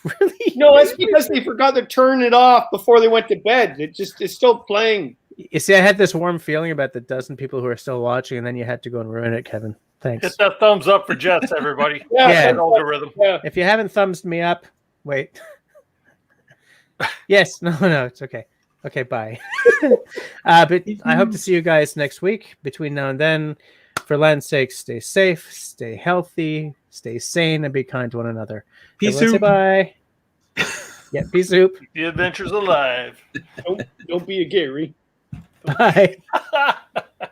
really No, that's because they forgot to turn it off before they went to bed. It's still playing. You see, I had this warm feeling about the dozen people who are still watching, and then you had to go and ruin it, Kevin. Thanks. Hit that thumbs up for Jets, everybody. Yeah. That algorithm. Yeah. If you haven't thumbs me up, wait. Yes, no, it's okay. Okay, bye. But I hope to see you guys next week. Between now and then, for land's sake, stay safe, stay healthy, stay sane, and be kind to one another. Peace Everyone say out. bye. Yeah, peace out. The adventures alive. Don't be a Gary. Bye.